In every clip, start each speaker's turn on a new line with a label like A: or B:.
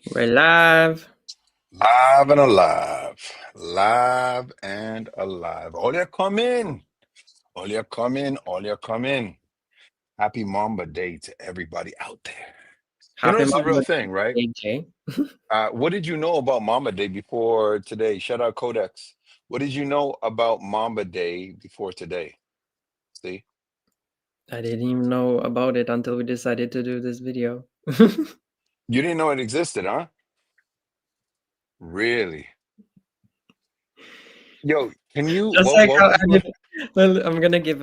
A: We're live.
B: Live and alive. Live and alive. All you come in. All you come in. All you come in. Happy Mamba Day to everybody out there. You know,
A: Happy
B: this is a real
A: Mamba
B: thing, right?
A: Day, Jay.
B: What did you know about Mamba Day before today? Shout out Codex. What did you know about Mamba Day before today? See?
A: I didn't even know about it until we decided to do this video.
B: You didn't know it existed, huh? Really? Yo, can you
A: Just like
B: what
A: how I
B: was
A: did. Well, I'm gonna give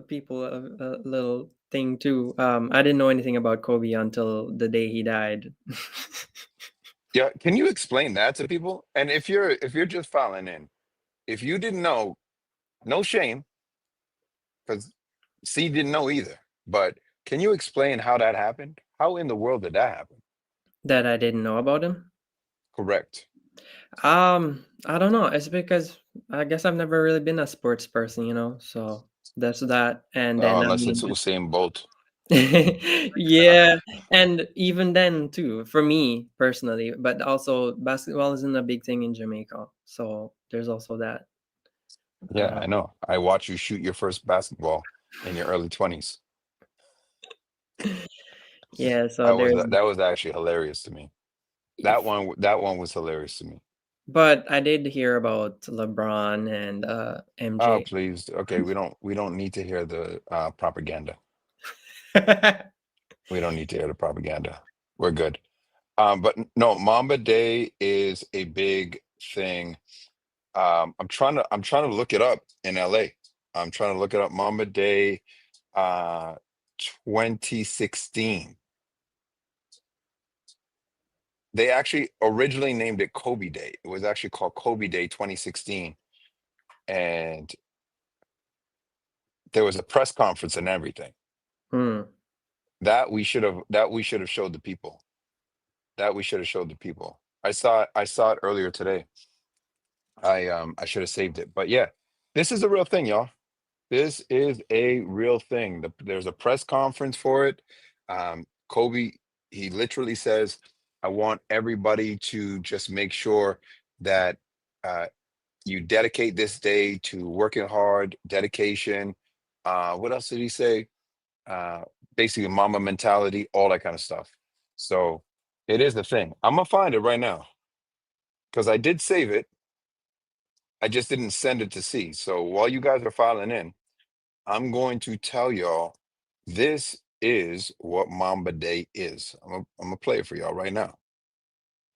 A: people a little thing too. I didn't know anything about Kobe until the day he died.
B: yeah, can you explain that to people? And if you're just filing in, if you didn't know, no shame, because C didn't know either. But can you explain how that happened? How in the world did that happen?
A: That I didn't know about him.
B: Correct.
A: I don't know. It's because I guess I've never really been a sports person, So that's that. And then I
B: Unless it's
A: mean,
B: Usain Bolt.
A: yeah, and even then too, for me personally, but also basketball isn't a big thing in Jamaica, so there's also that.
B: Yeah,
A: Uh,
B: I know. I watched you shoot your first basketball in your early 20s.
A: yeah, so there's.
B: That was actually hilarious to me.
A: If,
B: That one was hilarious to me.
A: but I did hear about LeBron and
B: Oh,
A: MJ.
B: please. Okay, we don't need to hear the propaganda. We don't need to hear the propaganda. We're good. No, Mamba Day is a big thing. I'm trying to look it up in LA. I'm trying to look it up. Mamba Day, uh, 2016. They actually originally named it Kobe Day. It was actually called Kobe Day 2016, and there was a press conference and everything.
A: Hmm.
B: That we should have showed the people. That we should have showed the people. I saw it earlier today. I should have saved it. But yeah, this is a real thing, y'all. This is a real thing. There's a press conference for it. Kobe, he literally says, I want everybody to just make sure that uh, you dedicate this day to working hard, dedication. What else did he say? Uh, Basically, Mamba mentality, all that kind of stuff. So it is the thing. I'm going to find it right now because I did save it. I just didn't send it to see. So while you guys are filing in, I'm going to tell y'all this is what Mamba Day is. I'm gonna play it for y'all right now.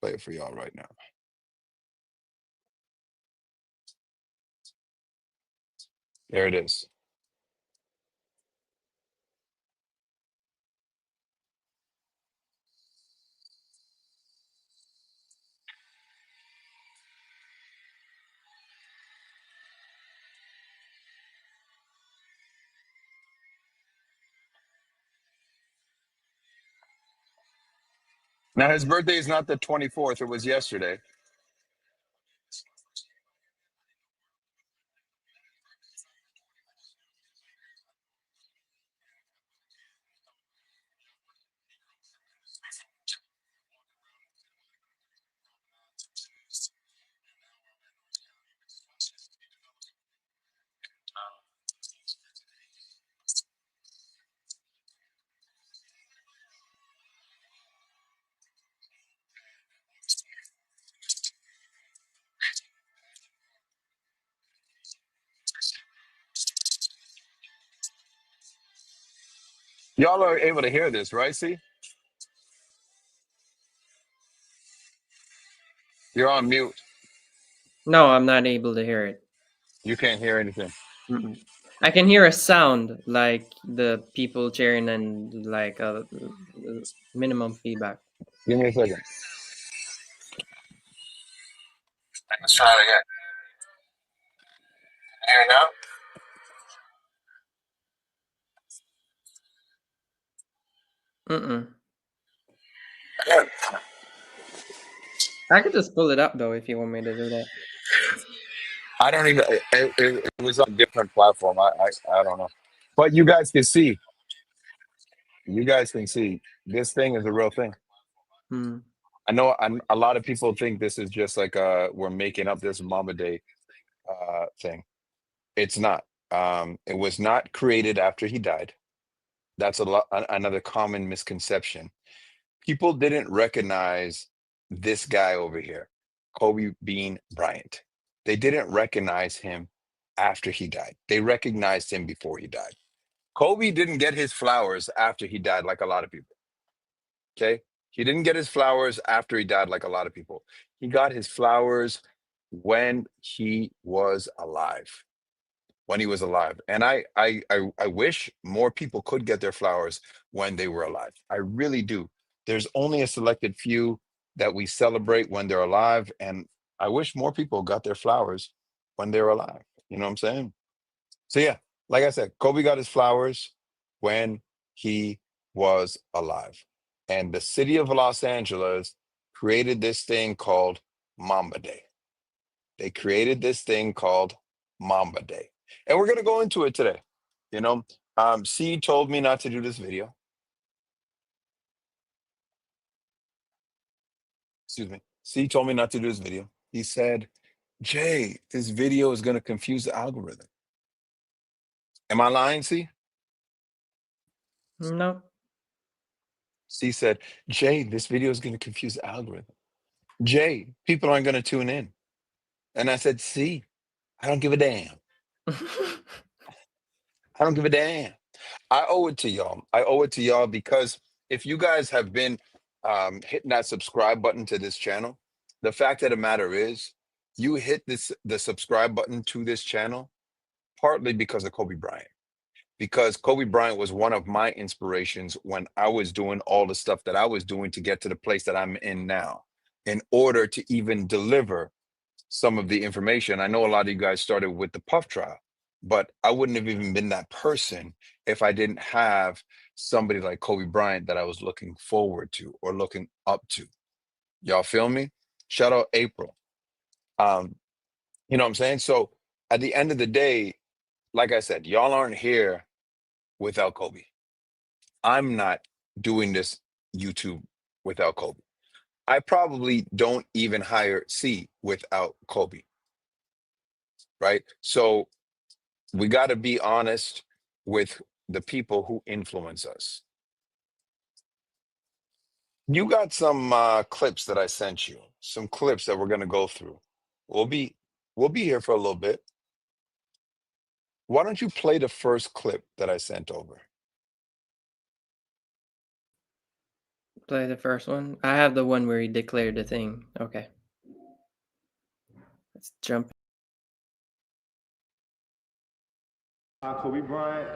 B: Play it for y'all right now. There it is. Now his birthday is not the 24th, it was yesterday. Y'all are able to hear this, right? See? You're on mute.
A: No, I'm not able to hear it.
B: You can't hear anything.
A: Mm-mm. I can hear a sound like the people cheering and like a minimum feedback.
B: Give me a second. Let's try it again. Hear it now?
A: Mm-mm.
B: Yeah.
A: I could just pull it up though if you want me to do that.
B: I don't even. It was on a different platform. I don't know. But you guys can see. You guys can see. This thing is a real thing.
A: Hmm.
B: A lot of people think this is just like we're making up this Mamba Day thing. It's not. It was not created after he died. That's another common misconception. People didn't recognize this guy over here, Kobe Bean Bryant. They didn't recognize him after he died. They recognized him before he died. Kobe didn't get his flowers after he died, like a lot of people. Okay. He didn't get his flowers after he died, like a lot of people. He got his flowers when he was alive. When he was alive. And I wish more people could get their flowers when they were alive. I really do. There's only a selected few that we celebrate when they're alive. And I wish more people got their flowers when they're alive. You know what I'm saying? So yeah, like I said, Kobe got his flowers when he was alive. And the city of Los Angeles created this thing called Mamba Day. They created this thing called Mamba Day. And we're going to go into it today. You know, C told me not to do this video. Excuse me. C told me not to do this video. He said, Jay, this video is going to confuse the algorithm. Am I lying, C?
A: No.
B: C said, Jay, this video is going to confuse the algorithm. Jay, people aren't going to tune in. And I said, C, I don't give a damn. I don't give a damn. I owe it to y'all. I owe it to y'all because if you guys have been hitting that subscribe button to this channel, the fact of the matter is, you hit the subscribe button to this channel partly because of Kobe Bryant. Because Kobe Bryant was one of my inspirations when I was doing all the stuff that I was doing to get to the place that I'm in now, in order to even deliver some of the information. I know a lot of you guys started with the Puff trial, but I wouldn't have even been that person if I didn't have somebody like Kobe Bryant that I was looking forward to or looking up to. Y'all feel me? Shout out April. Um, you know what I'm saying? So at the end of the day, like I said, y'all aren't here without Kobe. I'm not doing this YouTube without Kobe. I probably don't even hire C without Kobe, right? So we got to be honest with the people who influence us. You got some clips that I sent you, some clips that we're going to go through. We'll be we'll be here for a little bit. Why don't you play the first clip that I sent over?
A: Play the first one. I have the one where he declared the thing. Okay. Let's jump.
C: Kobe Bryant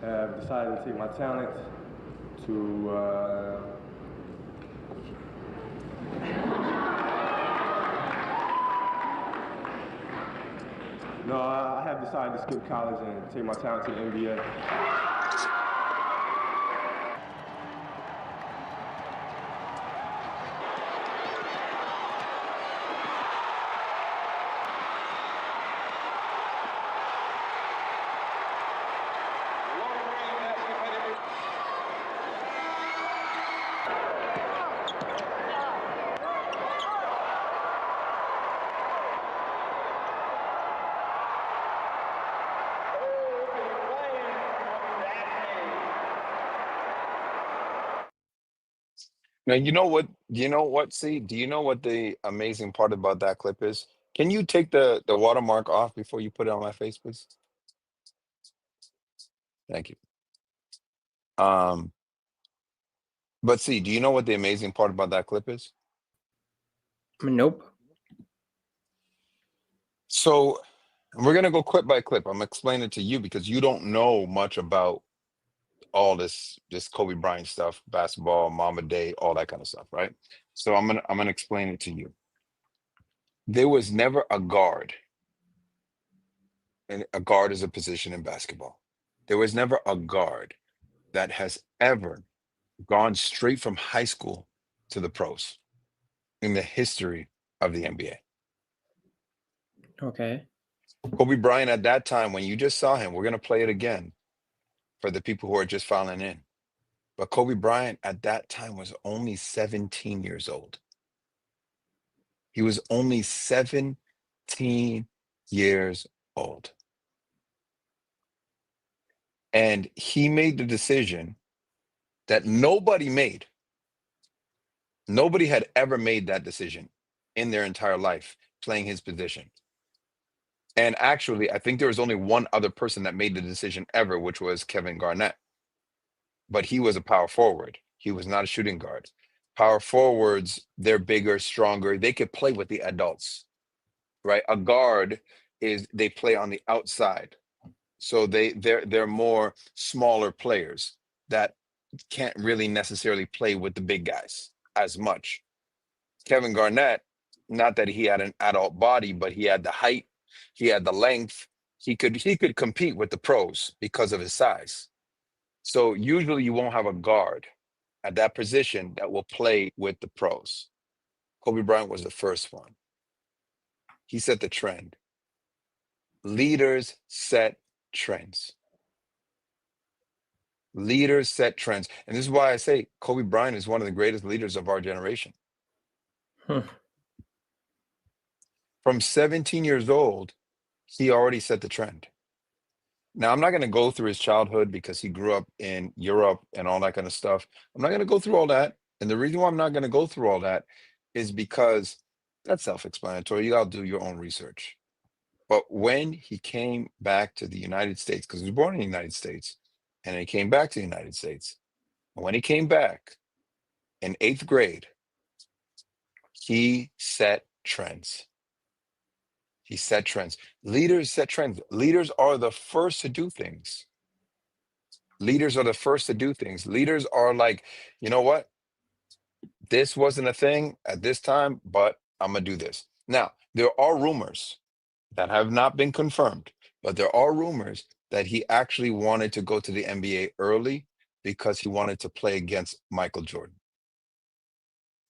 C: have decided to take my talent to no, I have decided to skip college and take my talent to the NBA.
B: Now, you know what? You know what? See, do you know what the amazing part about that clip is? Can you take the watermark off before you put it on my face, please? Thank you. Um, but see, do you know what the amazing part about that clip is?
A: Nope.
B: So we're gonna go clip by clip. I'm explaining it to you because you don't know much about all this Kobe Bryant stuff, basketball, Mamba Day, all that kind of stuff, right? So I'm gonna explain it to you. There was never a guard, and a guard is a position in basketball. There was never a guard that has ever gone straight from high school to the pros in the history of the NBA.
A: Okay.
B: Kobe Bryant at that time, when you just saw him, we're gonna play it again for the people who are just filing in. But Kobe Bryant at that time was only 17 years old. He was only 17 years old. And he made the decision that nobody made. Nobody had ever made that decision in their entire life playing his position. And actually, I think there was only one other person that made the decision ever, which was Kevin Garnett. But he was a power forward. He was not a shooting guard. Power forwards, they're bigger, stronger. They could play with the adults, right? A guard is they play on the outside. So they're more smaller players that can't really necessarily play with the big guys as much. Kevin Garnett, not that he had an adult body, but he had the height, he had the length. He could compete with the pros because of his size. So usually you won't have a guard at that position that will play with the pros. Kobe Bryant was the first one. He set the trend. Leaders set trends. Leaders set trends. And this is why I say Kobe Bryant is one of the greatest leaders of our generation.
A: Hmm.
B: From 17 years old, he already set the trend. Now, I'm not going to go through his childhood because he grew up in Europe and all that kind of stuff. I'm not going to go through all that. And the reason why I'm not going to go through all that is because that's self-explanatory. You got to do your own research. But when he came back to the United States, because he was born in the United States, and he came back to the United States, and when he came back in 8th grade, he set trends. He set trends. Leaders set trends. Leaders are the first to do things. Leaders are the first to do things. Leaders are like, you know what? This wasn't a thing at this time, but I'm going to do this. Now, there are rumors that have not been confirmed, but there are rumors that he actually wanted to go to the NBA early because he wanted to play against Michael Jordan.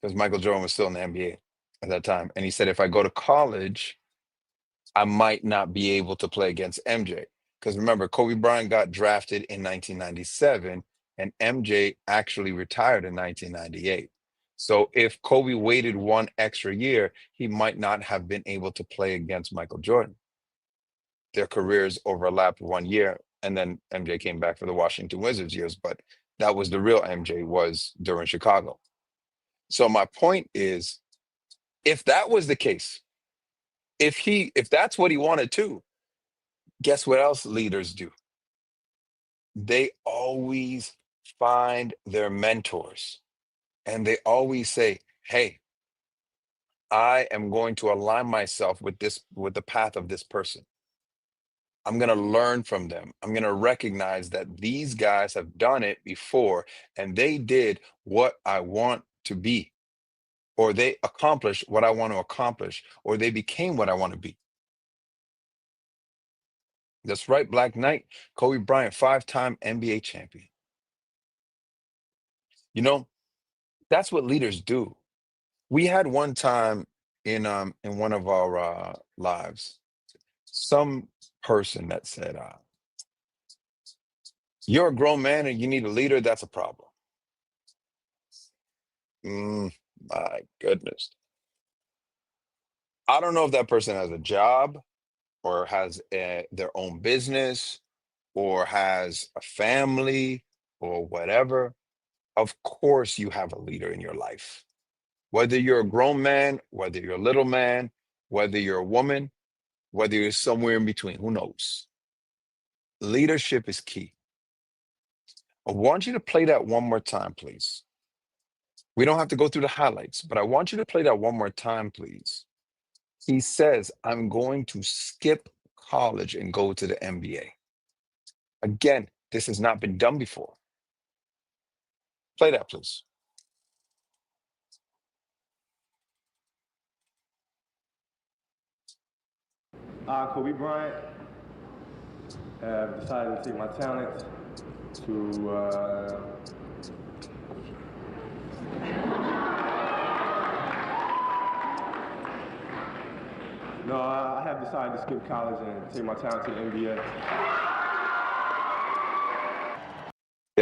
B: Because Michael Jordan was still in the NBA at that time. And he said, if I go to college, I might not be able to play against MJ. Because remember, Kobe Bryant got drafted in 1997, and MJ actually retired in 1998. So if Kobe waited one extra year, he might not have been able to play against Michael Jordan. Their careers overlapped one year, and then MJ came back for the Washington Wizards years, but that was the real MJ was during Chicago. So my point is, if that was the case, if that's what he wanted to, guess what else leaders do? They always find their mentors and they always say, hey, I am going to align myself with the path of this person. I'm going to learn from them. I'm going to recognize that these guys have done it before and they did what I want to be, or they accomplished what I want to accomplish, or they became what I want to be. That's right, Black Knight. Kobe Bryant, 5-time NBA champion. You know, that's what leaders do. We had one time in one of our lives, some person that said, "You're a grown man and you need a leader. That's a problem." My goodness, I don't know if that person has a job or has their own business or has a family or whatever. Of course, you have a leader in your life. Whether you're a grown man, whether you're a little man, whether you're a woman, whether you're somewhere in between, who knows? Leadership is key. I want you to play that one more time, please. We don't have to go through the highlights, but I want you to play that one more time, please. He says, I'm going to skip college and go to the NBA. Again, this has not been done before. Play that, please.
C: I, Kobe Bryant, have decided to take my talent to no, I have decided to skip college and take my talent to the NBA.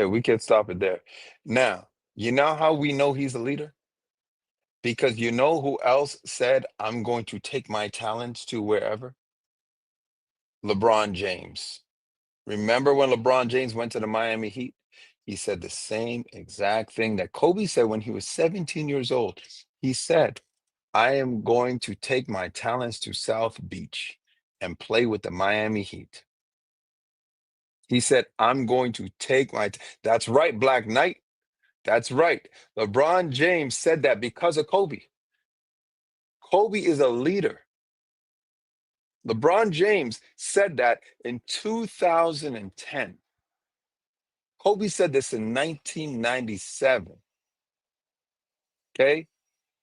B: Yeah, we can stop it there. Now, you know how we know he's a leader? Because you know who else said, I'm going to take my talents to wherever? LeBron James. Remember when LeBron James went to the Miami Heat? He said the same exact thing that Kobe said when he was 17 years old. He said, I am going to take my talents to South Beach and play with the Miami Heat. He said, I'm going to take that's right, Black Knight. That's right. LeBron James said that because of Kobe. Kobe is a leader. LeBron James said that in 2010. Kobe said this in 1997. Okay?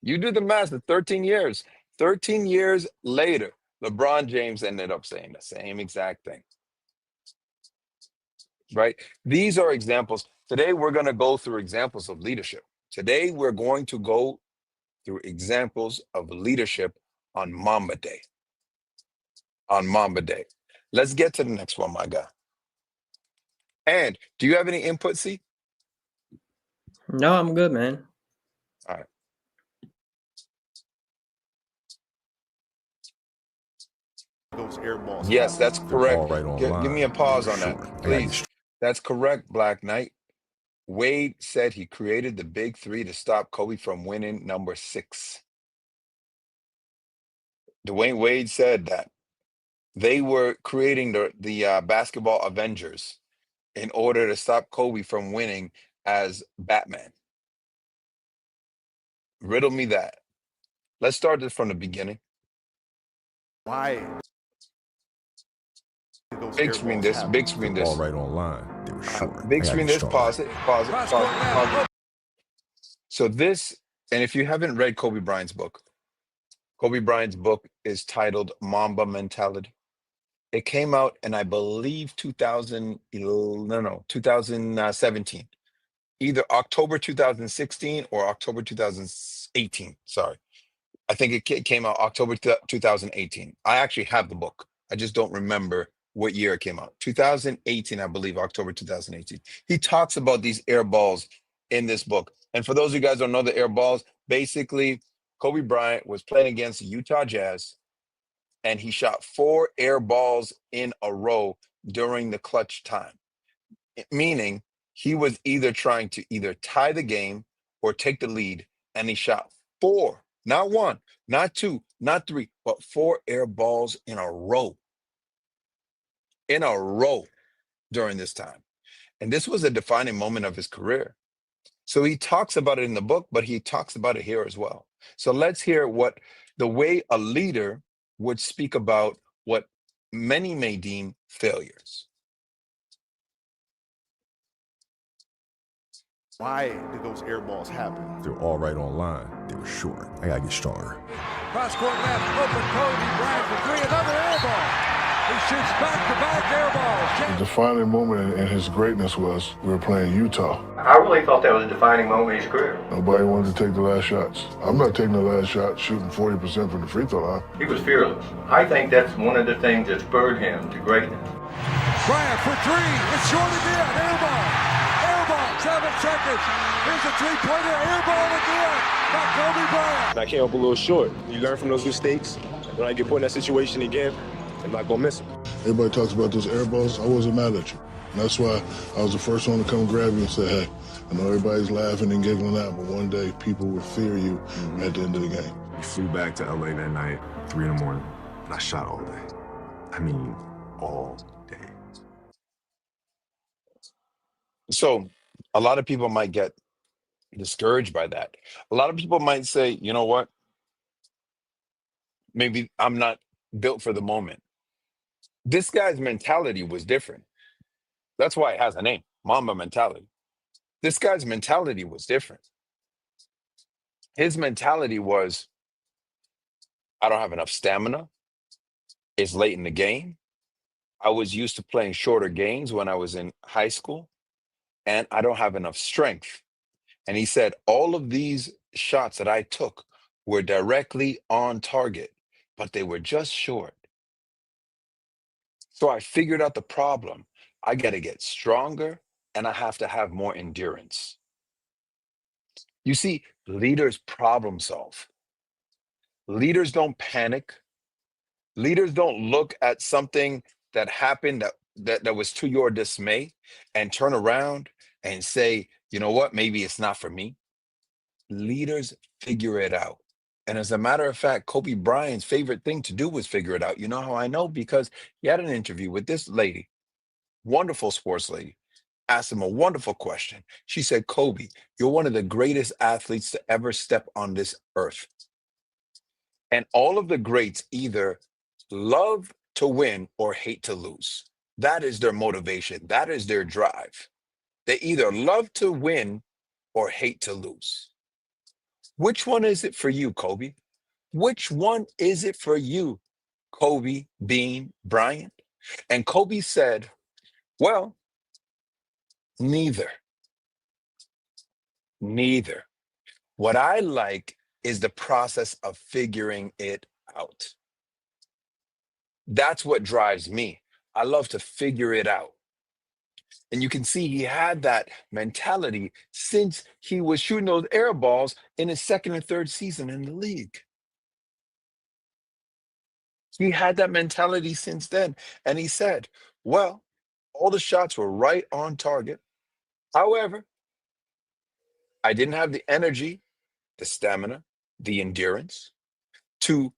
B: You do the math, the 13 years. 13 years later, LeBron James ended up saying the same exact thing. Right? These are examples. Today, we're going to go through examples of leadership. Today, we're going to go through examples of leadership on Mamba Day. On Mamba Day. Let's get to the next one, my guy. And do you have any input, C?
A: No, I'm good, man.
B: All right.
C: Those air balls.
B: Yes, that's correct.
D: All right online.
B: Give me a pause on that,
D: Sure.
B: please. That's correct, Black Knight. Wade said he created the big three to stop Kobe from winning number 6. Dwayne Wade said that they were creating the basketball Avengers in order to stop Kobe from winning as Batman. Riddle me that. Let's start this from the beginning.
C: Why?
B: Big screen this. Big screen this.
D: All right online. They were short.
B: Big screen this. Pause it. Pause it. Pause it. So this, and if you haven't read Kobe Bryant's book is titled Mamba Mentality. It came out in, I believe, 2017. Either October 2016 or October 2018. Sorry. I think it came out October 2018. I actually have the book. I just don't remember what year it came out. 2018, I believe, October 2018. He talks about these air balls in this book. And for those of you guys who don't know the air balls, basically, Kobe Bryant was playing against the Utah Jazz, and he shot 4 air balls in a row during the clutch time, meaning he was either trying to either tie the game or take the lead, and he shot 4, not 1, not 2, not 3, but 4 air balls in a row during this time. And this was a defining moment of his career. So he talks about it in the book, but he talks about it here as well. So let's hear what the way a leader would speak about what many may deem failures.
C: Why did those air balls happen?
D: They're all right online. They were short. I gotta get stronger.
E: Cross court left, open Kobe Bryant for 3, another air ball. He shoots back-to-back air balls.
F: The defining moment in his greatness was we were playing Utah.
G: I really thought that was a defining moment in his career.
F: Nobody wanted to take the last shots. I'm not taking the last shot, shooting 40% from the free throw line.
G: He was fearless. I think that's one of the things that spurred him to greatness.
E: Bryant for 3, it's short again, air ball. Air ball, 7 seconds. Here's a 3-pointer, air ball again by Kobe Bryant.
H: I came up a little short. You learn from those mistakes. When I get put in that situation again, I'm not gonna miss them.
F: Everybody talks about those air balls. I wasn't mad at you. And that's why I was the first one to come grab you and say, hey, I know everybody's laughing and giggling out, but one day people will fear you at the end of the game.
I: We flew back to LA that night, 3 in the morning, and I shot all day. I mean, all day.
B: So a lot of people might get discouraged by that. A lot of people might say, you know what? Maybe I'm not built for the moment. This guy's mentality was different. That's why it has a name, Mamba Mentality. This guy's mentality was different. His mentality was, I don't have enough stamina. It's late in the game. I was used to playing shorter games when I was in high school, and I don't have enough strength. And he said, all of these shots that I took were directly on target, but they were just short. So I figured out the problem. I got to get stronger and I have to have more endurance. You see, leaders problem solve. Leaders don't panic. Leaders don't look at something that happened that was to your dismay and turn around and say, you know what, maybe it's not for me. Leaders figure it out. And as a matter of fact, Kobe Bryant's favorite thing to do was figure it out. You know how I know? Because he had an interview with this lady, wonderful sports lady, asked him a wonderful question. She said, Kobe, you're one of the greatest athletes to ever step on this earth. And all of the greats either love to win or hate to lose. That is their motivation. That is their drive. They either love to win or hate to lose. Which one is it for you, Kobe? Which one is it for you, Kobe Bean Bryant? And Kobe said, well, neither. Neither. What I like is the process of figuring it out. That's what drives me. I love to figure it out. And you can see he had that mentality since he was shooting those air balls in his second and third season in the league. He had that mentality since then. And he said, well, all the shots were right on target. However, I didn't have the energy, the stamina, the endurance to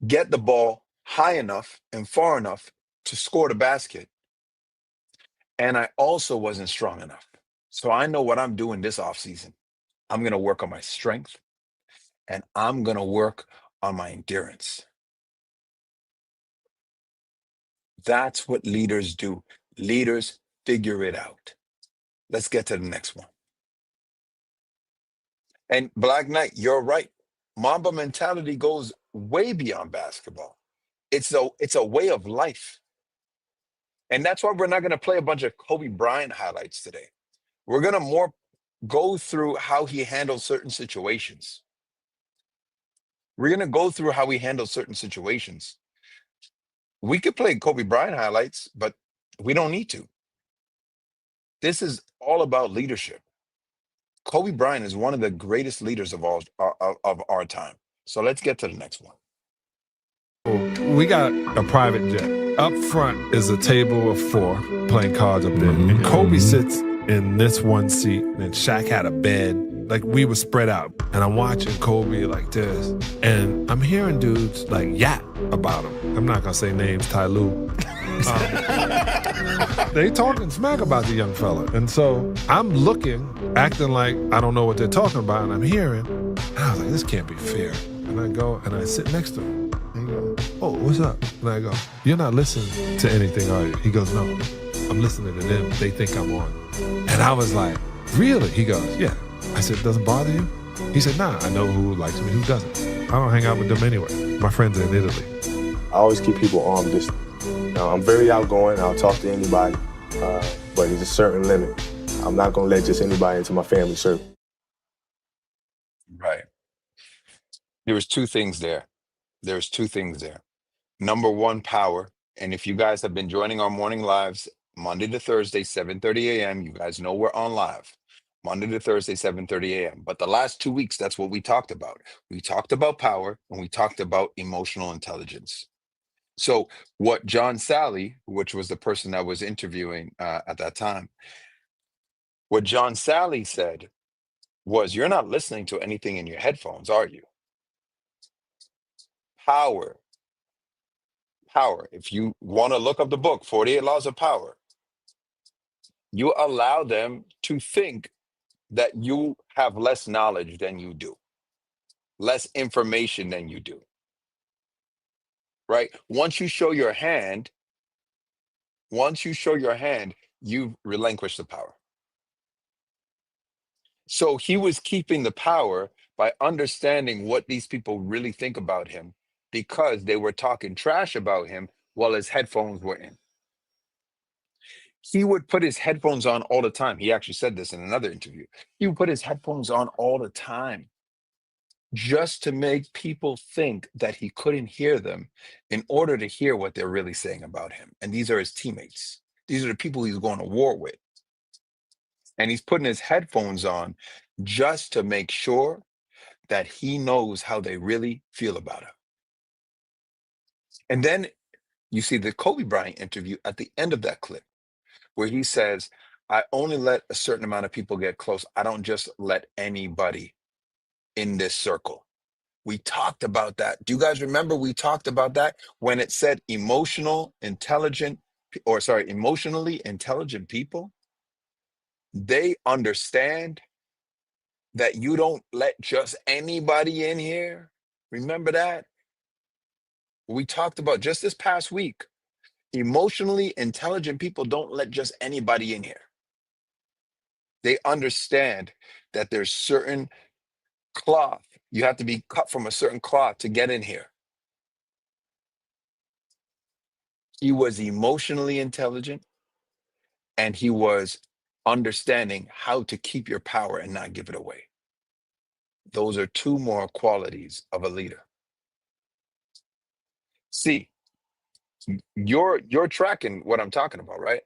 B: get the ball high enough and far enough to score the basket. And I also wasn't strong enough. So I know what I'm doing this offseason. I'm going to work on my strength and I'm going to work on my endurance. That's what leaders do. Leaders figure it out. Let's get to the next one. And Black Knight, you're right. Mamba mentality goes way beyond basketball. It's a way of life. And that's why we're not going to play a bunch of Kobe Bryant highlights today. We're going to more go through how he handled certain situations. We're going to go through how he handled certain situations. We could play Kobe Bryant highlights, but we don't need to. This is all about leadership. Kobe Bryant is one of the greatest leaders of our time. So let's get to the next one.
E: We got a private jet. Up front is a table of 4 playing cards up there. And Kobe sits in this one seat, and Shaq had a bed. Like, we were spread out. And I'm watching Kobe like this. And I'm hearing dudes like yap about him. I'm not going to say names, Ty Lue. They talking smack about the young fella. And so I'm looking, acting like I don't know what they're talking about, and I'm hearing. And I was like, this can't be fair. And I go and I sit next to him. And he goes, oh, what's up? And I go, you're not listening to anything, are you? He goes, no, I'm listening to them. They think I'm on. And I was like, really? He goes, yeah. I said, doesn't bother you? He said, nah, I know who likes me, who doesn't. I don't hang out with them anyway. My friends are in Italy.
H: I always keep people arm distance. I'm very outgoing. I'll talk to anybody, but there's a certain limit. I'm not going to let just anybody into my family circle.
B: Right. There was 2 things there. There's 2 things there. Number one, power. And if you guys have been joining our morning lives, Monday to Thursday, 7:30 a.m., you guys know we're on live. Monday to Thursday, 7:30 a.m. But the last 2 weeks, that's what we talked about. We talked about power and we talked about emotional intelligence. So what John Sally, which was the person I was interviewing at that time, what John Sally said was, you're not listening to anything in your headphones, are you? Power. Power. If you want to look up the book, 48 Laws of Power, you allow them to think that you have less knowledge than you do, less information than you do, right? Once you show your hand, you've relinquished the power. So he was keeping the power by understanding what these people really think about him, because they were talking trash about him while his headphones were in. He would put his headphones on all the time. He actually said this in another interview. He would put his headphones on all the time just to make people think that he couldn't hear them in order to hear what they're really saying about him. And these are his teammates. These are the people he's going to war with. And he's putting his headphones on just to make sure that he knows how they really feel about it. And then you see the Kobe Bryant interview at the end of that clip where he says, I only let a certain amount of people get close. I don't just let anybody in this circle. We talked about that. Do you guys remember we talked about that when it said emotionally intelligent people? They understand that you don't let just anybody in here. Remember that? We talked about just this past week. Emotionally intelligent people don't let just anybody in here. They understand that there's certain cloth. You have to be cut from a certain cloth to get in here. He was emotionally intelligent and he was understanding how to keep your power and not give it away. Those are two more qualities of a leader. See, you're tracking what I'm talking about, right?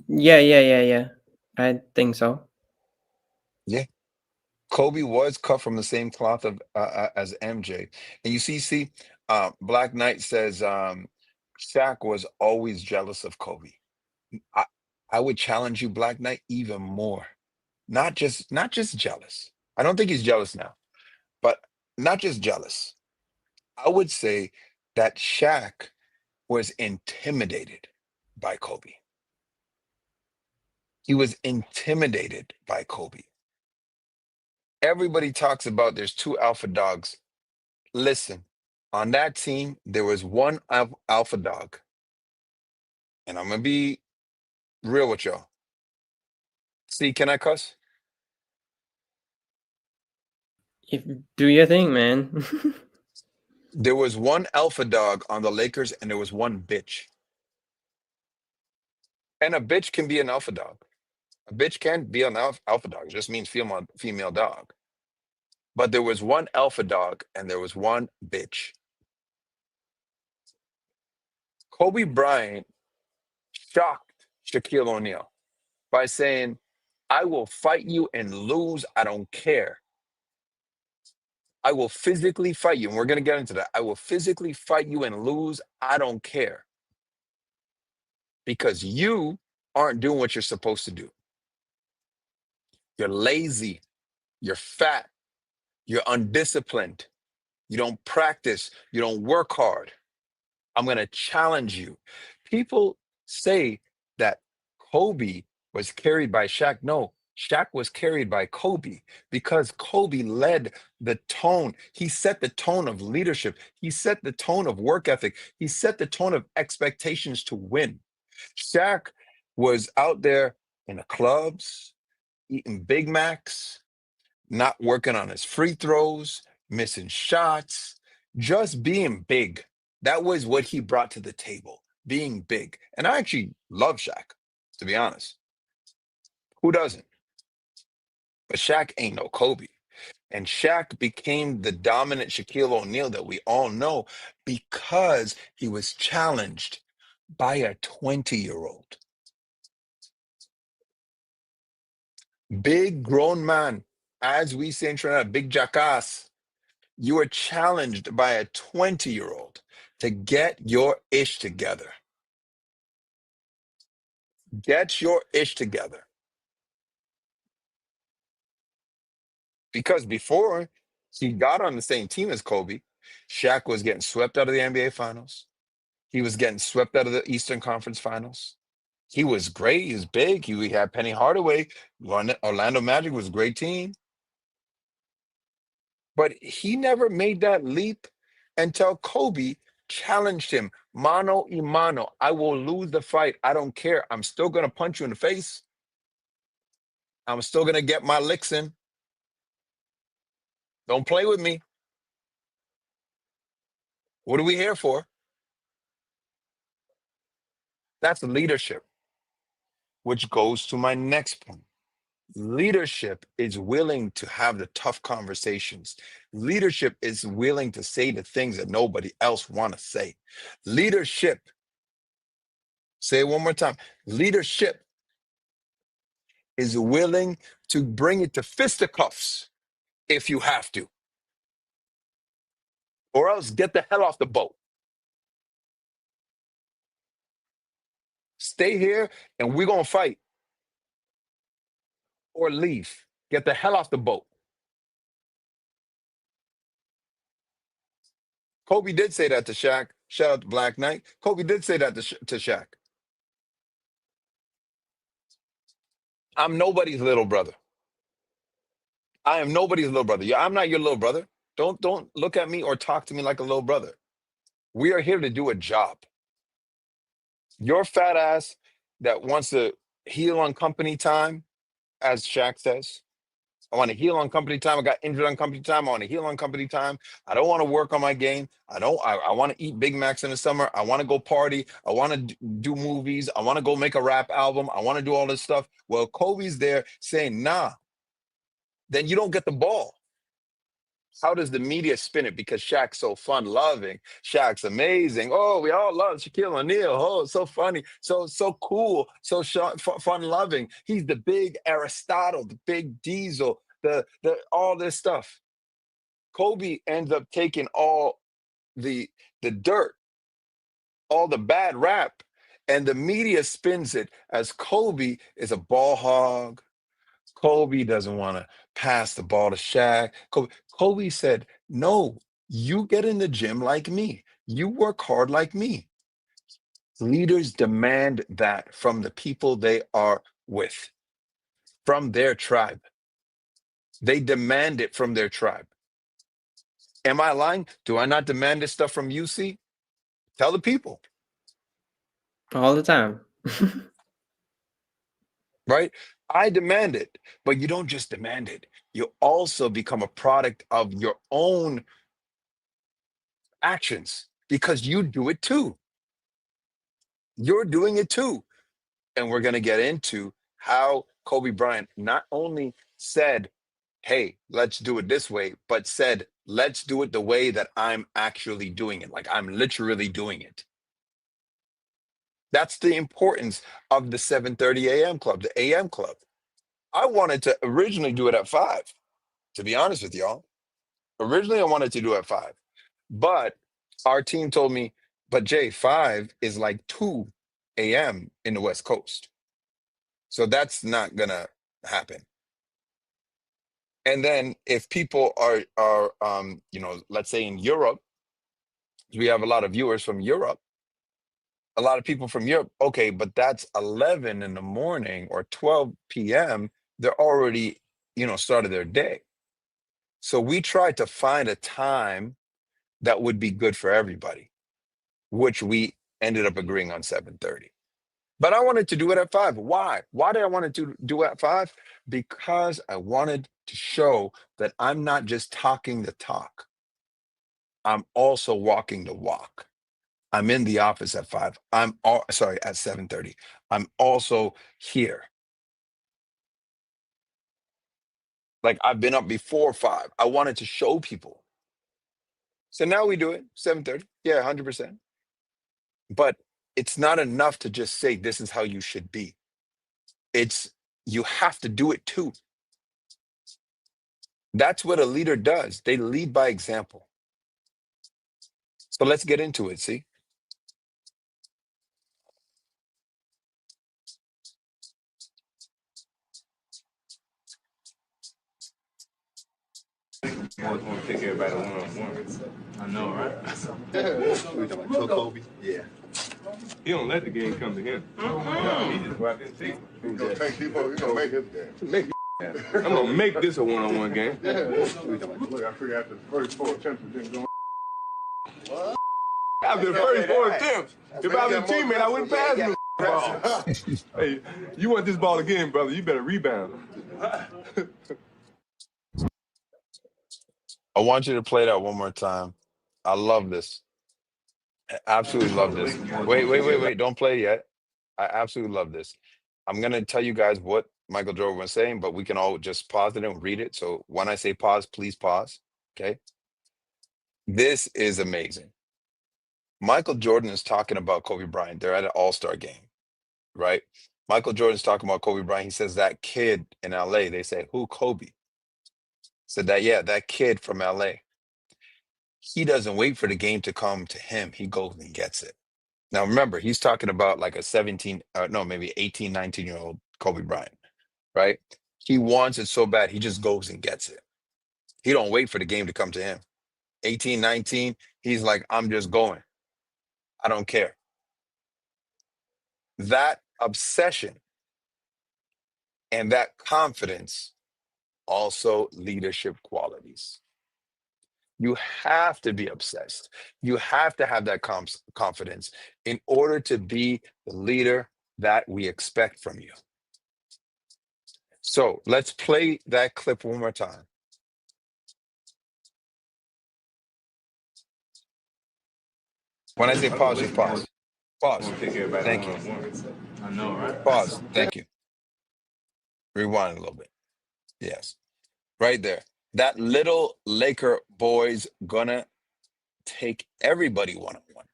A: Yeah. I think so.
B: Yeah. Kobe was cut from the same cloth of as MJ. And you see, Black Knight says Shaq was always jealous of Kobe. I, I would challenge you, Black Knight, even more. Not just jealous. I don't think he's jealous now, but not just jealous. I would say that Shaq was intimidated by Kobe. He was intimidated by Kobe. Everybody talks about there's two alpha dogs. Listen, on that team, there was one alpha dog. And I'm going to be real with y'all. See, can I cuss?
A: If do your thing, man.
B: There was one alpha dog on the Lakers, and there was one bitch. And a bitch can be an alpha dog. A bitch can be an alpha dog. It just means female dog. But there was one alpha dog, and there was one bitch. Kobe Bryant shocked Shaquille O'Neal by saying, I will fight you and lose. I don't care. I will physically fight you. And we're going to get into that. I will physically fight you and lose. I don't care. Because you aren't doing what you're supposed to do. You're lazy. You're fat. You're undisciplined. You don't practice. You don't work hard. I'm going to challenge you. People say that Kobe was carried by Shaq. No, Shaq was carried by Kobe because Kobe led the tone. He set the tone of leadership. He set the tone of work ethic. He set the tone of expectations to win. Shaq was out there in the clubs, eating Big Macs, not working on his free throws, missing shots, just being big. That was what he brought to the table, being big. And I actually love Shaq, to be honest. Who doesn't? But Shaq ain't no Kobe. And Shaq became the dominant Shaquille O'Neal that we all know because he was challenged by a 20-year-old. Big grown man, as we say in Trinidad, big jackass. You are challenged by a 20-year-old to get your ish together. Get your ish together. Because before he got on the same team as Kobe, Shaq was getting swept out of the NBA Finals. He was getting swept out of the Eastern Conference Finals. He was great. He was big. He had Penny Hardaway. Orlando Magic was a great team. But he never made that leap until Kobe challenged him, mano y mano. I will lose the fight. I don't care. I'm still going to punch you in the face. I'm still going to get my licks in. Don't play with me. What are we here for? That's leadership, which goes to my next point. Leadership is willing to have the tough conversations. Leadership is willing to say the things that nobody else want to say. Leadership Say it one more time. Leadership is willing to bring it to fisticuffs if you have to, or else get the hell off the boat. Stay here and we're going to fight, or leave. Get the hell off the boat. Kobe did say that to Shaq. Shout out to Black Knight. Kobe did say that to Shaq. I'm nobody's little brother. I am nobody's little brother. Yeah, I'm not your little brother. Don't look at me or talk to me like a little brother. We are here to do a job. Your fat ass that wants to heal on company time, as Shaq says. I want to heal on company time. I got injured on company time. I want to heal on company time. I don't want to work on my game. I want to eat Big Macs in the summer. I want to go party. I want to do movies. I want to go make a rap album. I want to do all this stuff. Well, Kobe's there saying, nah, then you don't get the ball. How does the media spin it? Because Shaq's so fun-loving. Shaq's amazing. Oh, we all love Shaquille O'Neal. Oh, so funny. So cool. So fun-loving. He's the big Aristotle, the big Diesel, the all this stuff. Kobe ends up taking all the dirt, all the bad rap, and the media spins it as Kobe is a ball hog. Kobe doesn't want to pass the ball to Shaq. Kobe said, no, you get in the gym like me. You work hard like me. Leaders demand that from the people they are with, from their tribe. They demand it from their tribe. Am I lying? Do I not demand this stuff from UC? Tell the people.
A: All the time.
B: Right? I demand it, but you don't just demand it. You also become a product of your own actions because you do it too. You're doing it too. And we're going to get into how Kobe Bryant not only said, hey, let's do it this way, but said, let's do it the way that I'm actually doing it. Like I'm literally doing it. That's the importance of the 7:30 a.m. club, the AM club. I wanted to originally do it at 5, to be honest with y'all. Originally, I wanted to do it at 5. But our team told me, but Jay, 5 is like 2 a.m. in the West Coast. So that's not going to happen. And then if people are let's say in Europe, we have a lot of viewers from Europe, a lot of people from Europe. Okay, but that's 11 in the morning or 12 p.m. They're already, started their day. So we tried to find a time that would be good for everybody, which we ended up agreeing on 7:30. But I wanted to do it at 5. Why? Why did I want to do it at 5? Because I wanted to show that I'm not just talking the talk. I'm also walking the walk. I'm in the office at 5. At 7:30. I'm also here. Like I've been up before 5. I wanted to show people. So now we do it 7:30. Yeah, 100%. But it's not enough to just say this is how you should be. You have to do it too. That's what a leader does. They lead by example. So let's get into it, see?
C: I always want to take everybody one-on-one. I know, right?
F: Kill Kobe. Yeah.
C: He don't let the game come to him. He just go out there and take it.
F: He's gonna take people. He's gonna make his game.
C: I'm gonna make this a one-on-one game.
F: Look, I figured after the first 4 attempts, it didn't go.
C: After the first 4 attempts, if I was a teammate, I wouldn't pass him the ball. Hey, you want this ball again, brother? You better rebound.
B: I want you to play that one more time. I love this. I absolutely love this. Wait. Don't play yet. I absolutely love this. I'm going to tell you guys what Michael Jordan was saying, but we can all just pause it and read it. So when I say pause, please pause. Okay. This is amazing. Michael Jordan is talking about Kobe Bryant. They're at an all-star game. right? Michael Jordan's talking about Kobe Bryant. He says that kid in LA, they say, who Kobe? Said that, yeah, that kid from LA. He doesn't wait for the game to come to him. He goes and gets it. Now, remember, he's talking about like a 17, no, maybe 18, 19-year-old Kobe Bryant, right? He wants it so bad, he just goes and gets it. He don't wait for the game to come to him. 18, 19, he's like, I'm just going. I don't care. That obsession and that confidence, also leadership qualities. You have to be obsessed. You have to have that confidence in order to be the leader that we expect from you. So let's play that clip one more time. When I say pause, just pause. Pause. Thank you.
C: I know, right?
B: Pause. Thank you. Rewind a little bit. Yes. Right there. That little Laker boy's gonna take everybody one-on-one.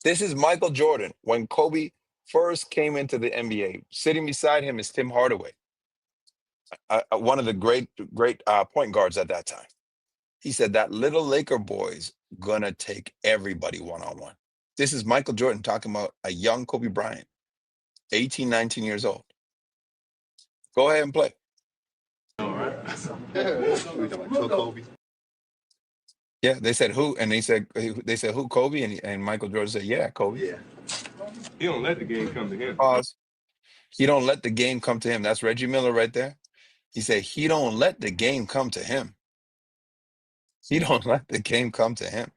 B: This is Michael Jordan when Kobe first came into the NBA. Sitting beside him is Tim Hardaway, one of the great point guards at that time. He said that little Laker boy's gonna take everybody one-on-one. This is Michael Jordan talking about a young Kobe Bryant, 18, 19 years old. Go ahead and play. Yeah, they said who, and they said who, Kobe, and Michael Jordan said, yeah, Kobe.
C: Yeah. He don't let the game come to him.
B: Pause. He don't let the game come to him. That's Reggie Miller right there. He said he don't let the game come to him. He don't let the game come to him.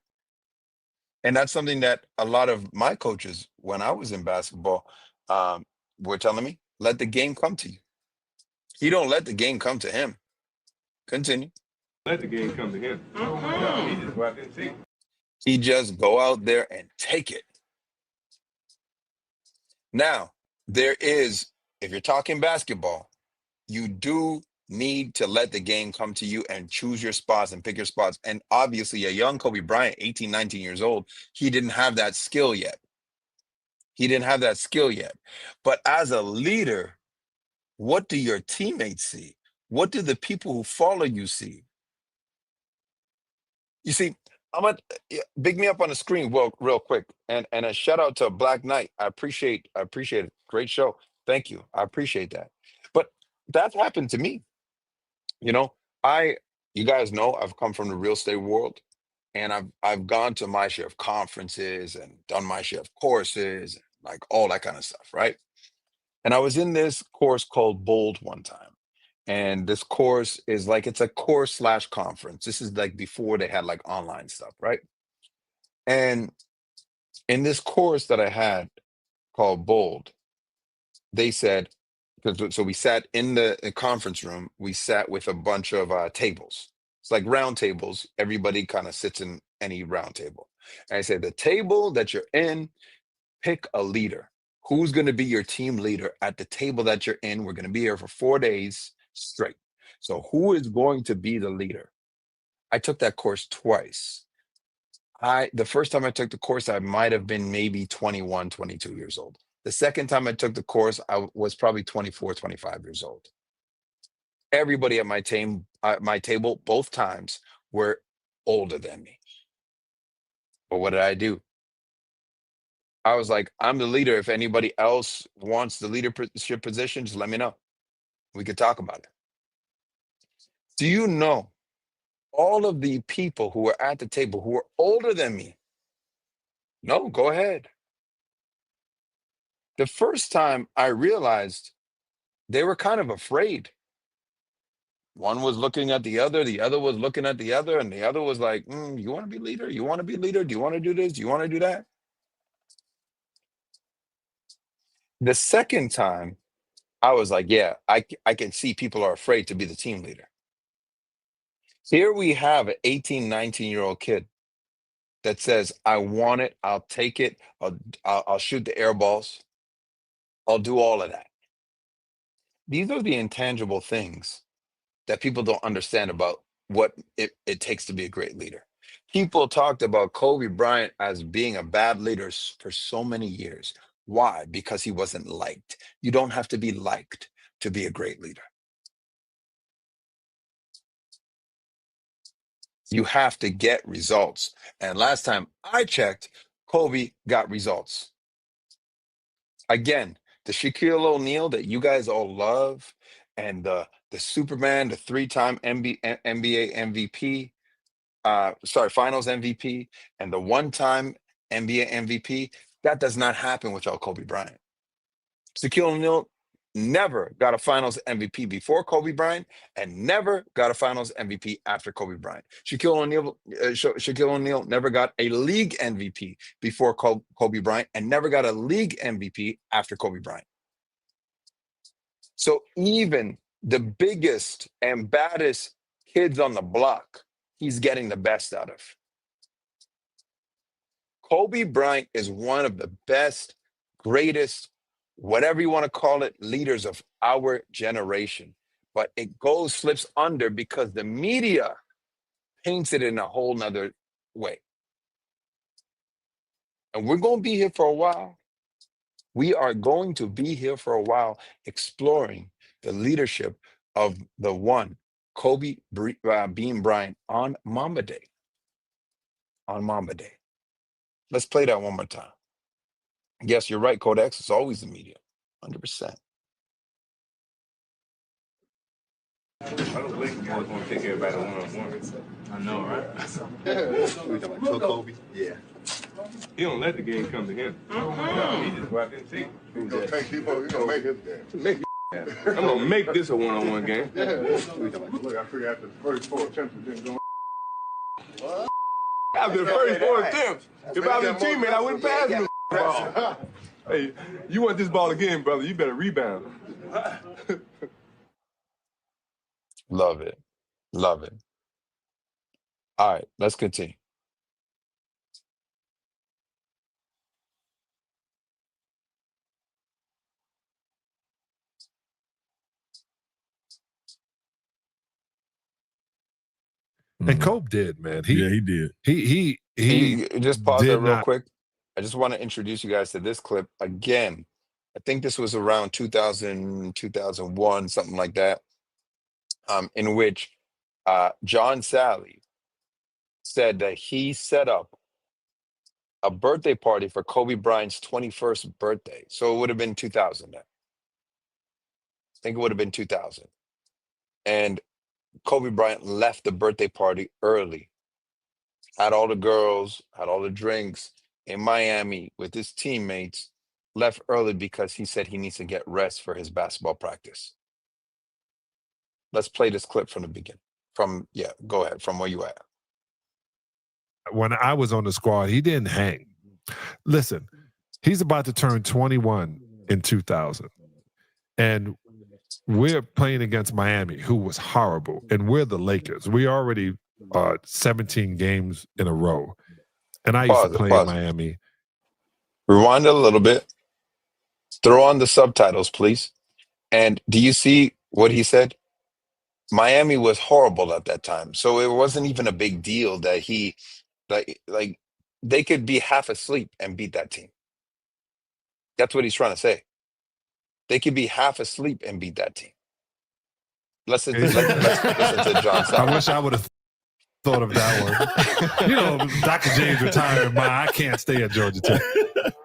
B: And that's something that a lot of my coaches, when I was in basketball, were telling me, let the game come to you. He don't let the game come to him. Continue.
C: Let the game come to him. He just go out there and take it.
B: He just go out there and take it. Now, there is, if you're talking basketball, you do need to let the game come to you and choose your spots and pick your spots. And obviously, a young Kobe Bryant, 18, 19 years old, he didn't have that skill yet. He didn't have that skill yet. But as a leader, what do your teammates see? What do the people who follow you see? You see, I'm gonna big me up on the screen real quick. And a shout out to Black Knight. I appreciate it. Great show. Thank you. I appreciate that. But that happened to me. You know, you guys know I've come from the real estate world, and I've gone to my share of conferences and done my share of courses, like all that kind of stuff, right? And I was in this course called Bold one time. And this course is like, it's a course slash conference. This is like before they had like online stuff, right? And in this course that I had called Bold, they said, so we sat in the conference room, we sat with a bunch of tables. It's like round tables. Everybody kind of sits in any round table. And I said, the table that you're in, pick a leader. Who's going to be your team leader at the table that you're in? We're going to be here for 4 days straight. So who is going to be the leader? I took that course twice. The first time I took the course, I might have been maybe 21, 22 years old. The second time I took the course, I was probably 24, 25 years old. Everybody at my table, both times, were older than me. But what did I do? I was like, I'm the leader. If anybody else wants the leadership position, just let me know. We could talk about it. Do you know all of the people who were at the table who were older than me? No, go ahead. The first time I realized they were kind of afraid. One was looking at the other was looking at the other, and the other was like, you want to be leader? You want to be leader? Do you want to do this? Do you want to do that? The second time, I was like, yeah, I can see people are afraid to be the team leader. Here we have an 18, 19-year-old kid that says, I want it, I'll take it, I'll shoot the air balls, I'll do all of that. These are the intangible things that people don't understand about what it takes to be a great leader. People talked about Kobe Bryant as being a bad leader for so many years. Why? Because he wasn't liked. You don't have to be liked to be a great leader. You have to get results. And last time I checked, Kobe got results. Again, the Shaquille O'Neal that you guys all love, and the Superman, the 3-time NBA MVP, Finals MVP, and the 1-time NBA MVP, that does not happen without Kobe Bryant. Shaquille O'Neal never got a Finals MVP before Kobe Bryant, and never got a Finals MVP after Kobe Bryant. Shaquille O'Neal never got a league MVP before Kobe Bryant, and never got a league MVP after Kobe Bryant. So even the biggest and baddest kids on the block, he's getting the best out of. Kobe Bryant is one of the best, greatest, whatever you want to call it, leaders of our generation. But it slips under because the media paints it in a whole nother way. And we're going to be here for a while. We are going to be here for a while exploring the leadership of the one, Kobe Bean Bryant, on Mamba Day. On Mamba Day. Let's play that one more time. Yes, you're right, Codex. It's always the media. 100%.
C: I don't think you want to take everybody one-on-one. I know, right?
I: We talking about Kobe? Yeah.
C: He don't let the game come to him. No, he just go out there and take it.
F: He's going to make his game.
C: I'm going to make this a one-on-one game.
F: Look, I figured after the first 4 attempts, it didn't go.
C: After the first 4 attempts, if I was a teammate, I wouldn't pass him the ball. Hey, you want this ball again, brother, you better rebound.
B: Love it. Love it. All right, let's continue.
E: And Kobe did, man.
I: He did.
E: He
B: just pause
E: did
B: there real
E: not.
B: quick. I just want to introduce you guys to this clip again. I think this was around 2000, 2001, something like that, in which John Sally said that he set up a birthday party for Kobe Bryant's 21st birthday. So it would have been 2000 then. I think it would have been 2000. And Kobe Bryant left the birthday party early, had all the girls, had all the drinks in Miami with his teammates, left early because he said he needs to get rest for his basketball practice. Let's play this clip from the beginning. Go ahead, from where you at.
E: When I was on the squad, he didn't hang. Listen, he's about to turn 21 in 2000. And we're playing against Miami, who was horrible. And we're the Lakers. We already 17 games in a row. And I used to play in Miami.
B: Rewind it a little bit. Throw on the subtitles, please. And do you see what he said? Miami was horrible at that time. So it wasn't even a big deal that he, like they could be half asleep and beat that team. That's what he's trying to say. They could be half asleep and beat that team. Listen to John Sally.
E: I wish I would have thought of that one. You know, Dr. James retired. I can't stay at Georgia Tech.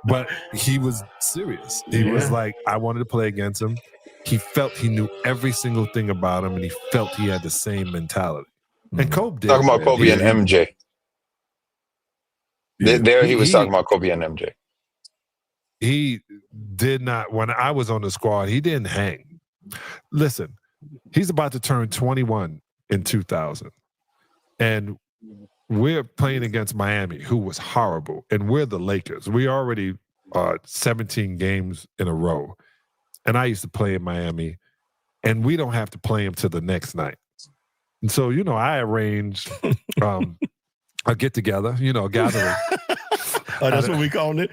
E: But he was serious. He was like, I wanted to play against him. He felt he knew every single thing about him, and he felt he had the same mentality. And Kobe did.
B: Talking about Kobe and MJ. There he was talking about Kobe and MJ.
E: He did not, when I was on the squad, he didn't hang. Listen, he's about to turn 21 in 2000. And we're playing against Miami, who was horrible. And we're the Lakers. We already 17 games in a row. And I used to play in Miami. And we don't have to play him till the next night. And so, you know, I arranged a get-together, a gathering.
J: That's what we called it?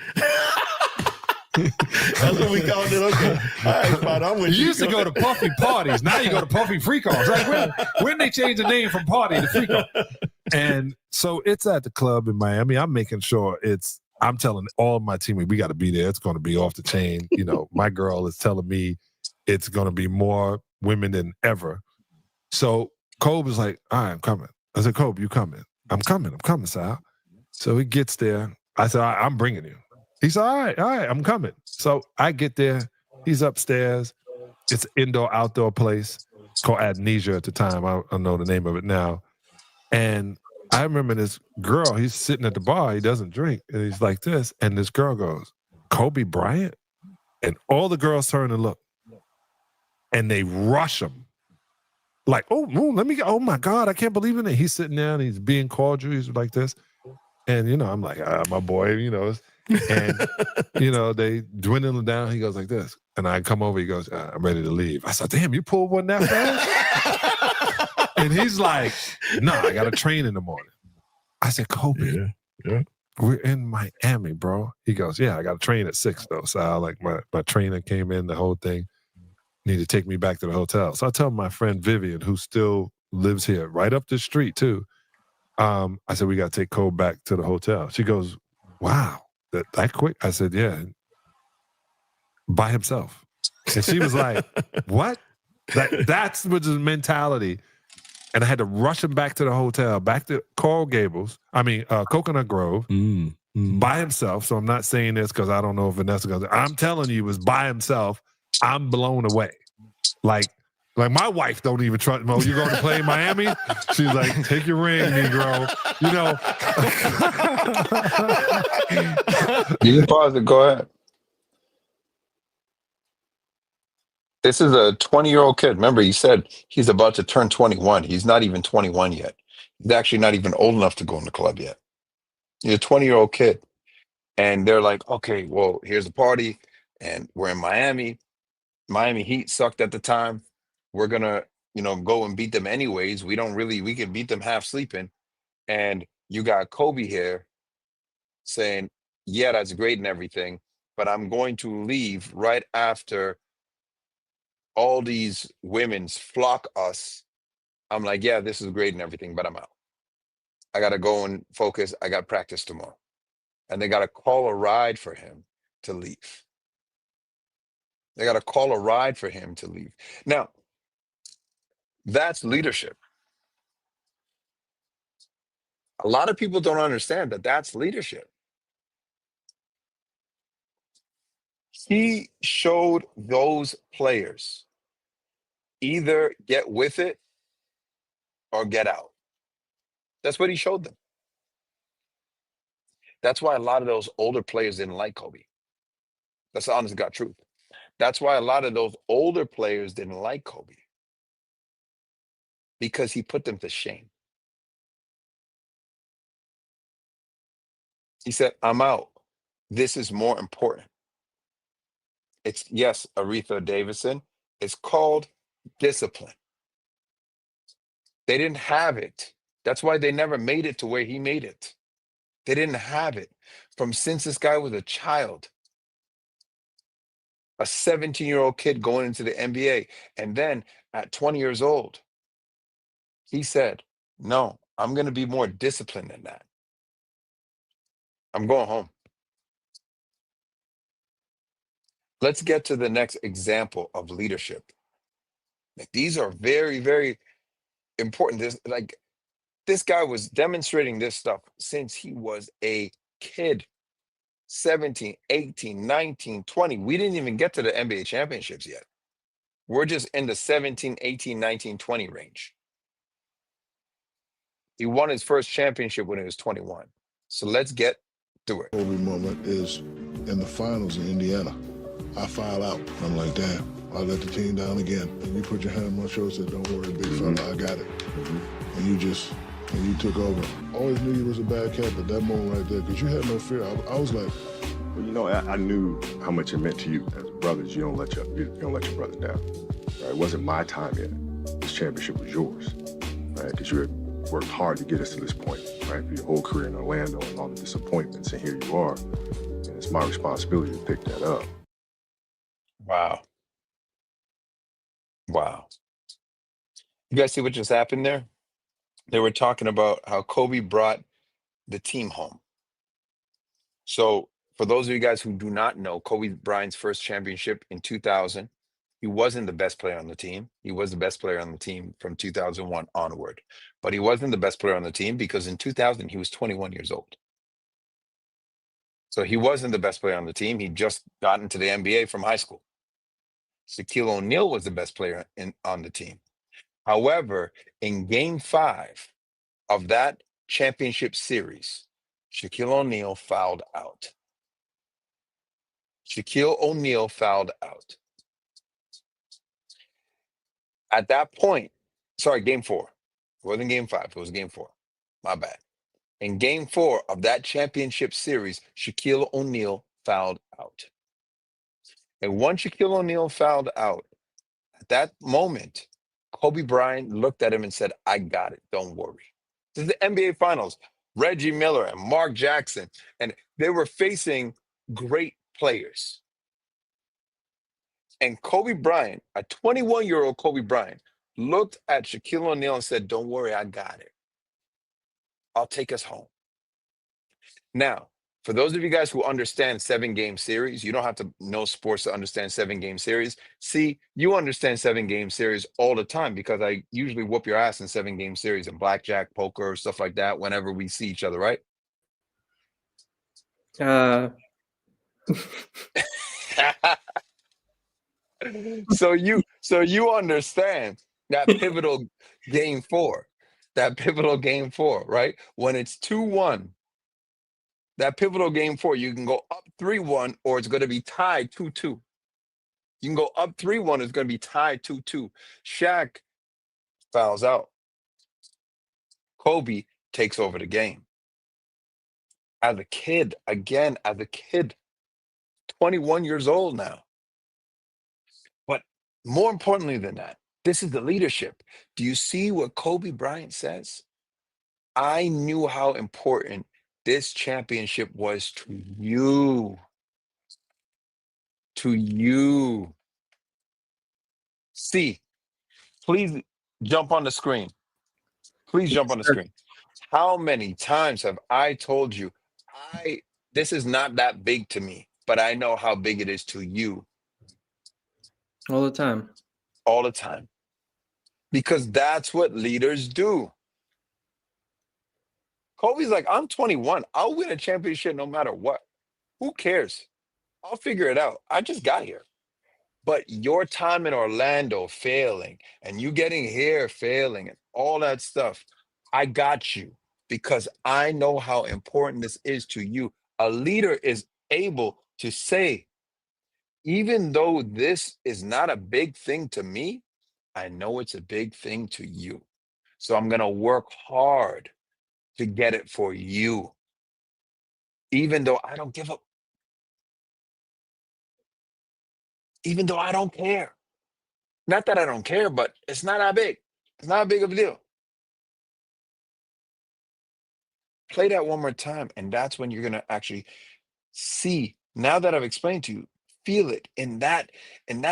J: That's what we called it. Okay. All right, Spot. I'm with you.
E: You used to go to Puffy parties. Now you go to Puffy free calls. Like when they changed the name from party to free call. And so it's at the club in Miami. I'm making sure it's I'm telling all my teammates, we got to be there. It's going to be off the chain. You know, my girl is telling me it's going to be more women than ever. So Kobe was like, all right, I'm coming. I said, Kobe, you coming? I'm coming, Sal. So he gets there. I said, all right, I'm bringing you. He said, all right, I'm coming. So I get there. He's upstairs. It's an indoor-outdoor place called Amnesia at the time. I don't know the name of it now. And I remember this girl, he's sitting at the bar, he doesn't drink, and he's like this, and this girl goes, Kobe Bryant? And all the girls turn and look, and they rush him. Like, let me go. Oh, my God, I can't believe it. He's sitting there, and he's being cordial. He's like this. And, you know, I'm like, my boy, you know. And, you know, they dwindle him down. He goes like this. And I come over, he goes, I'm ready to leave. I said, damn, you pulled one that fast? And he's like, no, I got to train in the morning. I said, Kobe, we're in Miami, bro. He goes, yeah, I got to train at 6, though. So like my trainer came in, the whole thing. Need to take me back to the hotel. So I tell my friend Vivian, who still lives here, right up the street too. I said, we got to take Cole back to the hotel. She goes, wow, that quick? I said, yeah, by himself. And she was like, what? That's what his mentality. And I had to rush him back to the hotel, back to Coconut Grove, by himself. So I'm not saying this because I don't know if Vanessa goes, I'm telling you, it was by himself. I'm blown away. Like my wife don't even trust me. Oh, you going to play in Miami? She's like, take your ring, Negro. You know.
B: You can pause it. Go ahead. This is a 20-year-old kid. Remember, he said he's about to turn 21. He's not even 21 yet. He's actually not even old enough to go in the club yet. He's a 20-year-old kid. And they're like, okay, well, here's the party. And we're in Miami. Miami Heat sucked at the time. We're going to, go and beat them anyways. We can beat them half sleeping. And you got Kobe here saying, yeah, that's great and everything, but I'm going to leave right after all these women's flock us. I'm like, yeah, this is great and everything, but I'm out. I got to go and focus. I got practice tomorrow. And they got to call a ride for him to leave. They got to call a ride for him to leave. Now, that's leadership. A lot of people don't understand that that's leadership. He showed those players either get with it or get out. That's what he showed them. That's why a lot of those older players didn't like Kobe. That's the honest to God truth. That's why a lot of those older players didn't like Kobe. Because he put them to shame. He said, I'm out. This is more important. It's, yes, Aretha Davidson. It's called discipline. They didn't have it. That's why they never made it to where he made it. They didn't have it. Since this guy was a child, a 17-year-old kid going into the NBA. And then at 20 years old, he said, no, I'm going to be more disciplined than that. I'm going home. Let's get to the next example of leadership. These are very, very important. This guy was demonstrating this stuff since he was a kid. 17, 18, 19, 20. We didn't even get to the NBA championships yet. We're just in the 17, 18, 19, 20 range. He won his first championship when he was 21. So let's get to it.
F: Kobe moment is in the finals in Indiana. I foul out. I'm like, damn, I let the team down again. And you put your hand on my shoulder and said, don't worry, big fella, I got it. And you took over. Always knew you was a bad cat, but that moment right there, because you had no fear. I was like,
I: well, I knew how much it meant to you as brothers. You don't let your brother down. Right? It wasn't my time yet. This championship was yours, right? Because you had worked hard to get us to this point, right? For your whole career in Orlando and all the disappointments, and here you are. And it's my responsibility to pick that up.
B: Wow. You guys see what just happened there? They were talking about how Kobe brought the team home. So for those of you guys who do not know, Kobe Bryant's first championship in 2000, he wasn't the best player on the team. He was the best player on the team from 2001 onward. But he wasn't the best player on the team because in 2000, he was 21 years old. So he wasn't the best player on the team. He just got into the NBA from high school. Shaquille O'Neal was the best player on the team. However, in game 5 of that championship series, Shaquille O'Neal fouled out. Shaquille O'Neal fouled out. At that point, sorry, game 4. It wasn't game 5. It was game 4. My bad. In game 4 of that championship series, Shaquille O'Neal fouled out. And once Shaquille O'Neal fouled out, at that moment, Kobe Bryant looked at him and said, I got it. Don't worry. This is the NBA Finals. Reggie Miller and Mark Jackson, and they were facing great players. And Kobe Bryant, a 21-year-old Kobe Bryant, looked at Shaquille O'Neal and said, don't worry, I got it. I'll take us home. Now, for those of you guys who understand 7-game series, you don't have to know sports to understand 7-game series. See, you understand 7-game series all the time because I usually whoop your ass in 7-game series and blackjack, poker, stuff like that whenever we see each other, right? So you understand that pivotal game 4, right? When it's 2-1, that pivotal game 4, you can go up 3-1 or it's going to be tied 2-2. You can go up 3-1, it's going to be tied 2-2. Shaq fouls out. Kobe takes over the game. As a kid, 21 years old now. But more importantly than that, this is the leadership. Do you see what Kobe Bryant says? I knew how important this championship was to you. To you. See, please jump on the screen. Please jump on the screen. How many times have I told you, this is not that big to me, but I know how big it is to you?
A: All the time.
B: All the time. Because that's what leaders do. Kobe's like, I'm 21. I'll win a championship no matter what. Who cares? I'll figure it out. I just got here. But your time in Orlando failing and you getting here failing and all that stuff, I got you because I know how important this is to you. A leader is able to say, even though this is not a big thing to me, I know it's a big thing to you. So I'm going to work hard to get it for you, even though I don't give up, even though I don't care. Not that I don't care, but it's not that big. It's not a big of a deal. Play that one more time, and that's when you're going to actually see. Now that I've explained to you, feel it in that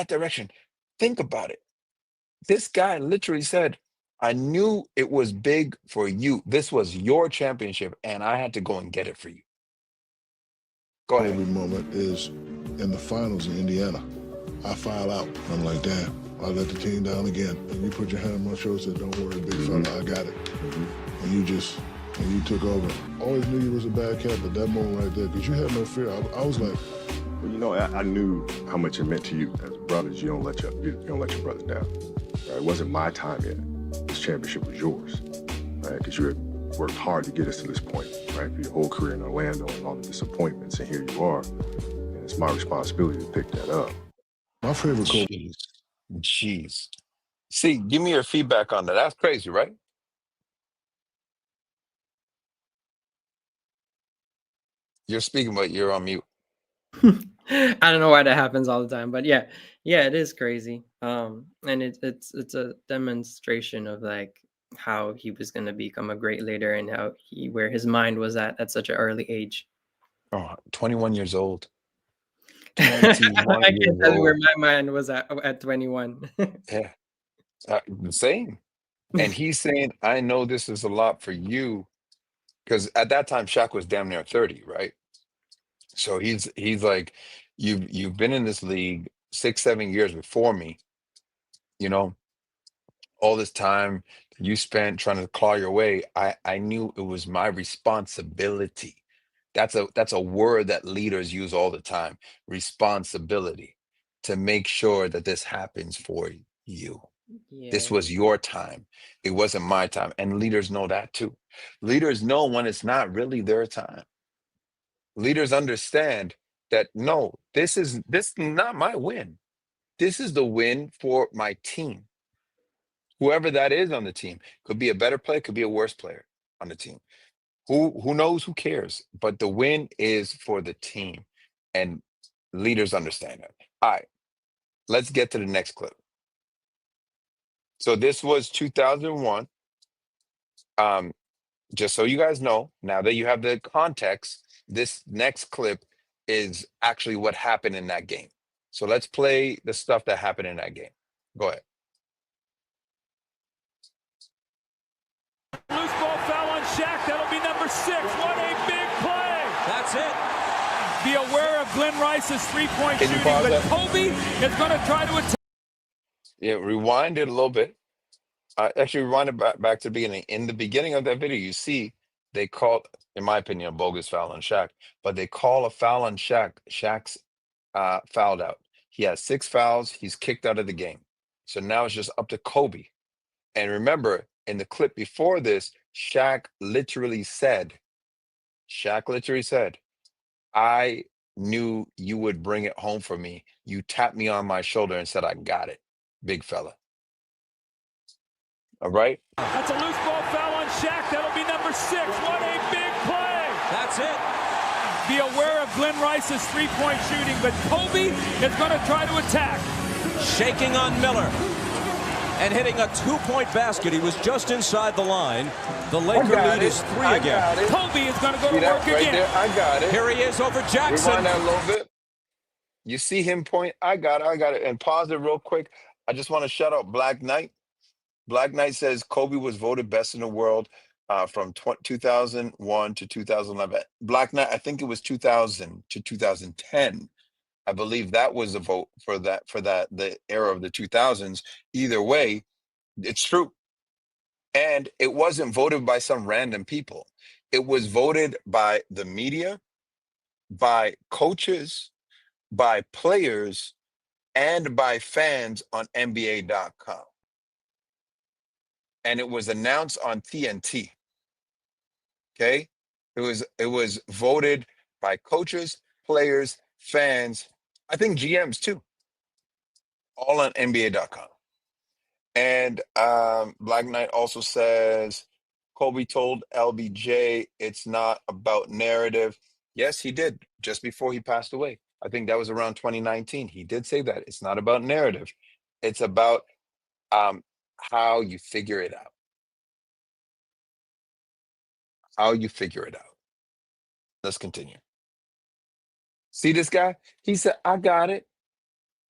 B: direction. Think about it. This guy literally said, I knew it was big for you. This was your championship, and I had to go and get it for you. Go ahead.
F: Every moment is in the finals in Indiana. I foul out. I'm like, damn, I let the team down again. And you put your hand on my shoulder and said, don't worry, big fella, I got it. And you took over. Always knew you was a bad cat, but that moment right there, because you had no fear, I was like,
I: Well, you know, I knew how much it meant to you as brothers. You don't let your brothers down. Right? It wasn't my time yet. This championship was yours, right? Because you had worked hard to get us to this point, right? For your whole career in Orlando and all the disappointments, and here you are. And it's my responsibility to pick that up.
F: My favorite Kobe.
B: Jeez. See, give me your feedback on that. That's crazy, right? You're speaking, but you're on mute.
A: I don't know why that happens all the time, but yeah, it is crazy. And it's a demonstration of like how he was going to become a great leader and where his mind was at such an early age.
B: Oh, 21 years old.
A: I can't tell you where my mind was at 21.
B: Yeah, the same. And he's saying, I know this is a lot for you. Because at that time, Shaq was damn near 30, right? So he's like, you've been in this league 6, 7 years before me, you know, all this time you spent trying to claw your way. I knew it was my responsibility. That's a word that leaders use all the time. Responsibility, to make sure that this happens for you. This
A: Yeah.
B: was your time. It wasn't my time. And leaders know that too. Leaders know when it's not really their time. Leaders understand that no, this is not my win. This is the win for my team. Whoever that is on the team could be a better player, could be a worse player on the team. Who knows? Who cares? But the win is for the team, and leaders understand that. All right, let's get to the next clip. So this was 2001. Just so you guys know, now that you have the context, this next clip is actually what happened in that game. So let's play the stuff that happened in that game. Go ahead.
K: Loose ball foul on Shaq. That'll be number 6. What a big play. That's it. Be aware of Glenn Rice's three-point shooting, but that? Kobe is going to try to attack.
B: Yeah, rewind it a little bit. Actually, rewind it back to the beginning. In the beginning of that video, you see they called, in my opinion, a bogus foul on Shaq, but they call a foul on Shaq. Shaq's fouled out. He has 6 fouls. He's kicked out of the game. So now it's just up to Kobe. And remember, in the clip before this, Shaq literally said, I knew you would bring it home for me. You tapped me on my shoulder and said, I got it, big fella. All right?
K: That's a loose ball foul on Shaq. That'll be number 6. What a big play. That's it. Be aware of Glenn Rice's three-point shooting, but Kobe is going to try to attack.
L: Shaking on Miller. And hitting a 2-point basket. He was just inside the line. The Laker lead is 3 again.
K: Kobe is going to go to work
B: right
K: again.
B: There. I got it.
L: Here he is over Jackson.
B: Rewind that a little bit. You see him point. I got it. And pause it real quick. I just want to shout out Black Knight. Black Knight says Kobe was voted best in the world from 2001 to 2011. Black Knight, I think it was 2000 to 2010. I believe that was a vote for the era of the 2000s. Either way, it's true. And it wasn't voted by some random people. It was voted by the media, by coaches, by players, and by fans on NBA.com. And it was announced on TNT. Okay? It was voted by coaches, players, fans, I think GMs too, all on NBA.com. And Black Knight also says, Kobe told LBJ it's not about narrative. Yes, he did, just before he passed away. I think that was around 2019. He did say that. It's not about narrative. It's about how you figure it out. How you figure it out. Let's continue. See this guy? He said, I got it.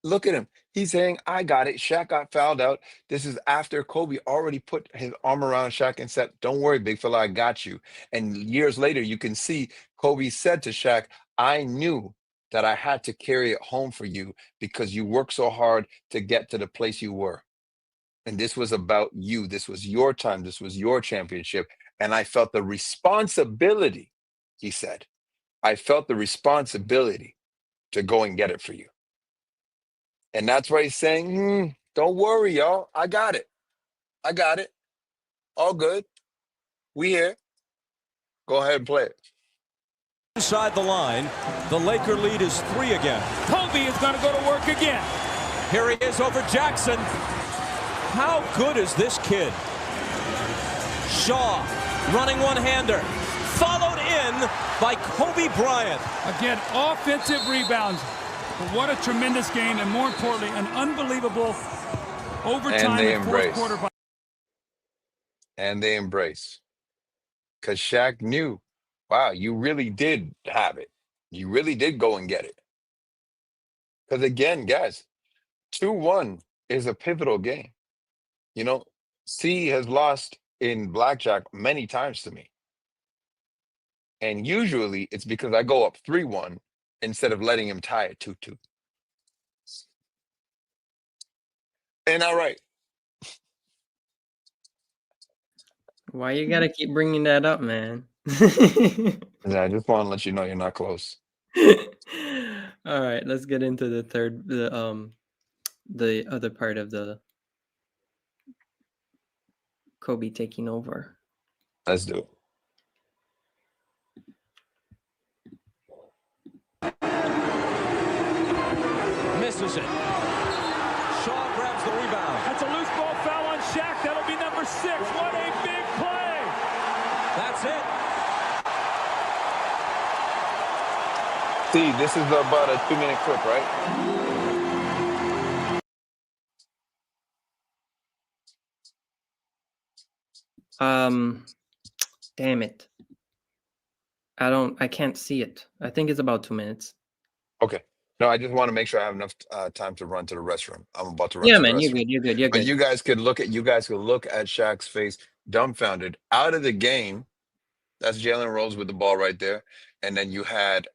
B: Look at him. He's saying, I got it. Shaq got fouled out. This is after Kobe already put his arm around Shaq and said, don't worry, big fella, I got you. And years later, you can see Kobe said to Shaq, I knew that I had to carry it home for you because you worked so hard to get to the place you were. And this was about you. This was your time. This was your championship. And I felt the responsibility, he said. I felt the responsibility to go and get it for you. And that's why he's saying, don't worry, y'all. I got it. I got it. All good. We here. Go ahead and play it.
L: Inside the line, the Laker lead is 3 again.
K: Kobe is going to go to work again.
L: Here he is over Jackson. How good is this kid? Shaw running one-hander. Followed in by Kobe Bryant.
K: Again, offensive rebounds. But what a tremendous game, and more importantly, an unbelievable overtime and fourth quarter.
B: And they embrace. Because Shaq knew, wow, you really did have it. You really did go and get it. Because again, guys, 2-1 is a pivotal game. You know, C has lost in blackjack many times to me. And usually it's because I go up 3-1 instead of letting him tie it 2-2. Ain't that right?
A: Why you gotta keep bringing that up, man?
B: Yeah, I just want to let you know you're not close.
A: All right, let's get into the other part of the Kobe taking over.
B: Let's do it.
L: Misses it. Shaw grabs the rebound.
K: That's a loose ball foul on Shaq. That'll be number 6. What a big play.
L: That's it.
B: See, this is about a 2-minute clip, right?
A: Damn it. I can't see it. I think it's about 2 minutes.
B: Okay. No, I just want to make sure I have enough time to run to the restroom. I'm about to run
A: Yeah,
B: to the
A: man, you're
B: restroom.
A: good. You're good. You're
B: But
A: good.
B: you guys could look at Shaq's face, dumbfounded, out of the game. That's Jalen Rose with the ball right there. And then you had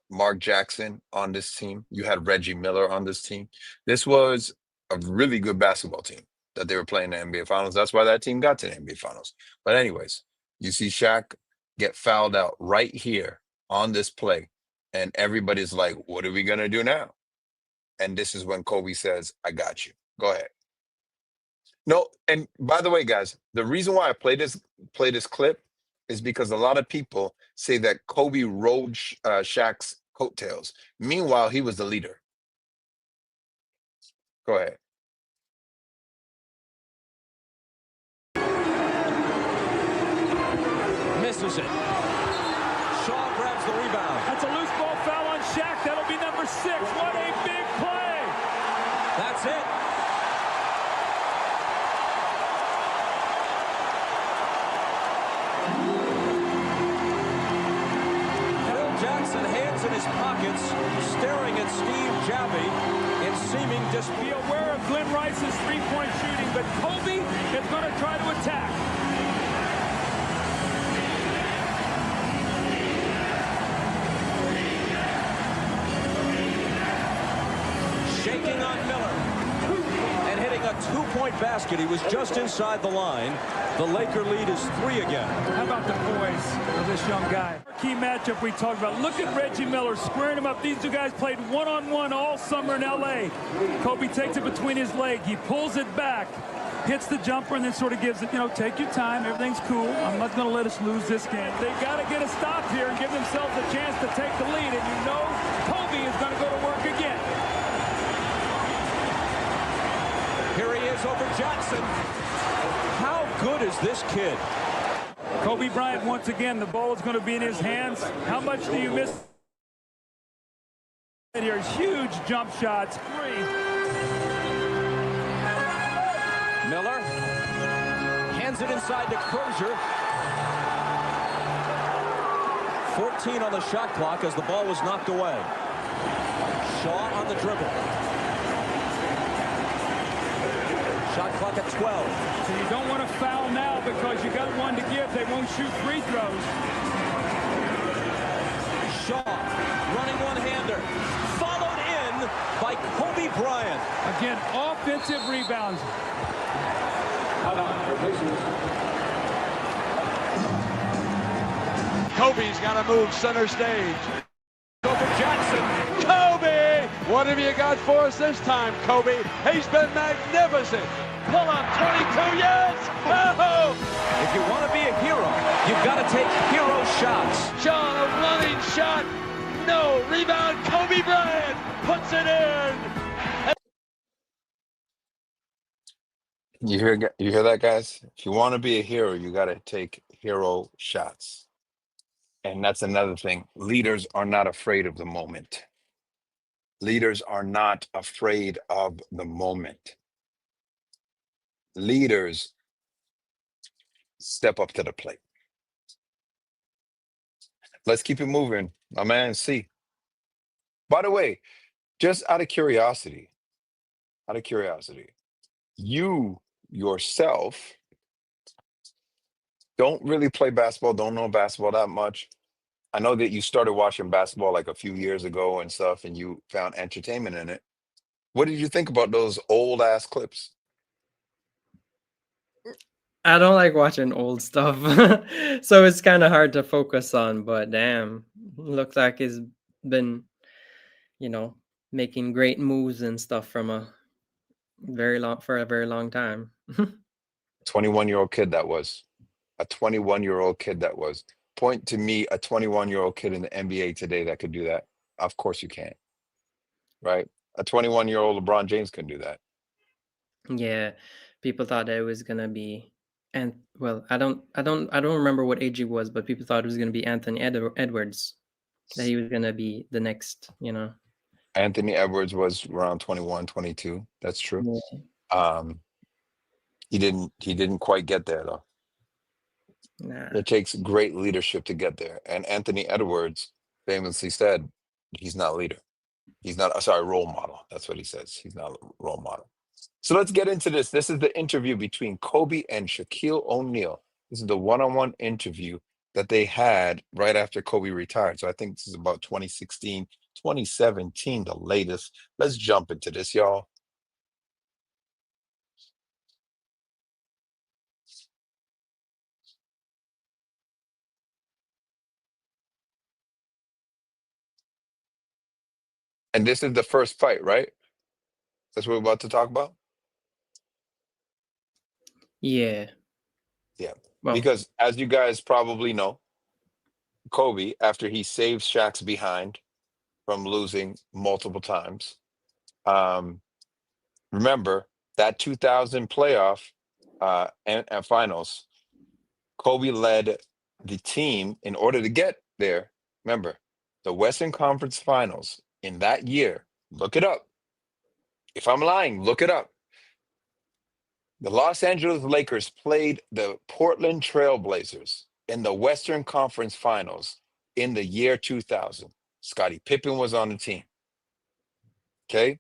B: Mark Jackson on this team. You had Reggie Miller on this team. This was a really good basketball team that they were playing in the NBA Finals. That's why that team got to the NBA Finals. But anyways, you see Shaq get fouled out right here on this play. And everybody's like, what are we going to do now? And this is when Kobe says, I got you. Go ahead. No, and by the way, guys, the reason why I play this clip is because a lot of people say that Kobe rode Shaq's coattails. Meanwhile, he was the leader. Go ahead.
L: Misses it. Shaw grabs the rebound.
K: That's a loose ball foul on Shaq. That'll be number 6. What a big play.
L: That's it. Phil Jackson, hands in his pockets, staring at Steve Javie in seeming disbelief.
K: Be aware of Glenn Rice's three-point shooting, but Kobe is going to try to attack.
L: Shaking on Miller and hitting a two-point basket. He was just inside the line. The Laker lead is 3 again.
K: How about the poise of this young guy? Key matchup we talked about. Look at Reggie Miller squaring him up. These two guys played one-on-one all summer in L.A. Kobe takes it between his legs. He pulls it back, hits the jumper, and then sort of gives it, take your time. Everything's cool. I'm not going to let us lose this game. They've got to get a stop here and give themselves a chance to take the lead. And Kobe is going to go to work again.
L: Here he is over Jackson. How good is this kid?
K: Kobe Bryant, once again, the ball is going to be in his hands. How much do you miss? Here, huge jump shots. 3.
L: Miller hands it inside to Crozier. 14 on the shot clock as the ball was knocked away. Shaw on the dribble. Shot clock at 12.
K: So you don't want to foul now because you got one to give. They won't shoot free throws.
L: Shaw running one-hander. Followed in by Kobe Bryant.
K: Again, offensive rebounds.
M: Kobe's got to move center stage.
L: Over Jackson.
M: Kobe! What have you got for us this time, Kobe? He's been magnificent. Pull up 22 yards. Oh!
L: If you want to be a hero, you've got to take hero shots.
M: John, a running shot. No. Rebound. Kobe Bryant puts it in.
B: You hear that, guys? If you want to be a hero, you got to take hero shots. And that's another thing. Leaders are not afraid of the moment. Leaders are not afraid of the moment. Leaders step up to the plate. Let's keep it moving, my man. C. By the way, just out of curiosity, you yourself don't really play basketball, don't know basketball that much. I know that you started watching basketball like a few years ago and stuff, and you found entertainment in it. What did you think about those old ass clips?
A: I don't like watching old stuff, so it's kind of hard to focus on. But damn, looks like he's been, you know, making great moves and stuff from a very long time.
B: 21-year-old kid that was. A 21-year-old kid that was. Point to me a 21-year-old kid in the NBA today that could do that. Of course you can't. Right? A 21-year-old LeBron James can do that.
A: Yeah, people thought that it was gonna be, and well, I don't remember what age he was, but people thought it was gonna be Anthony Edwards, that he was gonna be the next,
B: Anthony Edwards was around 21, 22. That's true.
A: Yeah.
B: Um, he didn't quite get there though.
A: Nah.
B: It takes great leadership to get there. And Anthony Edwards famously said he's not a leader. He's not, sorry, role model. That's what he says. He's not a role model. So let's get into this. This is the interview between Kobe and Shaquille O'Neal. This is the one-on-one interview that they had right after Kobe retired. So I think this is about 2016, 2017, the latest. Let's jump into this, y'all. And this is the first fight, right? That's what we're about to talk about?
A: Yeah.
B: Yeah.
A: Well,
B: Because as you guys probably know, Kobe, after he saved Shaq's behind from losing multiple times, remember that 2000 playoff and finals, Kobe led the team in order to get there. Remember, the Western Conference Finals in that year, look it up. If I'm lying, look it up. The Los Angeles Lakers played the Portland Trail Blazers in the Western Conference Finals in the year 2000. Scottie Pippen was on the team. Okay?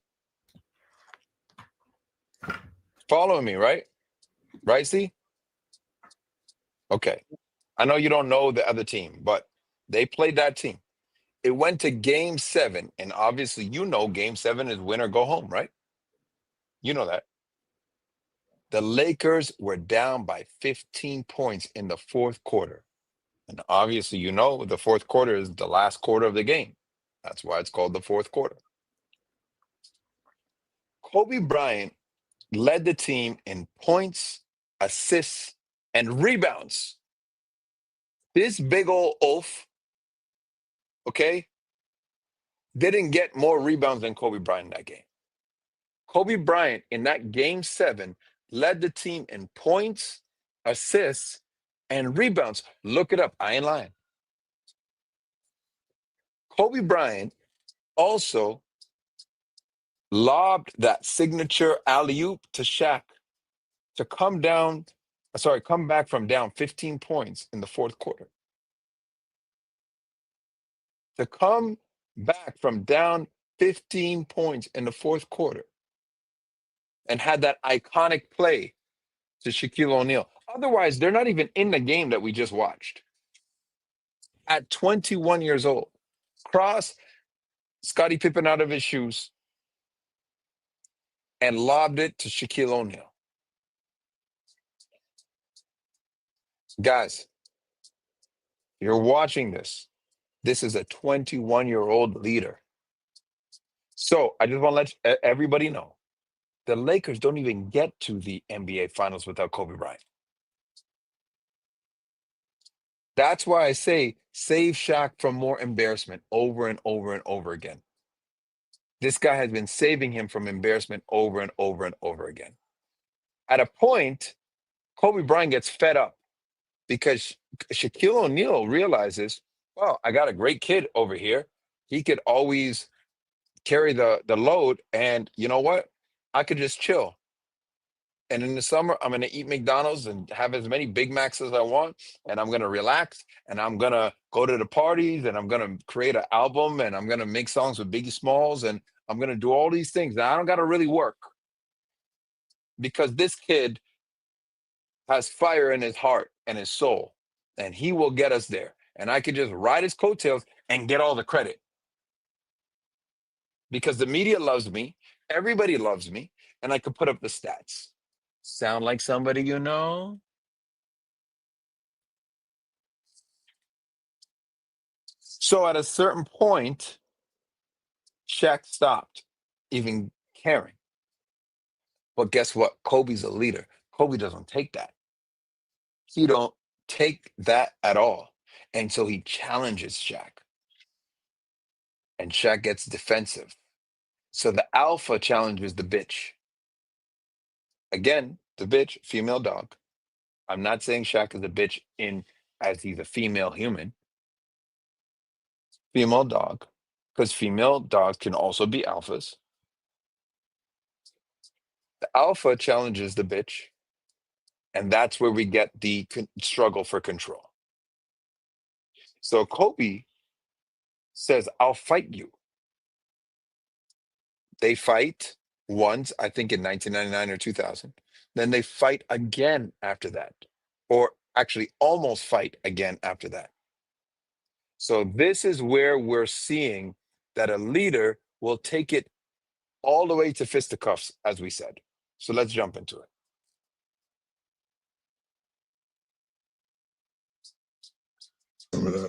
B: Following me, right? Right, see? Okay. I know you don't know the other team, but they played that team. It went to game 7, and obviously you know game 7 is win or go home, right? You know that. The Lakers were down by 15 points in the fourth quarter. And obviously, you know, the fourth quarter is the last quarter of the game. That's why it's called the fourth quarter. Kobe Bryant led the team in points, assists, and rebounds. This big old oaf, okay, didn't get more rebounds than Kobe Bryant in that game. Kobe Bryant in that game 7 led the team in points, assists, and rebounds. Look it up. I ain't lying. Kobe Bryant also lobbed that signature alley-oop to Shaq to come back from down 15 points in the fourth quarter. To come back from down 15 points in the fourth quarter and had that iconic play to Shaquille O'Neal. Otherwise, they're not even in the game that we just watched. At 21 years old, cross Scottie Pippen out of his shoes and lobbed it to Shaquille O'Neal. Guys, you're watching this. This is a 21-year-old leader. So I just want to let everybody know, the Lakers don't even get to the NBA Finals without Kobe Bryant. That's why I say save Shaq from more embarrassment over and over and over again. This guy has been saving him from embarrassment over and over and over again. At a point, Kobe Bryant gets fed up because Shaquille O'Neal realizes, well, I got a great kid over here. He could always carry the load, and you know what? I could just chill. And in the summer, I'm going to eat McDonald's and have as many Big Macs as I want. And I'm going to relax. And I'm going to go to the parties. And I'm going to create an album. And I'm going to make songs with Biggie Smalls. And I'm going to do all these things. Now, I don't got to really work. Because this kid has fire in his heart and his soul. And he will get us there. and I could just ride his coattails and get all the credit. Because the media loves me, everybody loves me, and I could put up the stats. Sound like somebody you know? So at a certain point, Shaq stopped even caring. But guess what? Kobe's a leader. Kobe doesn't take that. He don't take that at all. And so he challenges Shaq. And Shaq gets defensive. So the alpha challenges the bitch. Again, the bitch, female dog. I'm not saying Shaq is a bitch in as he's a female human. Female dog. Because female dogs can also be alphas. The alpha challenges the bitch. And that's where we get the struggle for control. So Kobe says, I'll fight you. They fight once, I think in 1999 or 2000. Then they fight again after that. Or actually almost fight again after that. So this is where we're seeing that a leader will take it all the way to fisticuffs, as we said. So let's jump into it.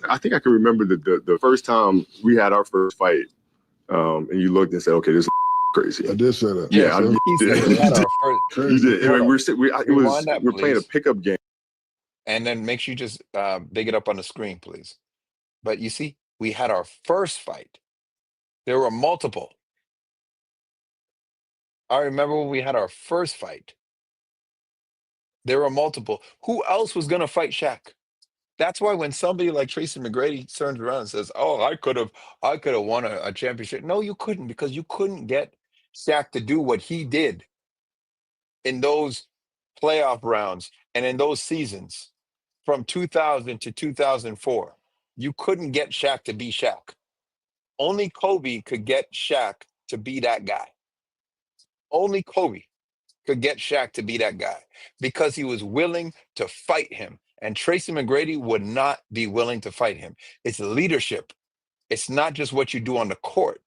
I: I think I can remember the first time we had our first fight, and you looked and said, "Okay, this is crazy."
F: I did say that.
B: Yeah,
I: I
B: he said we had our first.
I: You did.
B: Hold on.
I: We're playing a pickup game.
B: And then make sure you just dig it up on the screen, please. But you see, we had our first fight. There were multiple. I remember when we had our first fight. There were multiple. Who else was going to fight Shaq? That's why when somebody like Tracy McGrady turns around and says, "Oh, I could have won a championship." No, you couldn't, because you couldn't get Shaq to do what he did in those playoff rounds and in those seasons from 2000 to 2004. You couldn't get Shaq to be Shaq. Only Kobe could get Shaq to be that guy. Only Kobe could get Shaq to be that guy because he was willing to fight him. And Tracy McGrady would not be willing to fight him. It's leadership. It's not just what you do on the court.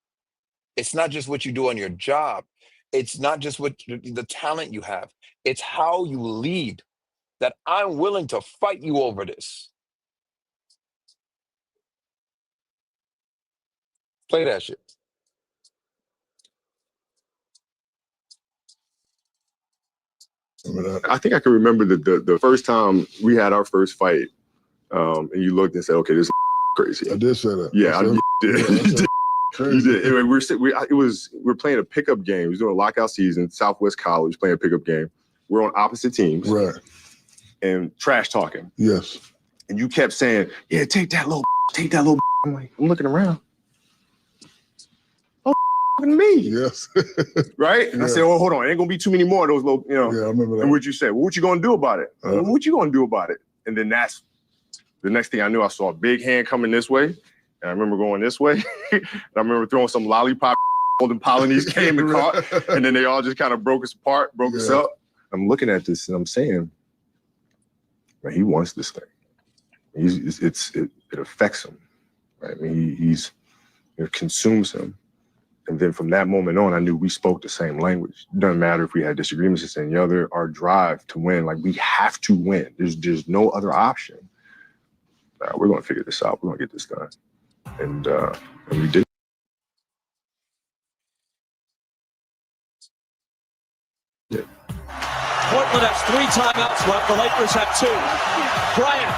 B: It's not just what you do on your job. It's not just the talent you have. It's how you lead, that I'm willing to fight you over this. Play that shit.
I: I think I can remember the first time we had our first fight, and you looked and said, "Okay, this is crazy."
F: I did say that.
I: Yeah, I did.
F: Crazy.
I: You did. Anyway, we're playing a pickup game. We was doing a lockout season. Southwest College playing a pickup game. We're on opposite teams,
F: Right.
I: and trash talking.
F: Yes.
I: And you kept saying, "Yeah, take that little." I'm like, I'm looking around. Oh, me.
F: Yes.
I: Right? And I said, "Oh, hold on. Ain't gonna be too many more of those little, you know."
F: Yeah, I remember that.
I: And what you said? Well, what you gonna do about it? What you gonna do about it? And then that's the next thing I knew. I saw a big hand coming this way, and I remember going this way. And I remember throwing some lollipop. Golden Polynese came and caught, and then they all just kind of broke us apart, broke us up. I'm looking at this and I'm saying, man, he wants this thing. It affects him, right? I mean, it consumes him. And then from that moment on, I knew we spoke the same language. It doesn't matter if we had disagreements this and the other. Our drive to win, like, we have to win. There's no other option. We're going to figure this out. We're going to get this done, and we did. Yeah.
L: Portland has 3 timeouts left. The Lakers have 2. Bryant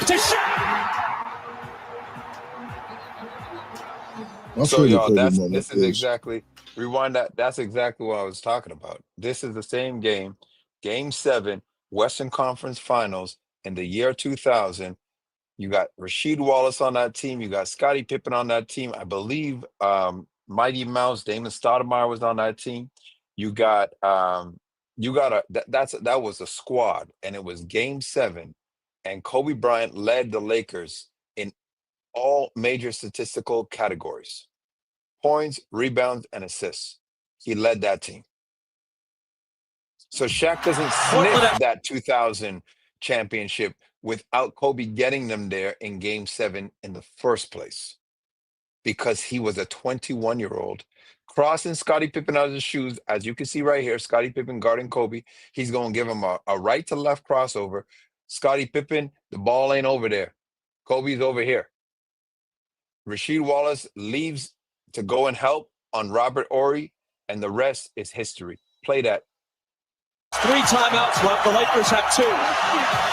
L: to Shaq.
B: So y'all, this is exactly, rewind that. That's exactly what I was talking about. This is the same game, Game 7, Western Conference Finals in the year 2000. You got Rasheed Wallace on that team. You got Scottie Pippen on that team. I believe Mighty Mouse, Damon Stoudemire was on that team. That was a squad, and it was Game 7, and Kobe Bryant led the Lakers in all major statistical categories: points, rebounds, and assists. He led that team. So Shaq doesn't sniff that 2000 championship without Kobe getting them there in Game 7 in the first place, because he was a 21-year-old crossing Scottie Pippen out of his shoes. As you can see right here, Scottie Pippen guarding Kobe. He's going to give him a right to left crossover. Scottie Pippen, the ball ain't over there. Kobe's over here. Rasheed Wallace leaves to go and help on Robert Horry, and the rest is history. Play that.
L: 3 timeouts left. The Lakers have 2.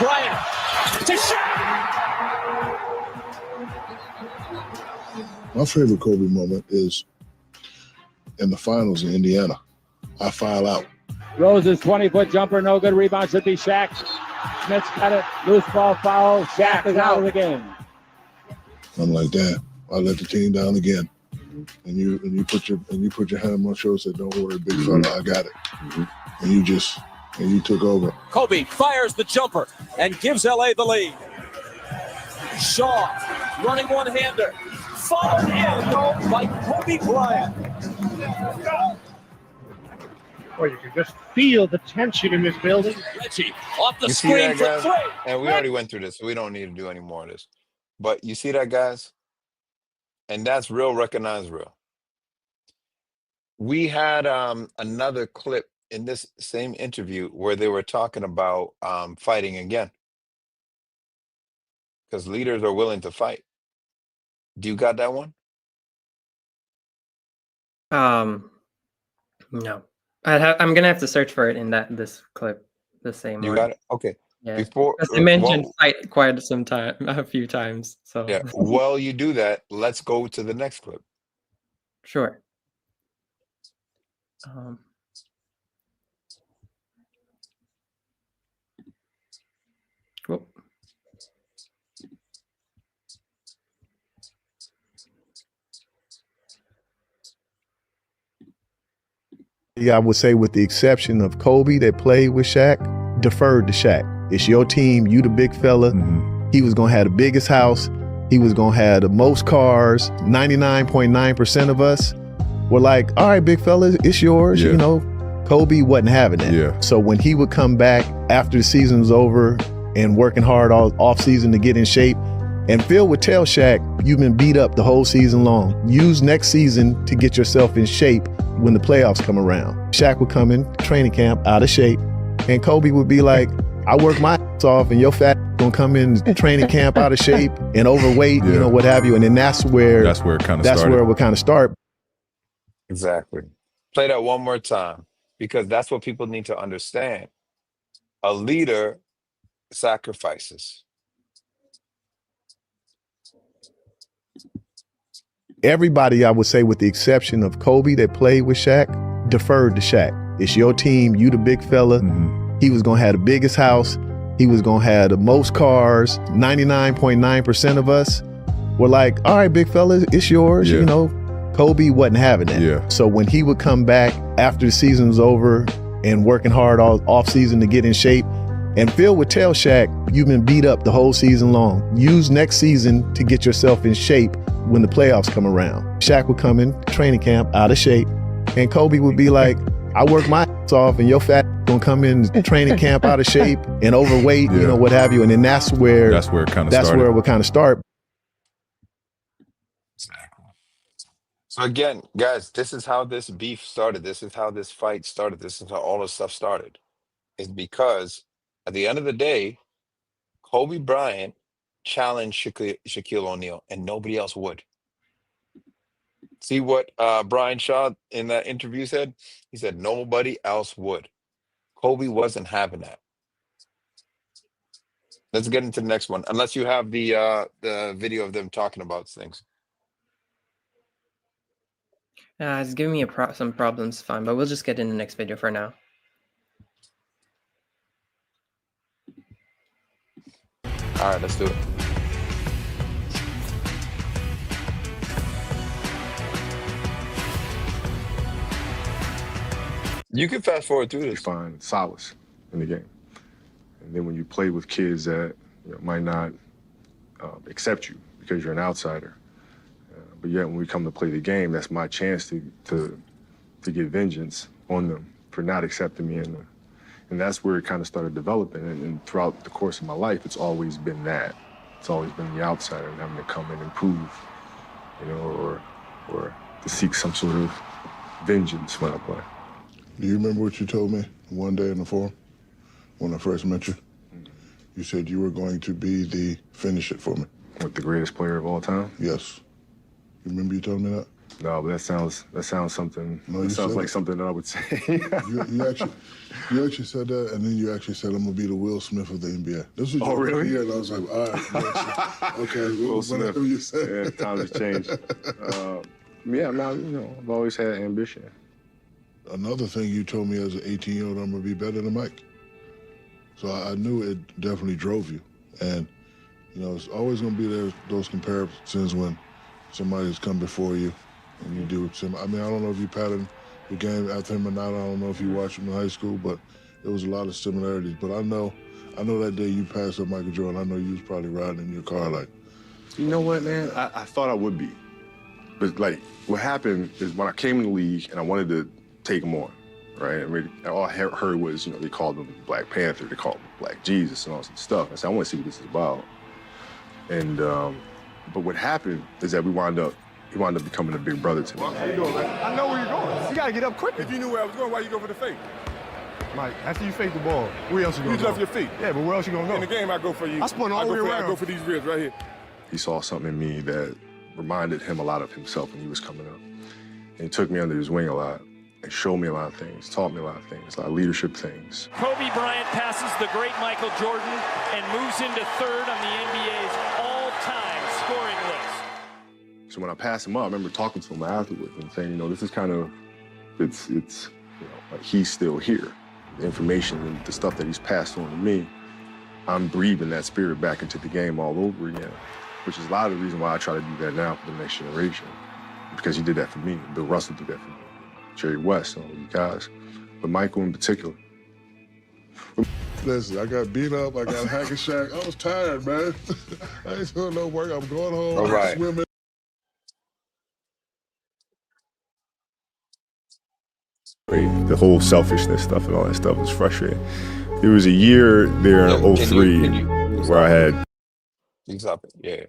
L: Bryant to Shaq.
F: My favorite Kobe moment is in the finals in Indiana. I foul out.
N: Rose's 20-foot jumper, no good. Rebound should be Shaq. Smith's got it. Loose ball foul. Shaq is out of the game.
F: I'm like, damn, I let the team down again. And you put your hand on my shoulder and said, don't worry, big fella, I got it. And you took over.
L: Kobe fires the jumper and gives LA the lead. Shaw running one-hander. Followed in by Kobe Bryant.
N: Or you can just feel the tension in this building.
L: Reggie off the
B: You see
L: screen
B: that,
L: for
B: guys?
L: 3.
B: And we already went through this, so we don't need to do any more of this. But you see that, guys? And that's real, recognize real. We had another clip in this same interview where they were talking about fighting again, because leaders are willing to fight. Do you got that one?
A: No. I'm gonna have to search for it in this clip, the same
B: You
A: one.
B: got it? Okay.
A: Yeah.
B: Before
A: Because they mentioned fight quite a few times. So
B: yeah, while you do that, let's go to the next clip.
A: sure. Cool.
O: Yeah, I would say with the exception of Kobe that played with Shaq, deferred to Shaq. It's your team, you the big fella. He was gonna have the biggest house. He was gonna have the most cars. 99.9% of us were like, all right, big fella, it's yours. You know, Kobe wasn't having that. So when he would come back after the season was over and working hard all off season to get in shape, and Phil would tell Shaq, you've been beat up the whole season long. Use next season to get yourself in shape when the playoffs come around. Shaq would come in training camp out of shape, and Kobe would be like, I work my ass off and your fat gonna come in training camp out of shape and overweight, you know, what have you. And then that's where it kind of started. Where it would kind of start.
B: Exactly. Play that one more time, because that's what people need to understand. A leader sacrifices.
O: Everybody, I would say, with the exception of Kobe that played with Shaq, deferred to Shaq. It's your team, you the big fella. He was gonna have the biggest house. He was gonna have the most cars. 99.9% of us were like, all right, big fella, it's yours. You know, Kobe wasn't having that. So when he would come back after the season was over and working hard all off season to get in shape, and Phil would tell Shaq, you've been beat up the whole season long. Use next season to get yourself in shape when the playoffs come around. Shaq would come in training camp out of shape, and Kobe would be like, I work my ass off and your fat gonna come in training camp out of shape and overweight, you know, what have you. And then that's where it kind of where it would kind of start.
B: So again, guys, this is how this beef started. This is how this fight started. This is how all this stuff started. It's because at the end of the day, Kobe Bryant challenged Shaquille O'Neal, and nobody else would. See what Brian Shaw in that interview said? He said nobody else would. Kobe wasn't having that. Let's get into the next one, unless you have the video of them talking about things.
A: It's giving me some problems, fine, but we'll just get in the next video for now.
B: All right, let's do it. You can fast forward through this.
I: You find solace in the game. And then when you play with kids that might not accept you because you're an outsider, but yet when we come to play the game, that's my chance to get vengeance on them for not accepting me in And that's where it kind of started developing. And throughout the course of my life, it's always been that. It's always been the outsider and having to come in and prove, or to seek some sort of vengeance when I play.
F: Do you remember what you told me one day in the forum when I first met you? You said you were going to be the finish it for me.
I: What, the greatest player of all time?
F: Yes. You remember you told me that?
I: No, but that sounds something.
F: No,
I: that
F: you
I: sounds
F: said
I: like
F: it.
I: something that I would say.
F: you actually said that, and then you actually said I'm gonna be the Will Smith of the NBA. This was
I: Oh,
F: your
I: really?
F: year, and I was like, all right, okay,
I: Will Smith.
F: whatever you said.
I: Yeah, times have changed. Yeah, no, I've always had ambition.
F: Another thing you told me as an 18-year-old, I'm gonna be better than Mike. So I knew it definitely drove you, and it's always gonna be there those comparisons when somebody's come before you, and you do some. I mean, I don't know if you patterned the game after him or not. I don't know if you watched him in high school, but there was a lot of similarities. But I know that day you passed up Michael Jordan. I know you was probably riding in your car like.
I: You know what, man? I thought I would be. But, like, what happened is when I came in the league and I wanted to take him on, right? I mean, all I heard was, they called him Black Panther, they called him Black Jesus and all this stuff. I said, I want to see what this is about. And, but what happened is that he wound up becoming a big brother to me.
C: How you doing, man? I know where you're going. You gotta get up quick. If you knew where I was going, why you go for the fake?
J: Mike, after you fake the ball, where else you gonna
C: You
J: go?
C: left your feet.
J: Yeah, but where else you gonna go?
C: In the game, I go for you.
J: I spun all the way around.
C: I go for these ribs right here.
I: He saw something in me that reminded him a lot of himself when he was coming up. And he took me under his wing a lot and showed me a lot of things, taught me a lot of things, a lot of leadership things.
L: Kobe Bryant passes the great Michael Jordan and moves into third on the NBA's all-time scoring list.
I: So when I passed him up, I remember talking to him afterwards and saying, this is kind of, it's like he's still here. The information and the stuff that he's passed on to me, I'm breathing that spirit back into the game all over again, which is a lot of the reason why I try to do that now for the next generation, because he did that for me. Bill Russell did that for me, Jerry West, and all you guys, but Michael in particular.
F: Listen, I got beat up. I got hack and shack. I was tired, man. I ain't doing no work. I'm going home.
B: All right.
F: Swimming.
H: The whole selfishness stuff and all that stuff was frustrating. There was a year there in 03 where I had.
B: Exactly. Yeah.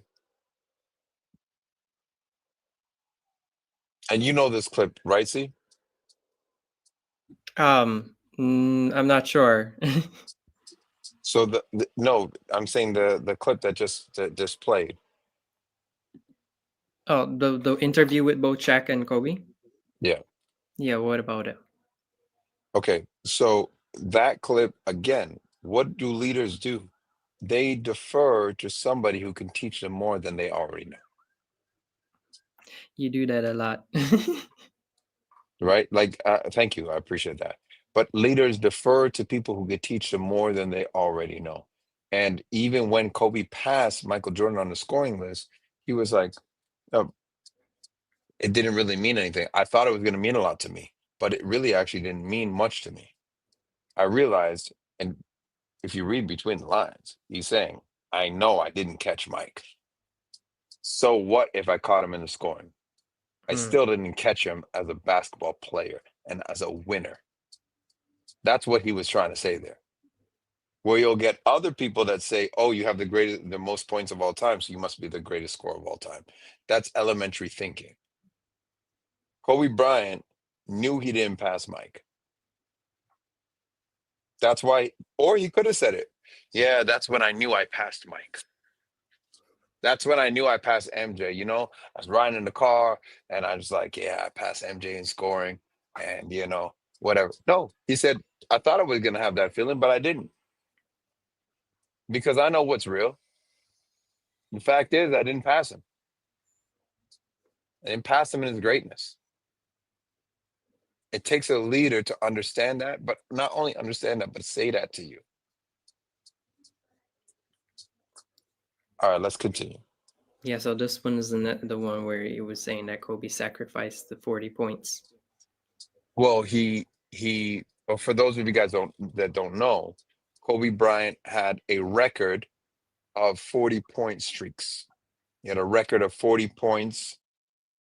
B: And you know this clip, right? See?
A: I'm not sure.
B: So no, I'm saying the clip that just played.
A: Oh, the interview with both Shaq and Kobe?
B: Yeah.
A: Yeah, what about it?
B: Okay. So that clip again, what do leaders do? They defer to somebody who can teach them more than they already know.
A: You do that a lot.
B: Right? Like, thank you. I appreciate that. But leaders defer to people who can teach them more than they already know. And even when Kobe passed Michael Jordan on the scoring list, he was like, oh, it didn't really mean anything. I thought it was going to mean a lot to me, but it really actually didn't mean much to me. I realized, and if you read between the lines, he's saying, I know I didn't catch Mike. So what if I caught him in the scoring? I still didn't catch him as a basketball player and as a winner. That's what he was trying to say there. Where you'll get other people that say, oh, you have the most points of all time, so you must be the greatest scorer of all time. That's elementary thinking. Kobe Bryant knew he didn't pass Mike. That's why, or he could have said it. Yeah, that's when I knew I passed Mike. That's when I knew I passed MJ. I was riding in the car and I was like, yeah, I passed MJ in scoring and, whatever. No, he said, I thought I was going to have that feeling, but I didn't. Because I know what's real. The fact is, I didn't pass him. I didn't pass him in his greatness. It takes a leader to understand that, but not only understand that, but say that to you. All right, let's continue.
A: Yeah, so this one is the one where he was saying that Kobe sacrificed the 40 points.
B: Well, for those of you guys that don't know, Kobe Bryant had a record of 40-point streaks. He had a record of 40 points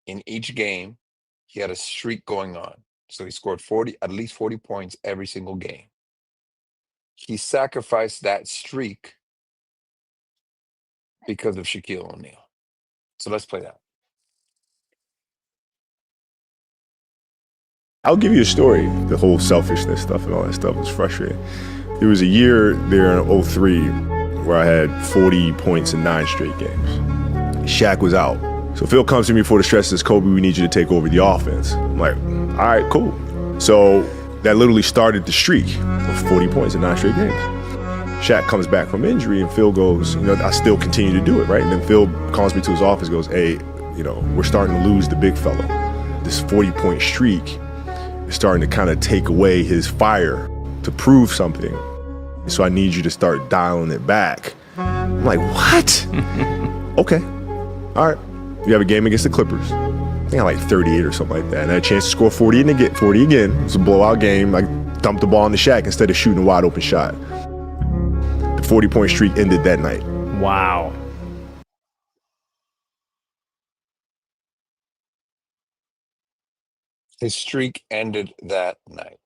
B: in each game. He had a streak going on. So he scored at least 40 points every single game. he sacrificed that streak because of Shaquille O'Neal. So let's play that.
I: I'll give you a story. The whole selfishness stuff and all that stuff was frustrating. There was a year there in 03 where I had 40 points in 9 straight games. Shaq was out. So Phil comes to me before the stretch and says, Kobe, we need you to take over the offense. I'm like, all right, cool. So that literally started the streak of 40 points in 9 straight games. Shaq comes back from injury and Phil goes, I still continue to do it, right? And then Phil calls me to his office, goes, hey, we're starting to lose the big fella. This 40-point streak is starting to kind of take away his fire to prove something. So I need you to start dialing it back. I'm like, what? Okay, all right. You have a game against the Clippers. I think I like 38 or something like that. And I had a chance to score 40 again. It was a blowout game. I dumped the ball in the Shaq instead of shooting a wide open shot. The 40-point streak ended that night.
P: Wow.
B: His streak ended that night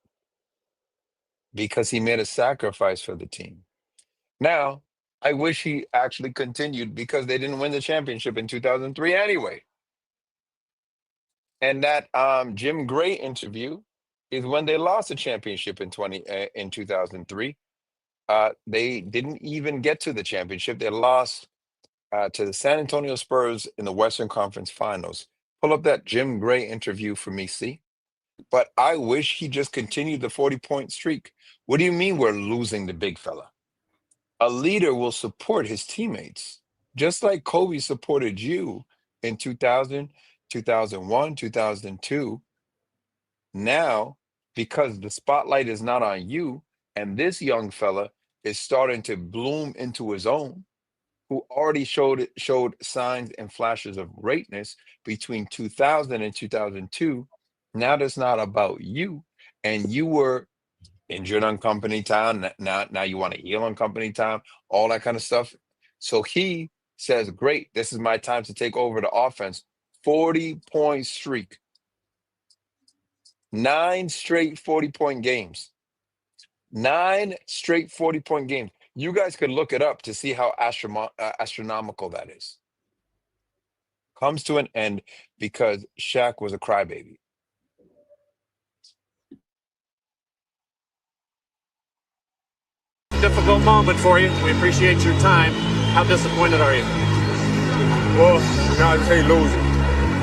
B: because he made a sacrifice for the team. Now, I wish he actually continued because they didn't win the championship in 2003 anyway. And that Jim Gray interview is when they lost the championship in 2003. They didn't even get to the championship. They lost to the San Antonio Spurs in the Western Conference Finals. Pull up that Jim Gray interview for me, see? But I wish he just continued the 40-point streak. What do you mean we're losing the big fella? A leader will support his teammates, just like Kobe supported you in 2000, 2001, 2002. Now, because the spotlight is not on you, and this young fella is starting to bloom into his own, who already showed signs and flashes of greatness between 2000 and 2002. Now that's not about you, and you were injured on company time. Now you want to heal on company time, all that kind of stuff. So he says, great, this is my time to take over the offense. 40-point streak. 9 straight 40-point games. 9 straight 40-point games. You guys could look it up to see how astronomical that is. Comes to an end because Shaq was a crybaby.
Q: Difficult moment for you. We appreciate your time. How disappointed are you?
I: Well, I just hate losing.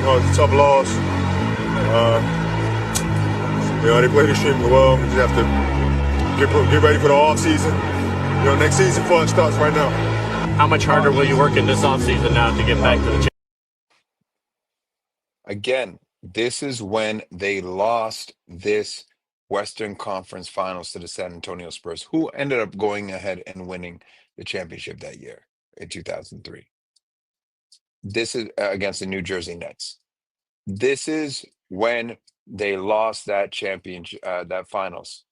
I: It's a tough loss. They played extremely well. We just have to get ready for the off season. Next season for us starts right now.
Q: How much harder will you work in this off season now to get back to the
B: Again, this is when they lost this Western Conference Finals to the San Antonio Spurs, who ended up going ahead and winning the championship that year in 2003. This is against the New Jersey Nets. This is when they lost that championship, that finals.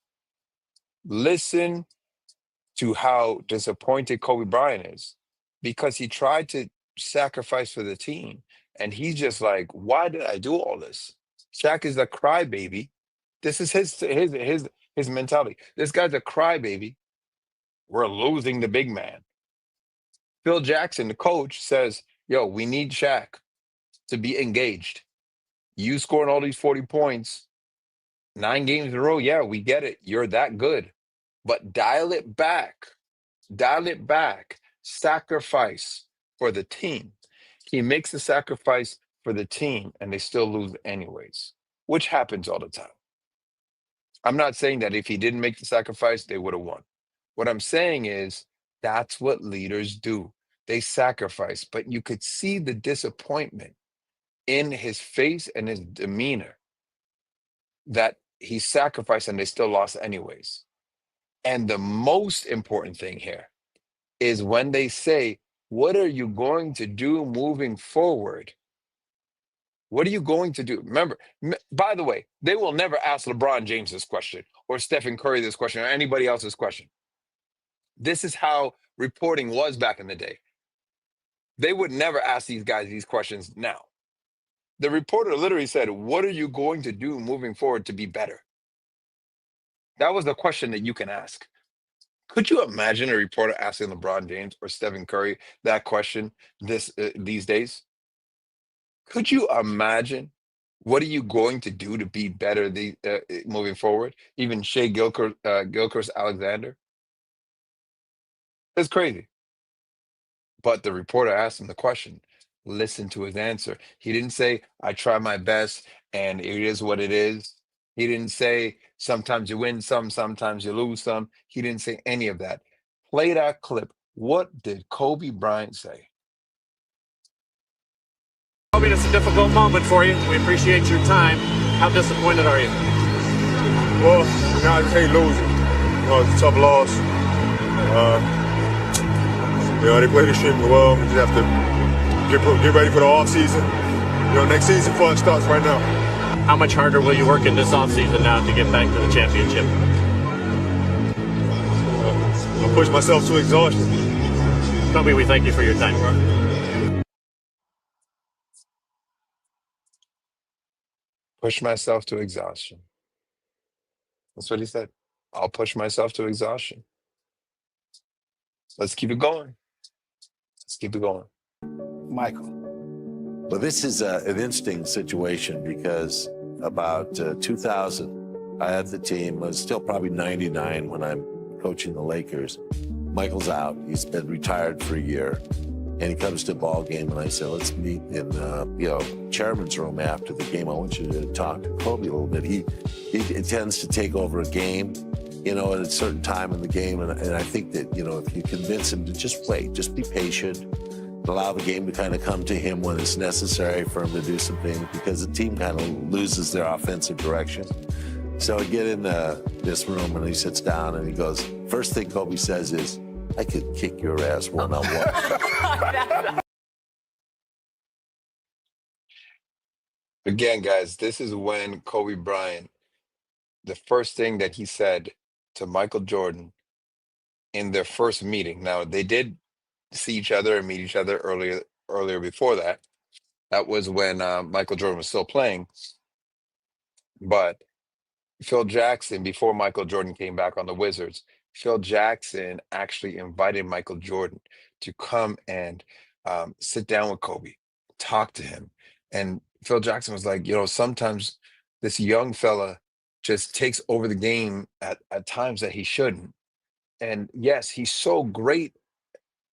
B: Listen to how disappointed Kobe Bryant is because he tried to sacrifice for the team. And he's just like, why did I do all this? Shaq is a crybaby. This is his mentality. This guy's a crybaby. We're losing the big man. Phil Jackson, the coach, says, yo, we need Shaq to be engaged. You scoring all these 40 points, 9 games in a row. Yeah, we get it. You're that good. But dial it back. Dial it back. Sacrifice for the team. He makes a sacrifice for the team and they still lose anyways, which happens all the time. I'm not saying that if he didn't make the sacrifice, they would have won. What I'm saying is that's what leaders do. They sacrifice, but you could see the disappointment in his face and his demeanor that he sacrificed and they still lost anyways. And the most important thing here is when they say, what are you going to do moving forward? What are you going to do? Remember, by the way, they will never ask LeBron James this question or Stephen Curry this question or anybody else's question. This is how reporting was back in the day. They would never ask these guys these questions now. The reporter literally said, what are you going to do moving forward to be better? That was the question that you can ask. Could you imagine a reporter asking LeBron James or Stephen Curry that question these days? Could you imagine? What are you going to do to be better moving forward? Even Shea Gilchrist Alexander. It's crazy. But the reporter asked him the question. Listen to his answer. He didn't say, I try my best and it is what it is. He didn't say, sometimes you win some, sometimes you lose some. He didn't say any of that. Play that clip. What did Kobe Bryant say?
Q: Kobe, it's a difficult moment for you. We appreciate your time. How disappointed are you?
J: Well, I just hate losing. It's a tough loss. They played extremely well. We just have to get ready for the off season. Next season fun starts right now.
Q: How much harder will you work in this offseason now to get back to the championship?
J: I'll push myself to exhaustion.
Q: Kobe, we thank you for your time.
B: Push myself to exhaustion. That's what he said. I'll push myself to exhaustion. Let's keep it going. Let's keep it going.
P: Michael. Well, this is an interesting situation because about 2000, I had the team, was still probably 99 when I'm coaching the Lakers. Michael's out. He's been retired for a year. And he comes to a ball game, and I said, let's meet in, chairman's room after the game. I want you to talk to Kobe a little bit. He tends to take over a game, at a certain time in the game. And I think that, if you convince him to just wait, just be patient, allow the game to kind of come to him when it's necessary for him to do some things, because the team kind of loses their offensive direction. So I get in this room, and he sits down, and he goes, first thing Kobe says is, I could kick your ass one-on-one.
B: Again, guys, this is when Kobe Bryant, the first thing that he said to Michael Jordan in their first meeting. Now, they did see each other and meet each other earlier before that. That was when Michael Jordan was still playing. But Phil Jackson, before Michael Jordan came back on the Wizards, Phil Jackson actually invited Michael Jordan to come and sit down with Kobe, talk to him. And Phil Jackson was like, sometimes this young fella just takes over the game at times that he shouldn't. And yes, he's so great,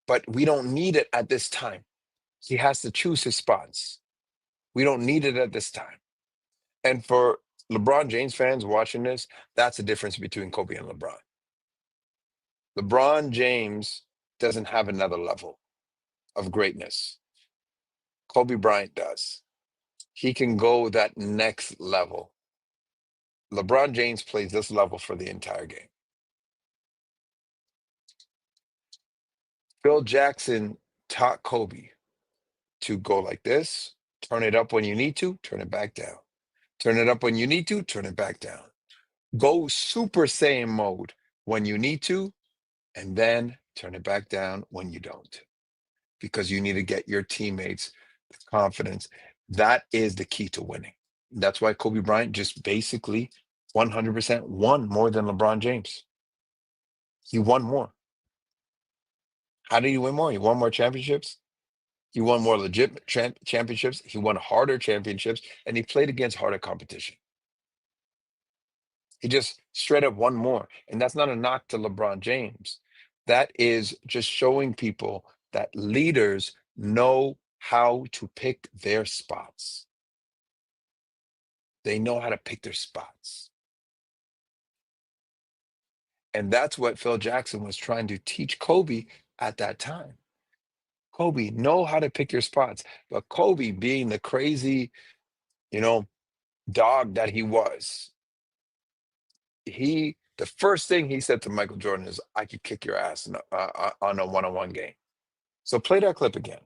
B: but we don't need it at this time. He has to choose his spots. We don't need it at this time. And for LeBron James fans watching this, that's the difference between Kobe and LeBron. LeBron James doesn't have another level of greatness. Kobe Bryant does. He can go that next level. LeBron James plays this level for the entire game. Phil Jackson taught Kobe to go like this, turn it up when you need to, turn it back down. Turn it up when you need to, turn it back down. Go Super Saiyan mode when you need to, and then turn it back down when you don't. Because you need to get your teammates the confidence. That is the key to winning. That's why Kobe Bryant just basically 100% won more than LeBron James. He won more. How did he win more? He won more championships. He won more legit championships. He won harder championships, and he played against harder competition. He just straight up won more. And that's not a knock to LeBron James. That is just showing people that leaders know how to pick their spots. They know how to pick their spots. And that's what Phil Jackson was trying to teach Kobe at that time. Kobe, know how to pick your spots. But Kobe, being the crazy, dog that he was, the first thing he said to Michael Jordan is, I could kick your ass on a one-on-one game. So play that clip again.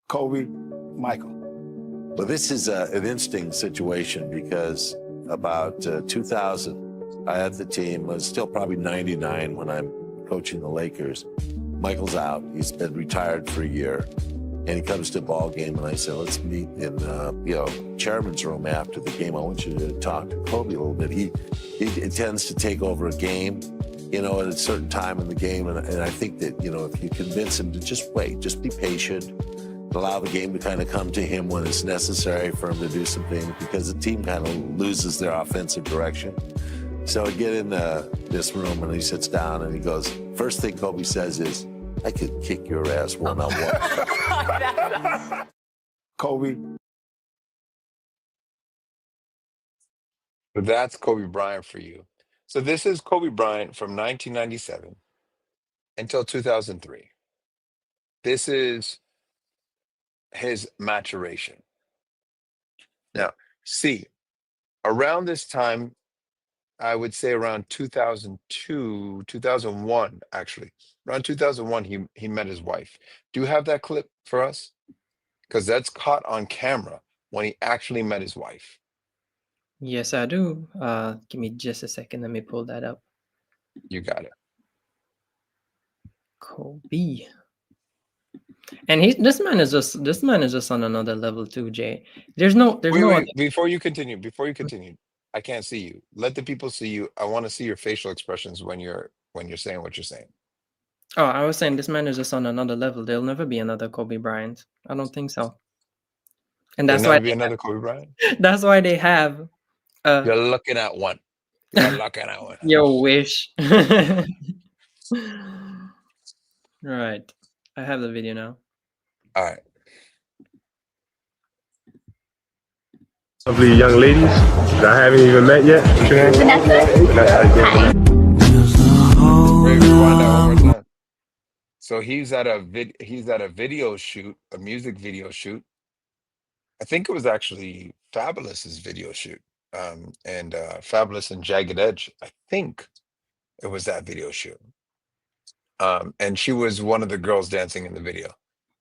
P: Kobe, Michael. Well, this is an interesting situation because about 2000, I had the team, was still probably 99 when I'm coaching the Lakers. Michael's out. He's been retired for a year. And he comes to a ball game, and I said, let's meet in, chairman's room after the game. I want you to talk to Kobe a little bit. He tends to take over a game, at a certain time in the game. And I think that, if you convince him to just wait, just be patient, allow the game to kind of come to him when it's necessary for him to do something, because the team kind of loses their offensive direction. So I get in this room, and he sits down, and he goes, first thing Kobe says is, I could kick your ass one-on-one. Kobe.
B: But that's Kobe Bryant for you. So this is Kobe Bryant from 1997 until 2003. This is his maturation. Now, see, around this time, I would say around 2002, 2001, actually. Around 2001, he met his wife. Do you have that clip for us? Because that's caught on camera when he actually met his wife.
A: Yes, I do. Give me just a second. Let me pull that up.
B: You got it.
A: Kobe. And this man is just on another level too, Jay. There's no
B: Wait, before you continue, I can't see you. Let the people see you. I want to see your facial expressions when you're saying what you're saying.
A: Oh, I was saying this man is just on another level. There'll never be another Kobe Bryant. I don't think so. And
B: There'll
A: that's why
B: never be another Kobe Bryant.
A: that's why they have
B: You're looking at one. You're looking at one.
A: Your wish. Right. I have the video now.
B: All right.
H: Lovely young ladies that I haven't even met yet. What's your name? Vanessa.
B: Wait, rewind that one more time. So he's at a video shoot, a music video shoot. I think it was actually Fabulous's video shoot. And Fabulous and Jagged Edge. I think it was that video shoot. And she was one of the girls dancing in the video.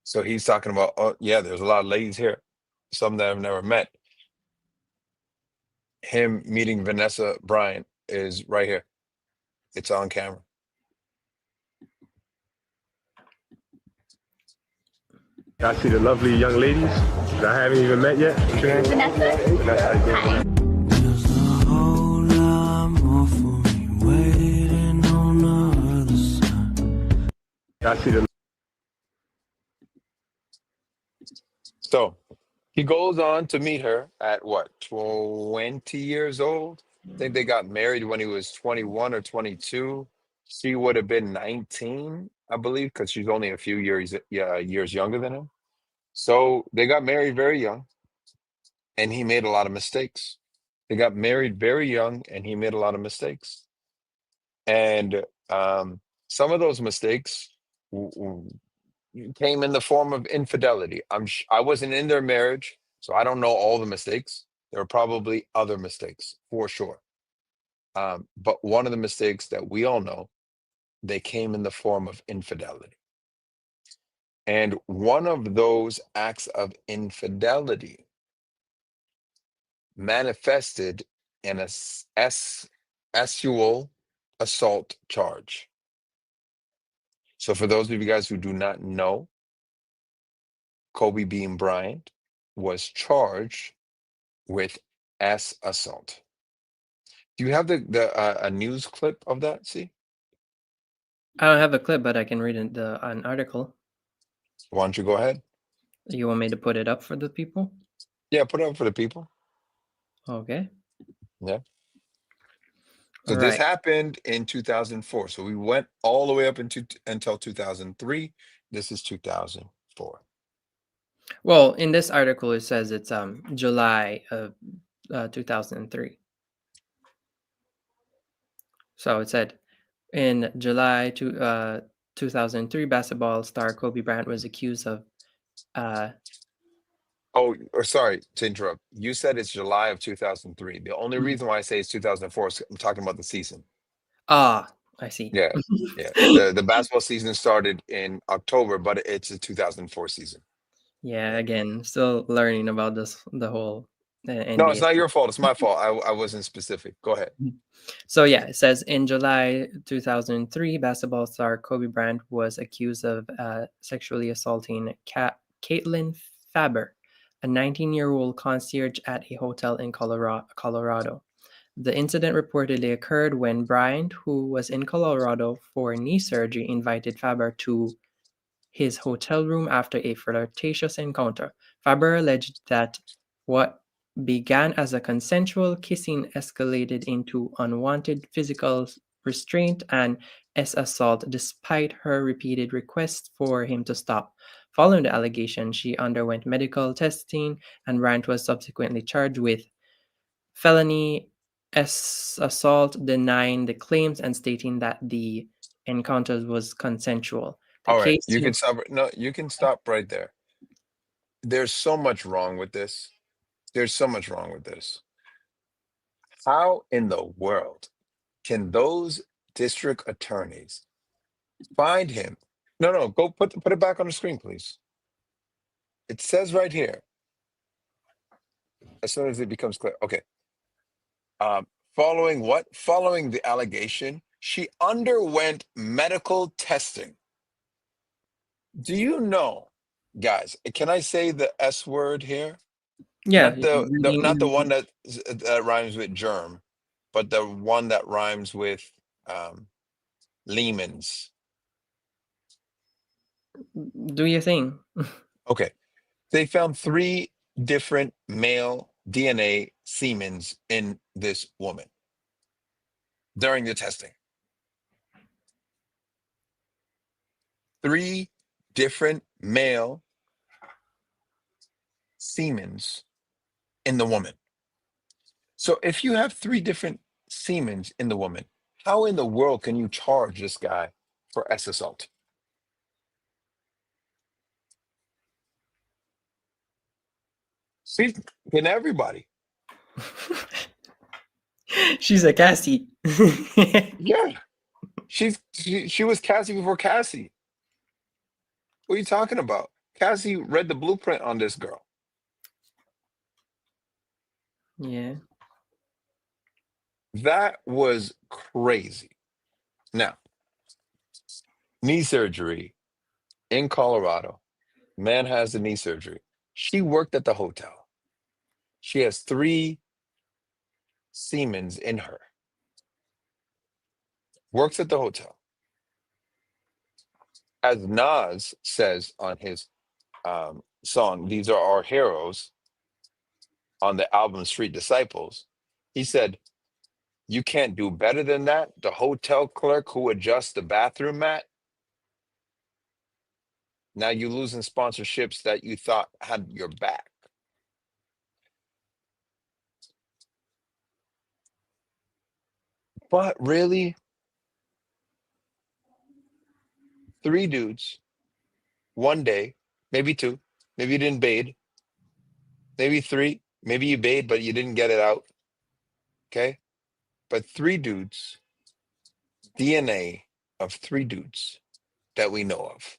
B: So he's talking about, oh yeah, there's a lot of ladies here, some that I've never met. Him meeting Vanessa Bryant is right here. It's on camera.
H: I see the lovely young ladies that I haven't even met yet. What's your name? Vanessa. Vanessa. I see the.
B: So he goes on to meet her at what, 20 years old? I think they got married when he was 21 or 22. She would have been 19, I believe, because she's only a few years younger than him. So they got married very young, and he made a lot of mistakes. They got married very young, and he made a lot of mistakes. And some of those mistakes came in the form of infidelity. I wasn't in their marriage, so I don't know all the mistakes. There were probably other mistakes for sure. But one of the mistakes that we all know, they came in the form of infidelity. And one of those acts of infidelity manifested in a sexual assault charge. So for those of you guys who do not know, Kobe Bean Bryant was charged with assault. Do you have a news clip of that? See,
A: I don't have a clip, but I can read an article.
B: Why don't you go ahead?
A: You want me to put it up for the people?
B: Yeah, put it up for the people.
A: Okay.
B: Yeah. So
A: All
B: this
A: right.
B: happened in 2004. So we went all the way up until 2003. This is 2004.
A: Well, in this article, it says it's July of 2003. So it said in July 2003, basketball star Kobe Bryant was accused of.
B: Oh, or sorry to interrupt. You said it's July of 2003. The only reason why I say it's 2004 is I'm talking about the season.
A: Ah, I see.
B: Yeah, yeah. The basketball season started in October, but it's a 2004 season.
A: Yeah, again, still learning about the whole NBA.
B: No, it's not your fault. It's my fault. I wasn't specific. Go ahead.
A: So yeah, it says in July 2003, basketball star Kobe Bryant was accused of sexually assaulting Caitlin Faber, a 19-year-old concierge at a hotel in Colorado. The incident reportedly occurred when Bryant, who was in Colorado for knee surgery, invited Faber to his hotel room after a flirtatious encounter. Faber alleged that what began as a consensual kissing escalated into unwanted physical restraint and assault despite her repeated requests for him to stop. Following the allegation, she underwent medical testing, and Bryant was subsequently charged with felony assault, denying the claims and stating that the encounter was consensual. The
B: All right,
A: case
B: you can stop. No, you can stop right there. There's so much wrong with this. There's so much wrong with this. How in the world can those district attorneys find him? No, go put it back on the screen, please. It says right here, as soon as it becomes clear. Okay. Following what? Following the allegation, she underwent medical testing. Do you know, guys? Can I say the S word here?
A: Yeah,
B: Not
A: you
B: the, the
A: really,
B: not the one that rhymes with germ, but the one that rhymes with Lehman's.
A: do your thing.
B: Okay. They found 3 different male DNA semens in this woman during the testing. 3 different male semens in the woman. So if you have 3 different semens in the woman, how in the world can you charge this guy for assault? See, can everybody?
A: She's a Cassie.
B: Yeah. She was Cassie before Cassie. What are you talking about? Cassie read the blueprint on this girl.
A: Yeah.
B: That was crazy. Now, knee surgery in Colorado. Man has the knee surgery. She worked at the hotel. She has 3 semens in her. Works at the hotel. As Nas says on his song, These Are Our Heroes, on the album Street Disciples, he said, you can't do better than that. The hotel clerk who adjusts the bathroom mat. Now you're losing sponsorships that you thought had your back. But really, 3 dudes, one day, maybe 2, maybe you didn't bathe, maybe 3, maybe you bathed, but you didn't get it out. Okay. But 3 dudes, DNA of 3 dudes that we know of.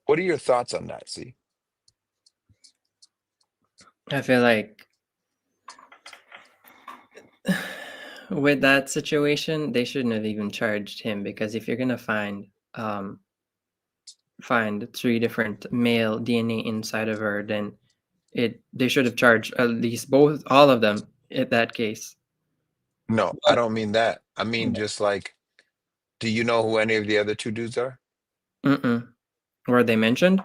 B: What are your thoughts on that, see?
A: I feel like with that situation, they shouldn't have even charged him, because if you're gonna find 3 different male DNA inside of her, then they should have charged at least all of them in that case.
B: No, I don't mean that. I mean,
A: Yeah.
B: just like, do you know who any of the other 2 dudes are?
A: Mm-mm. Were they mentioned?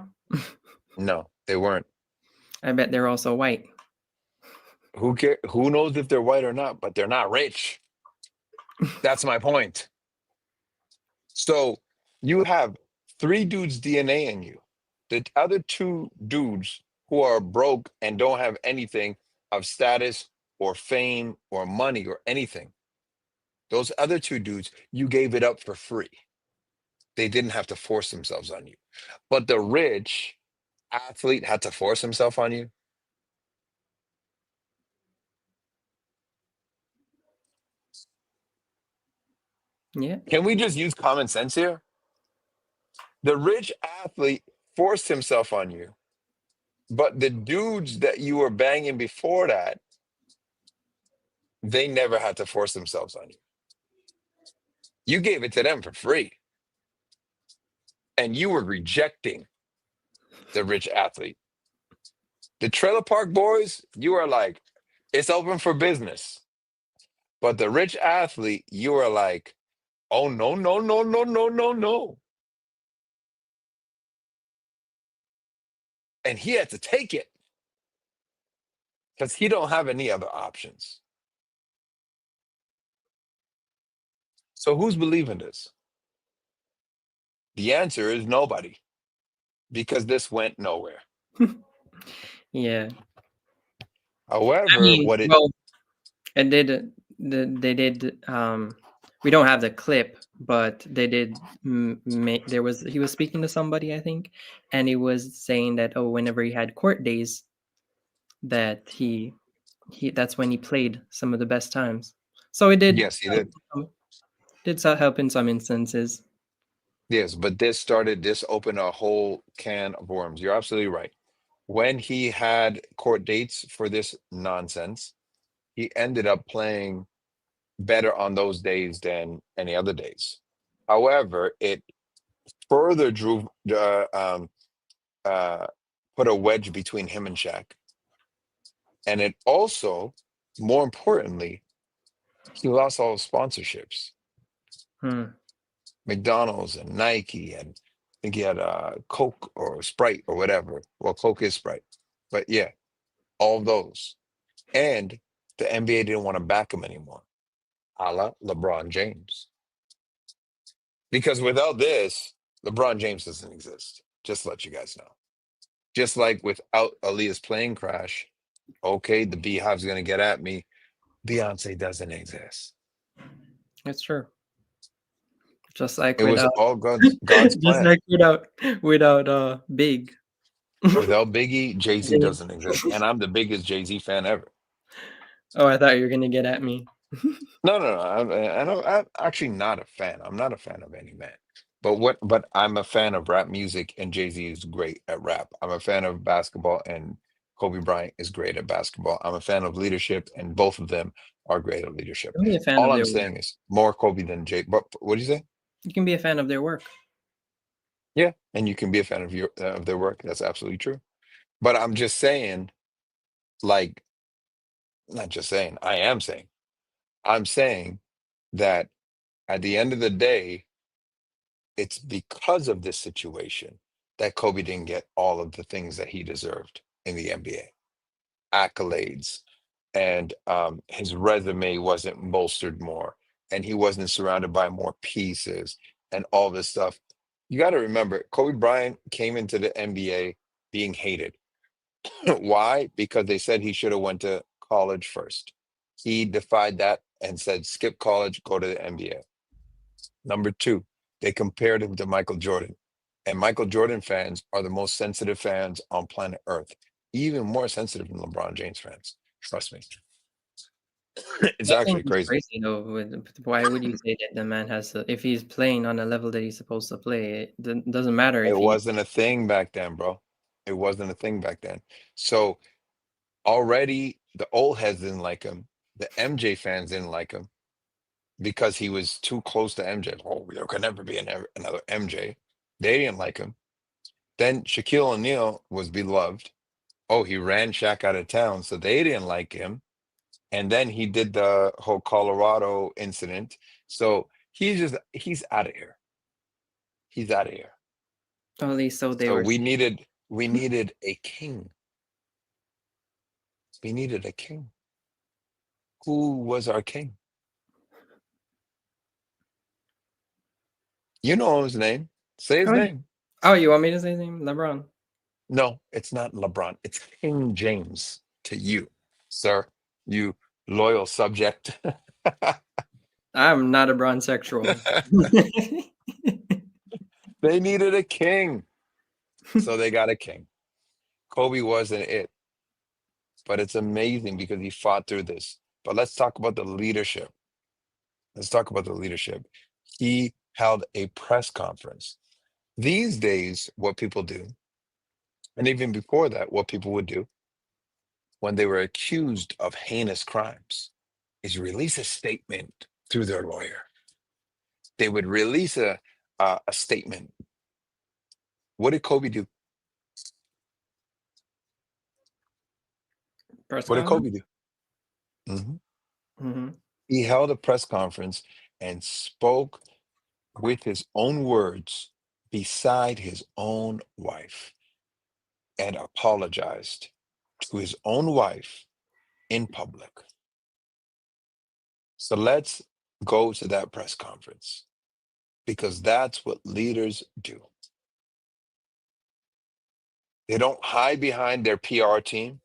B: No, they weren't.
A: I bet they're also white.
B: Who care? Who knows if they're white or not, but they're not rich. That's my point. So you have 3 dudes' DNA in you. The other 2 dudes who are broke and don't have anything of status or fame or money or anything. Those other 2 dudes, you gave it up for free. They didn't have to force themselves on you. But the rich athlete had to force himself on you.
A: Yeah.
B: Can we just use common sense here? The rich athlete forced himself on you, but the dudes that you were banging before that, they never had to force themselves on you. You gave it to them for free. and you were rejecting the rich athlete. The Trailer Park Boys, you are like, it's open for business. But the rich athlete, you are like, oh, no, no, no, no, no, no, no. And he had to take it because he don't have any other options. So who's believing this? The answer is nobody, because this went nowhere.
A: Yeah. I
B: However,
A: mean,
B: what it
A: well, and they did. We don't have the clip, but they did make. He was speaking to somebody, I think, and he was saying that whenever he had court days, that that's when he played some of the best times. So it did.
B: yes, he did.
A: Help in some instances.
B: Yes, but this opened a whole can of worms. You're absolutely right. When he had court dates for this nonsense, he ended up playing better on those days than any other days. However, it further drew uh, put a wedge between him and Shaq, and it also, more importantly, he lost all his sponsorships. McDonald's and Nike, and I think he had Coke or Sprite or whatever. Well, Coke is Sprite, but yeah, all of those. And the NBA didn't want to back him anymore, a la LeBron James. Because without this, LeBron James doesn't exist. Just to let you guys know. Just like without Aaliyah's plane crash, okay, the Beehive's going to get at me. Beyonce doesn't exist.
A: It's true. Just like
B: It was
A: without
B: all God's
A: just
B: plan.
A: like without Big.
B: Without Biggie, Jay-Z
A: Jay.
B: doesn't exist. And I'm the biggest Jay-Z fan ever.
A: Oh, I thought you were gonna get at me.
B: No, no, no. I'm actually not a fan. I'm not a fan of any man. But I'm a fan of rap music, and Jay-Z is great at rap. I'm a fan of basketball, and Kobe Bryant is great at basketball. I'm a fan of leadership, and both of them are great at leadership.
A: You can be a fan
B: All
A: of
B: I'm
A: their work.
B: saying is more Kobe than Jay. But what do you say?
A: You can be a fan of their work.
B: Yeah, and you can be a fan of their work. That's absolutely true. But I'm just saying, like, not just saying, I am saying, I'm saying that at the end of the day, it's because of this situation that Kobe didn't get all of the things that he deserved in the NBA, accolades, and his resume wasn't bolstered more, and he wasn't surrounded by more pieces, and all this stuff. You got to remember, Kobe Bryant came into the NBA being hated. Why? Because they said he should have went to college first. He defied that and said, skip college, go to the NBA. Number two, they compared him to Michael Jordan. And Michael Jordan fans are the most sensitive fans on planet Earth, even more sensitive than LeBron James fans. Trust me. It's
A: I think
B: actually
A: it's
B: crazy.
A: crazy though. Why would you say that the man has to, if he's playing on a level that he's supposed to play, it doesn't matter
B: It
A: if he.
B: wasn't a thing back then, bro. It wasn't a thing back then. So already the old heads didn't like him. The MJ fans didn't like him because he was too close to MJ. Oh, there could never be another MJ. They didn't like him. Then Shaquille O'Neal was beloved. Oh, he ran Shaq out of town, so they didn't like him. And then he did the whole Colorado incident. So he's out of here. He's out of here.
A: At least so they
B: So
A: were
B: we
A: saying.
B: needed a king. We needed a king. Who was our king? You know his name. Say his
A: Oh,
B: name.
A: oh, you want me to say his name? LeBron.
B: No, it's not LeBron. It's King James to you, sir. You loyal subject.
A: I'm not a bronze sexual.
B: They needed a king. So they got a king. Kobe wasn't it. But it's amazing because he fought through this. But let's talk about the leadership. Let's talk about the leadership. He held a press conference. These days, what people do, and even before that, what people would do when they were accused of heinous crimes is release a statement through their lawyer. They would release a statement What did Kobe do?
A: Press
B: What did
A: conference?
B: Kobe do? Mhm.
A: Mhm.
B: He held a press conference and spoke with his own words beside his own wife and apologized to his own wife in public. So let's go to that press conference because that's what leaders do. They don't hide behind their PR team.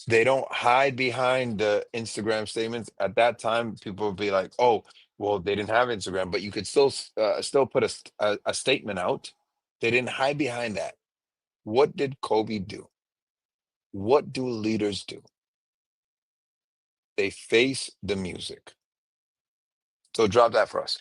B: They don't hide behind the Instagram statements. At that time, people would be like, "Oh, well, they didn't have Instagram, but you could still put a statement out." They didn't hide behind that. What did Kobe do? What do leaders do? They face the music. So drop that for us.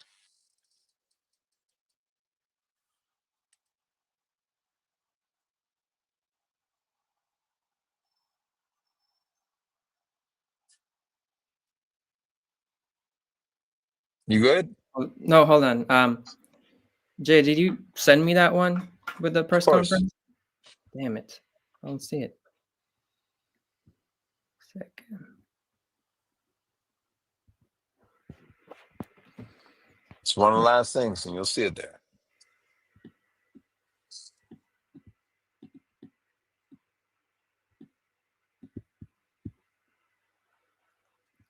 B: You good?
A: Oh, no, hold on. Jay, did you send me that one with the
B: Of
A: press
B: course.
A: conference? Damn it. I don't see it. Second.
B: It's one of the last things, and you'll see it there.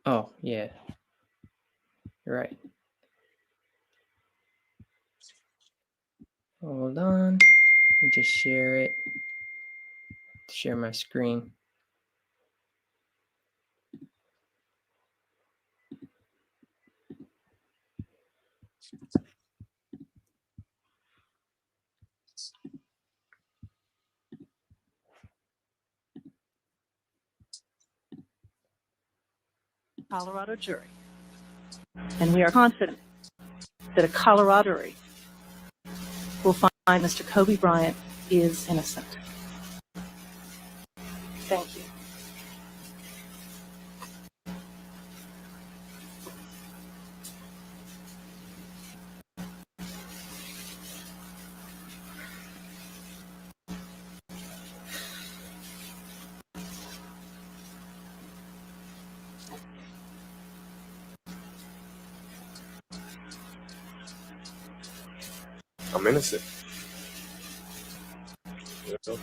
A: Oh, yeah. You're right. Hold on. Let me just share it. Share my screen.
R: Colorado jury. And we are confident that a Colorado jury will find Mr. Kobe Bryant is innocent. Thank you.
I: I'm innocent. You know?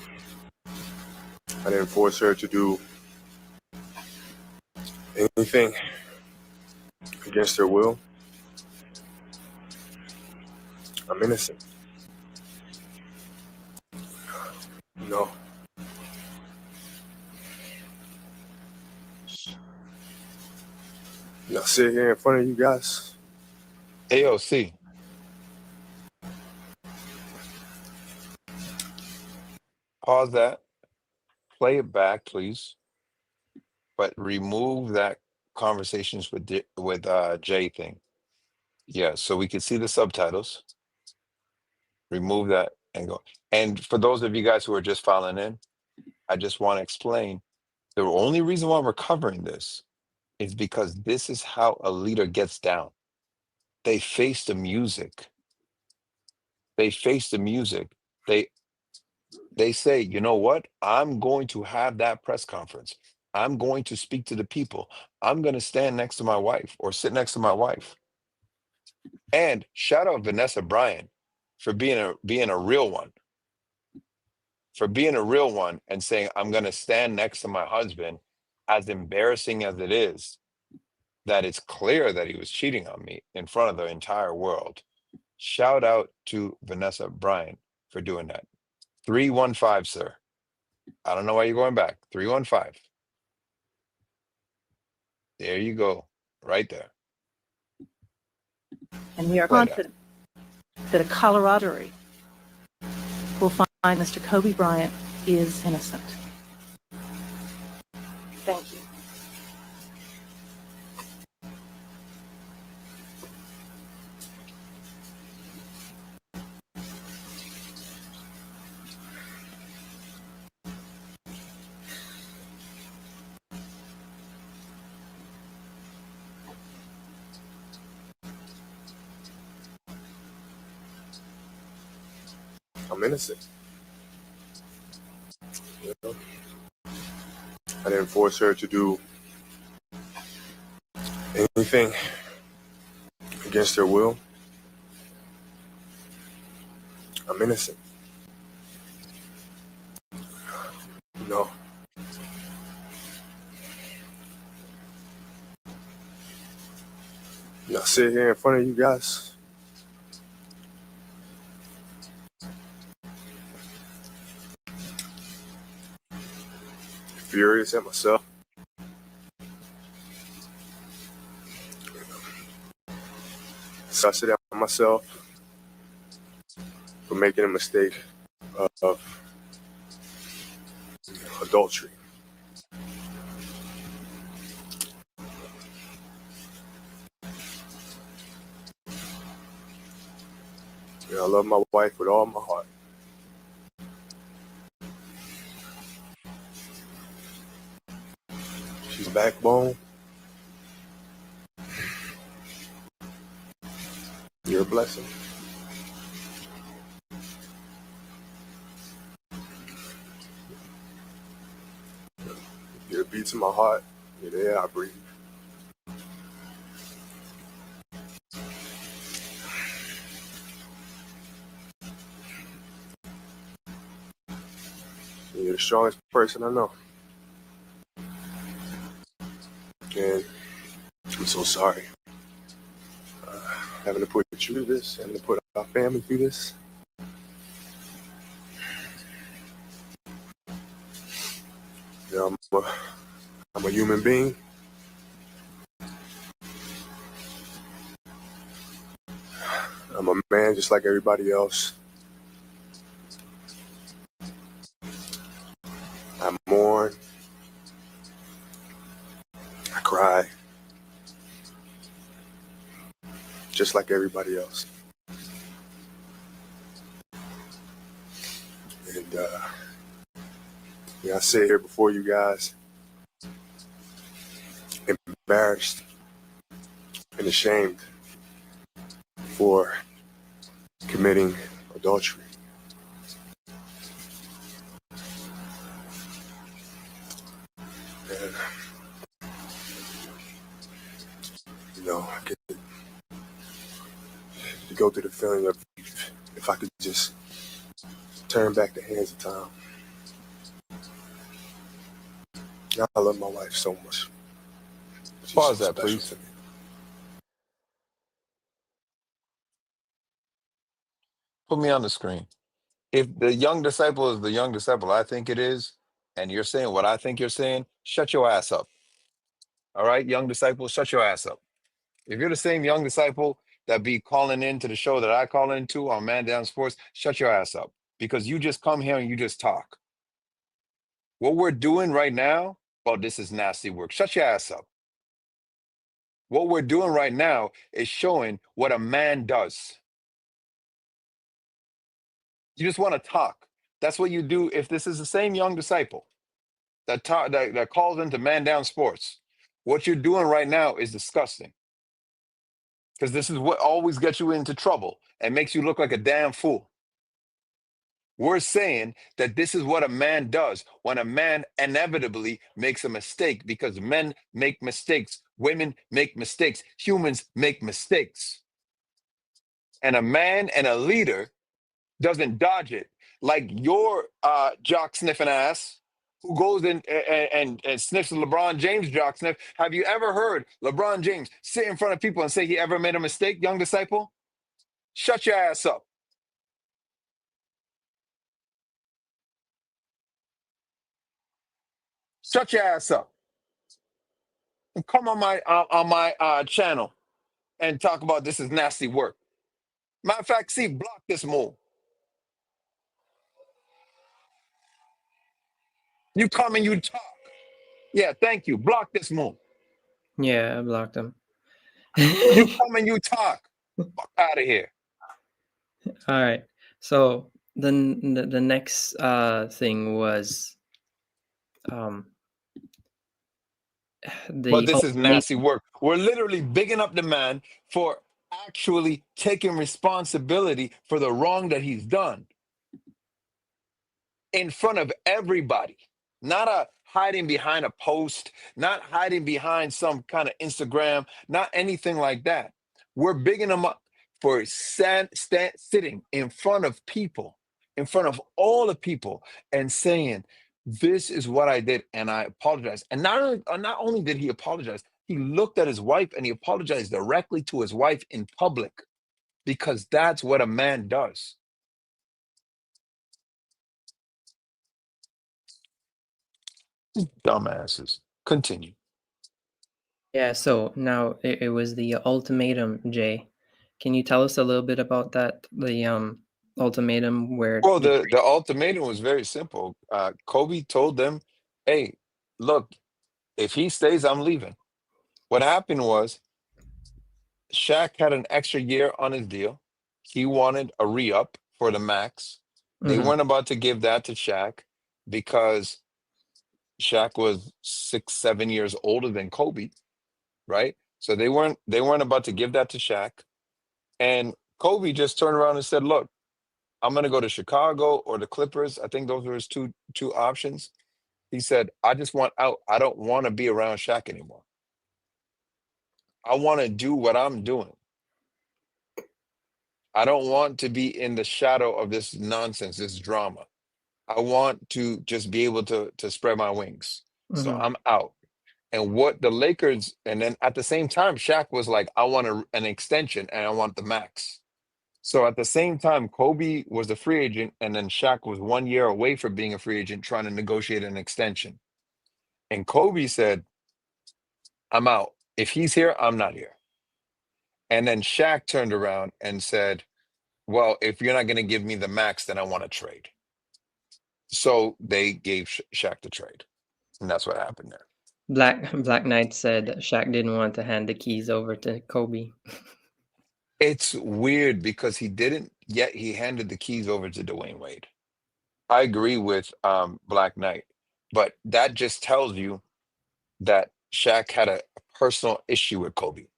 I: I didn't force her to do anything against her will. I'm innocent. No. Now sit here in front of you guys.
B: AOC. Pause that. Play it back, please. But remove that conversations with Jay thing. Yeah, so we can see the subtitles. Remove that and go. And for those of you guys who are just filing in, I just want to explain the only reason why we're covering this is because this is how a leader gets down. They face the music. They face the music. They say, you know what? I'm going to have that press conference. I'm going to speak to the people. I'm going to stand next to my wife or sit next to my wife. And shout out Vanessa Bryant for being a real one. For being a real one and saying, I'm going to stand next to my husband, as embarrassing as it is, that it's clear that he was cheating on me in front of the entire world. Shout out to Vanessa Bryant for doing that. 315, sir. I don't know why you're going back. 315. There you go. Right there.
R: And we are
B: Play that.
R: confident that a Colorado jury will find Mr. Kobe Bryant is innocent. Thank you.
I: I'm innocent. You know? I didn't force her to do anything against her will. I'm innocent. You know. I sit here in front of you guys. Furious at myself. So I sit at myself for making a mistake of adultery. You know, I love my wife with all my heart. She's backbone. You're a blessing. You're the beats in my heart. You're the air I breathe. You're the strongest person I know. And I'm so sorry. Having to put you through this, having to put our family through this. You know, I'm a human being. I'm a man just like everybody else. I mourn. I cry. Just like everybody else. And I sit here before you guys embarrassed and ashamed for committing adultery. And, you know, I could go through the feeling of if I could just turn back the hands of time. I love my wife so much. She's
B: Pause
I: so
B: that,
I: special
B: please.
I: to me.
B: Put me on the screen. If the young disciple is the young disciple I think it is, and you're saying what I think you're saying, shut your ass up. All right, young disciple, shut your ass up. If you're the same young disciple that be calling into the show that I call into on Man Down Sports, shut your ass up. Because you just come here and you just talk. What we're doing right now, oh, this is nasty work. Shut your ass up. What we're doing right now is showing what a man does. You just want to talk. That's what you do if this is the same young disciple that calls into Man Down Sports. What you're doing right now is disgusting. Because this is what always gets you into trouble and makes you look like a damn fool. We're saying that this is what a man does when a man inevitably makes a mistake, because men make mistakes, women make mistakes, humans make mistakes. And a man and a leader doesn't dodge it like your jock sniffing ass who goes in and sniffs LeBron James jock sniff. Have you ever heard LeBron James sit in front of people and say he ever made a mistake, young disciple? Shut your ass up. Shut your ass up. And come on my channel and talk about this is nasty work. Matter of fact, see, block this move. You come and you talk. Yeah, thank you. Block this move.
A: Yeah, I blocked him.
B: You come and you talk. Fuck out of here.
A: All right. So then the next thing was um
B: But
A: the
B: this is nasty work. We're literally bigging up the man for actually taking responsibility for the wrong that he's done. in front of everybody, not a hiding behind a post, not hiding behind some kind of Instagram, not anything like that. We're bigging them up for sitting in front of people, in front of all the people, and saying, "This is what I did, and I apologize." And not only did he apologize, he looked at his wife and he apologized directly to his wife in public, because that's what a man does. Dumbasses. Continue.
A: Yeah, so now it was the ultimatum, Jay. Can you tell us a little bit about that? The ultimatum where
B: Well,
A: the
B: the ultimatum was very simple. Kobe told them, "Hey, look, if he stays, I'm leaving." What happened was Shaq had an extra year on his deal. He wanted a re-up for the max. They
A: Mhm.
B: weren't about to give that to Shaq because Shaq was 6, 7 years older than Kobe, right? So they weren't about to give that to Shaq. And Kobe just turned around and said, "Look, I'm going to go to Chicago or the Clippers." I think those were his two options. He said, "I just want out. I don't want to be around Shaq anymore. I want to do what I'm doing. I don't want to be in the shadow of this nonsense, this drama. I want to just be able to spread my wings. So
A: Mhm.
B: I'm out." And what the Lakers, and then at the same time, Shaq was like, "I want an extension and I want the max." So at the same time, Kobe was a free agent, and then Shaq was 1 year away from being a free agent, trying to negotiate an extension. And Kobe said, "I'm out. If he's here, I'm not here." And then Shaq turned around and said, "Well, if you're not going to give me the max, then I want to trade." So they gave Shaq the trade. And that's what happened there.
A: Black Knight said Shaq didn't want to hand the keys over to Kobe.
B: It's weird because he didn't, yet he handed the keys over to Dwayne Wade. I agree with Black Knight, but that just tells you that Shaq had a personal issue with Kobe.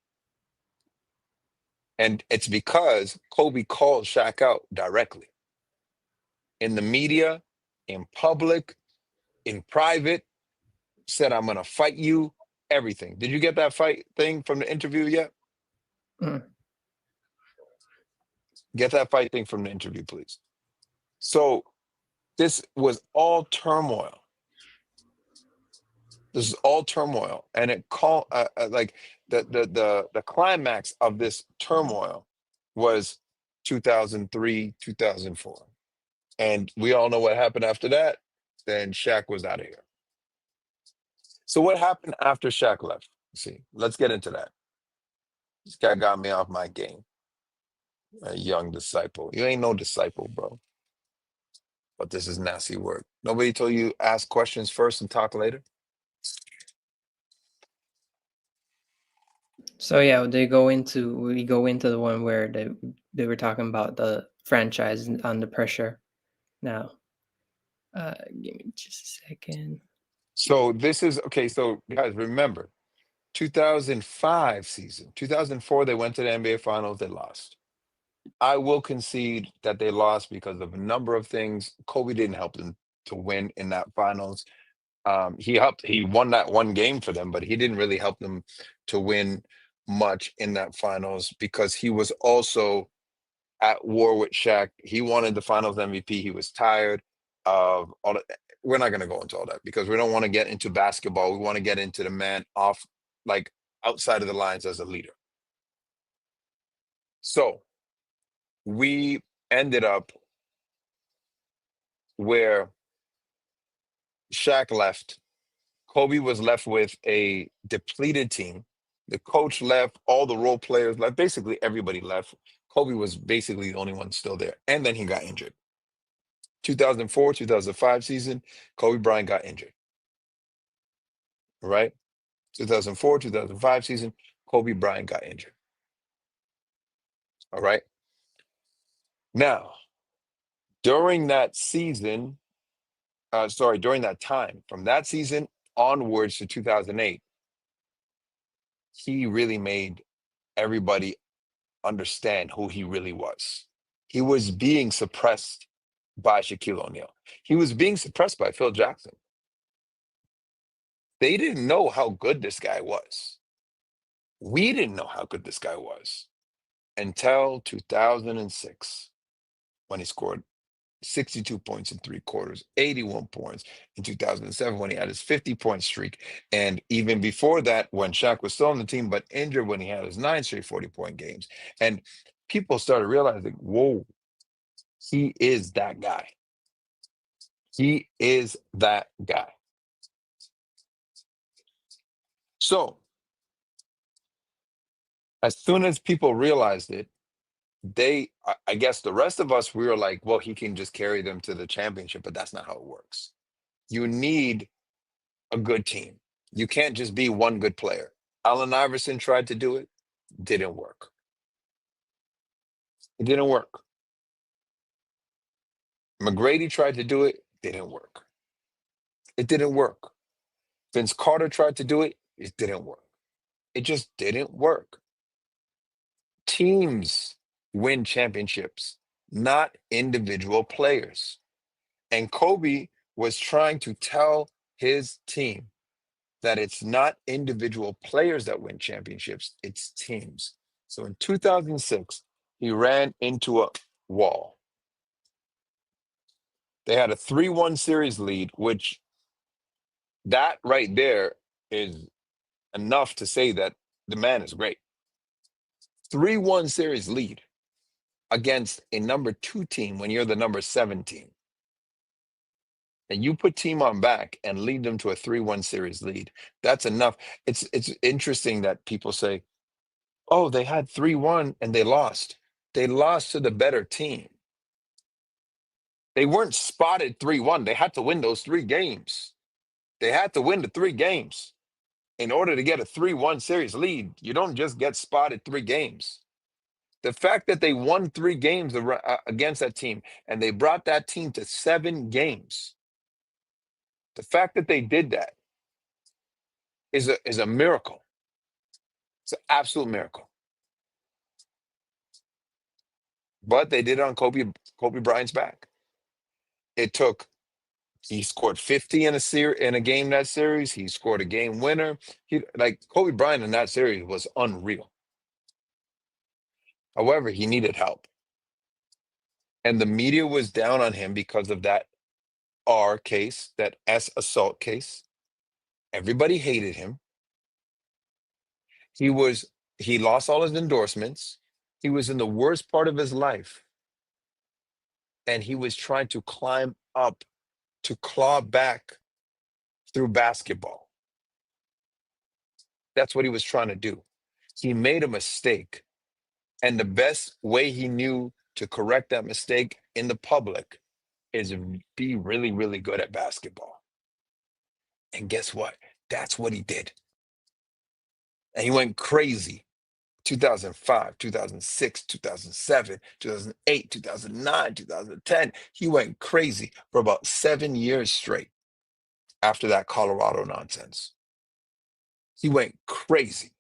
B: And it's because Kobe called Shaq out directly in the media, in public, in private, said, "I'm going to fight you," everything. Did you get that fight thing from the interview yet?
A: Mm.
B: Get that fight thing from the interview, please. So this was all turmoil. This is all turmoil, and it call like the climax of this turmoil was 2003, 2004, and we all know what happened after that. Then Shaq was out of here. So what happened after Shaq left? See, let's get into that. This guy got me off my game. A young disciple. You ain't no disciple, bro. But this is nasty work. Nobody told you ask questions first and talk later.
A: So yeah, we go into the one where they were talking about the franchise under pressure now. Give me just a second.
B: So this is okay. So guys, remember 2005 season, 2004, they went to the NBA Finals, they lost. I will concede that they lost because of a number of things. Kobe didn't help them to win in that finals. He won that one game for them, but he didn't really help them to win much in that finals because he was also at war with Shaq. He wanted the finals MVP. He was tired of all that. We're not going to go into all that because we don't want to get into basketball. We want to get into the man off, like outside of the lines as a leader. So we ended up where Shaq left. Kobe was left with a depleted team. The coach left, all the role players left, basically everybody left. Kobe was basically the only one still there. And then he got injured. 2004, 2005 season, Kobe Bryant got injured. Right? 2004, 2005 season, Kobe Bryant got injured. All right. Now, during that season, during that time, from that season onwards to 2008, he really made everybody understand who he really was. He was being suppressed by Shaquille O'Neal. He was being suppressed by Phil Jackson. They didn't know how good this guy was. We didn't know how good this guy was until 2006 when he scored 62 points in 3 quarters, 81 points in 2007 when he had his 50-point streak. And even before that, when Shaq was still on the team, but injured when he had his 9 straight 40-point games. And people started realizing, whoa, he is that guy. He is that guy. So as soon as people realized it, I guess the rest of us, we were like, well, he can just carry them to the championship, but that's not how it works. You need a good team. You can't just be one good player. Allen Iverson tried to do it, didn't work. It didn't work. McGrady tried to do it, didn't work. It didn't work. Vince Carter tried to do it, it didn't work. It just didn't work. Teams win championships, not individual players. And Kobe was trying to tell his team that it's not individual players that win championships, it's teams. So in 2006, he ran into a wall. They had a 3-1 series lead, which that right there is enough to say that the man is great. 3-1 series lead against a number 2 team when you're the number 7 team. And you put team on back and lead them to a 3-1 series lead. That's enough. It's interesting that people say, oh, they had 3-1 and they lost. They lost to the better team. They weren't spotted 3-1. They had to win those 3 games. They had to win the 3 games. In order to get a 3-1 series lead, you don't just get spotted 3 games. The fact that they won 3 games against that team and they brought that team to 7 games, the fact that they did that is a miracle. It's an absolute miracle. But they did it on Kobe Bryant's back. He scored 50 in a game that series. He scored a game winner. Kobe Bryant in that series was unreal. However, he needed help. And the media was down on him because of that R case, that S assault case. Everybody hated him. He lost all his endorsements. He was in the worst part of his life. And he was trying to climb up, to claw back through basketball. That's what he was trying to do. He made a mistake. And the best way he knew to correct that mistake in the public is be really, really good at basketball. And guess what? That's what he did. And he went crazy. 2005, 2006, 2007, 2008, 2009, 2010. He went crazy for about 7 years straight after that Colorado nonsense. He went crazy.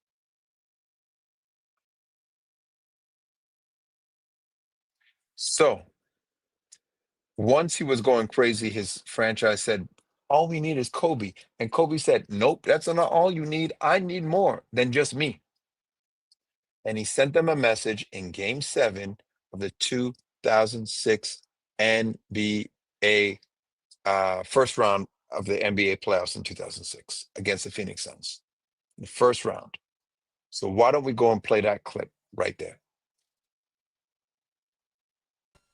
B: So once he was going crazy, his franchise said, all we need is Kobe. And Kobe said, nope, that's not all you need. I need more than just me. And he sent them a message in Game 7 of the 2006 NBA first round of the NBA playoffs in 2006 against the Phoenix Suns. The first round. So why don't we go and play that clip right there?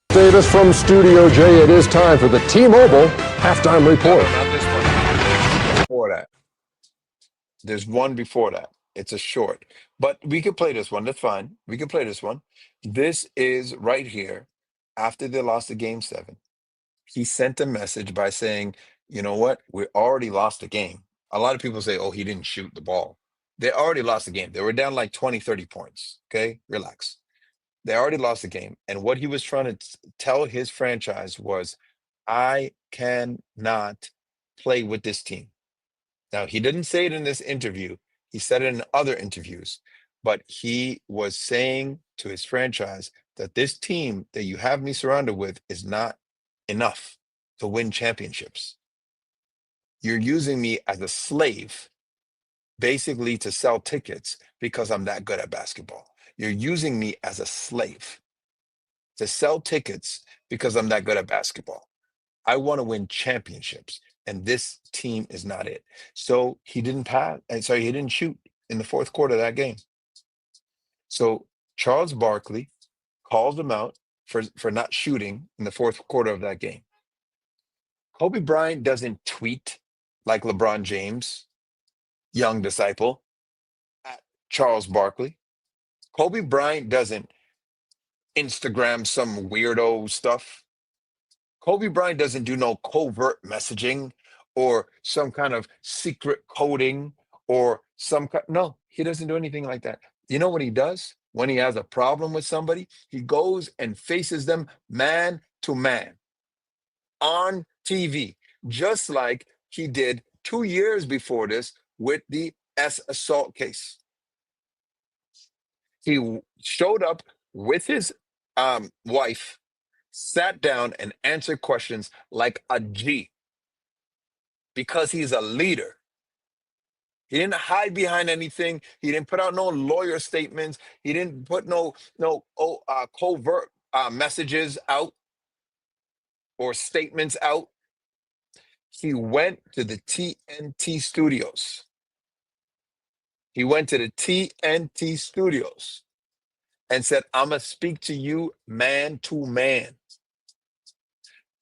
S: Davis from Studio J. It is time for the T-Mobile halftime report.
B: No, not this one. Before that. There's one before that. It's a short. But we could play this one. That's fine. We can play this one. This is right here after they lost the Game 7. He sent a message by saying, you know what? We already lost the game. A lot of people say, oh, he didn't shoot the ball. They already lost the game. They were down like 20, 30 points. Okay? Relax. They already lost the game. And what he was trying to tell his franchise was, I cannot play with this team. Now, he didn't say it in this interview. He said it in other interviews. But he was saying to his franchise that this team that you have me surrounded with is not enough to win championships. You're using me as a slave, basically to sell tickets because I'm that good at basketball. You're using me as a slave to sell tickets because I'm that good at basketball. I want to win championships, and this team is not it. So he didn't pass, and so he didn't shoot in the fourth quarter of that game. So Charles Barkley calls him out for not shooting in the fourth quarter of that game. Kobe Bryant doesn't tweet like LeBron James, young disciple, at Charles Barkley. Kobe Bryant doesn't Instagram some weirdo stuff. Kobe Bryant doesn't do no covert messaging or some kind of secret coding or some kind. No, he doesn't do anything like that. You know what he does? When he has a problem with somebody, he goes and faces them man to man on TV, just like he did 2 years before this with the assault case. He showed up with his wife, sat down and answered questions like a G, because he's a leader. He didn't hide behind anything. He didn't put out no lawyer statements. He didn't put no covert messages out or statements out. He went to the TNT studios. He went to the TNT studios and said, I'm going to speak to you man to man.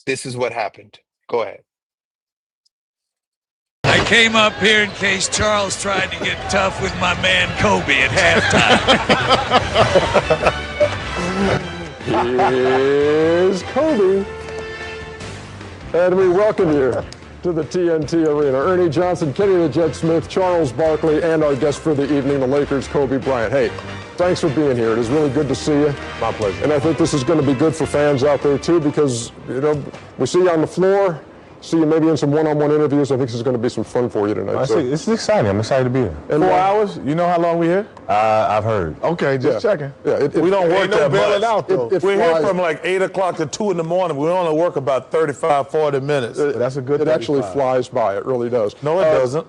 B: This is what happened. Go ahead.
T: I came up here in case Charles tried to get tough with my man Kobe at halftime.
S: Here's Kobe. And we welcome you to the TNT Arena. Ernie Johnson, Kenny the Jet Smith, Charles Barkley, and our guest for the evening, the Lakers, Kobe Bryant. Hey, thanks for being here. It is really good to see you.
I: My pleasure.
S: And I think this is going to be good for fans out there, too, because, you know, we see you on the floor, see you maybe in some one-on-one interviews. I think this is going to be some fun for you tonight.
I: This is exciting. I'm excited to be here.
S: And
I: 4 hours? You know how long we're here? I've heard.
J: Okay, just checking.
S: Yeah,
I: We don't work
J: Ain't no
I: that
J: bailing
I: much.
J: out, though.
I: We're here from like 8 o'clock to 2 in the morning. We only work about 35, 40 minutes.
J: That's a good
S: It actually
J: 35.
S: flies by. It really does.
I: No, it doesn't.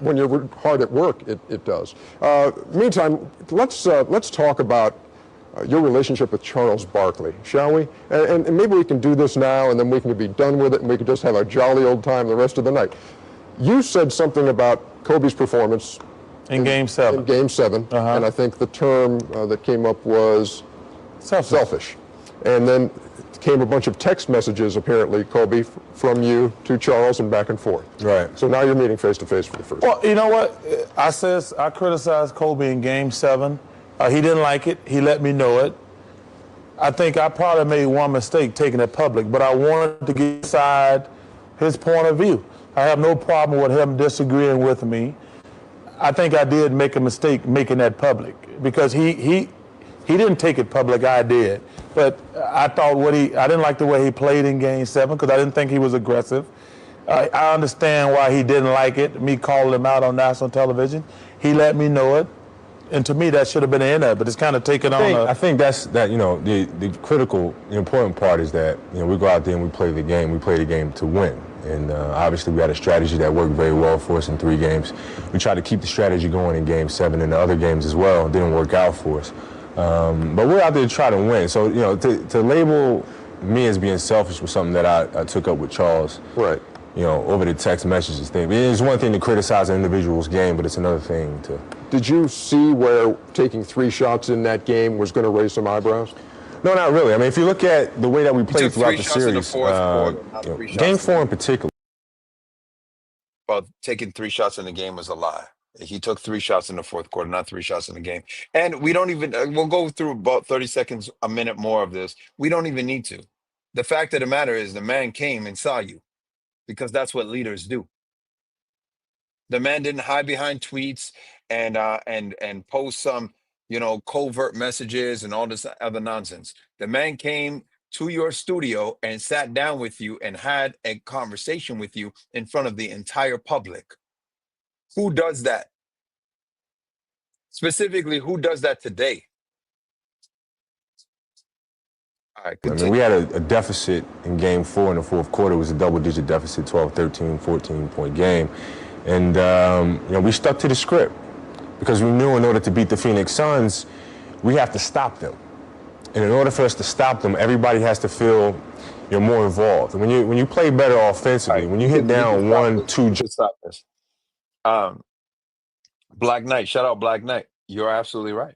S: When you're hard at work, it does. Meantime, let's talk about your relationship with Charles Barkley, shall we? And maybe we can do this now, and then we can be done with it, and we can just have a jolly old time the rest of the night. You said something about Kobe's performance
I: In Game 7.
S: In Game 7, and I think the term that came up was selfish. And then came a bunch of text messages, apparently, Kobe, from you to Charles and back and forth.
I: Right.
S: So now you're meeting face to face for the first time.
I: Well, you know what? I criticized Kobe in Game 7. He didn't like it. He let me know it. I think I probably made one mistake taking it public, but I wanted to get inside his point of view. I have no problem with him disagreeing with me. I think I did make a mistake making that public because he didn't take it public. I did, but I thought I didn't like the way he played in Game 7 because I didn't think he was aggressive. I understand why he didn't like it. Me calling him out on national television. He let me know it. And to me, that should have been the end of it, but it's kind of taken on
H: I think that's you know, the critical, the important part is that, you know, we go out there and we play the game. We play the game to win. And obviously we had a strategy that worked very well for us in 3 games. We tried to keep the strategy going in Game 7 and the other games as well. It didn't work out for us. But we're out there to try to win. So, you know, to label me as being selfish was something that I took up with Charles.
S: Right.
H: You know, over the text messages thing. It's one thing to criticize an individual's game, but it's another thing to...
S: Did you see where taking 3 shots in that game was going to raise some eyebrows?
H: No, not really. I mean, if you look at the way that we played
B: took
H: throughout
B: 3
H: the
B: shots in the
H: series,
B: fourth quarter, not
H: you know,
B: 3 shots
H: Game
B: in
H: 4
B: the
H: in particular.
B: Well, taking 3 shots in the game was a lie. He took 3 shots in the fourth quarter, not 3 shots in the game. And we don't even, we'll go through about 30 seconds, a minute more of this. We don't even need to. The fact of the matter is the man came and saw you because that's what leaders do. The man didn't hide behind tweets and post some, you know, covert messages and all this other nonsense. The man came to your studio and sat down with you and had a conversation with you in front of the entire public. Who does that? Specifically, who does that today? All right,
H: I mean, we had a deficit in game 4 in the fourth quarter. It was a double-digit deficit, 12, 13, 14-point game. And, we stuck to the script because we knew in order to beat the Phoenix Suns, we have to stop them. And in order for us to stop them, everybody has to feel more involved. And when you play better offensively, when you hit down 1, 2...
B: You can stop this. Black Knight, shout out Black Knight. You're absolutely right.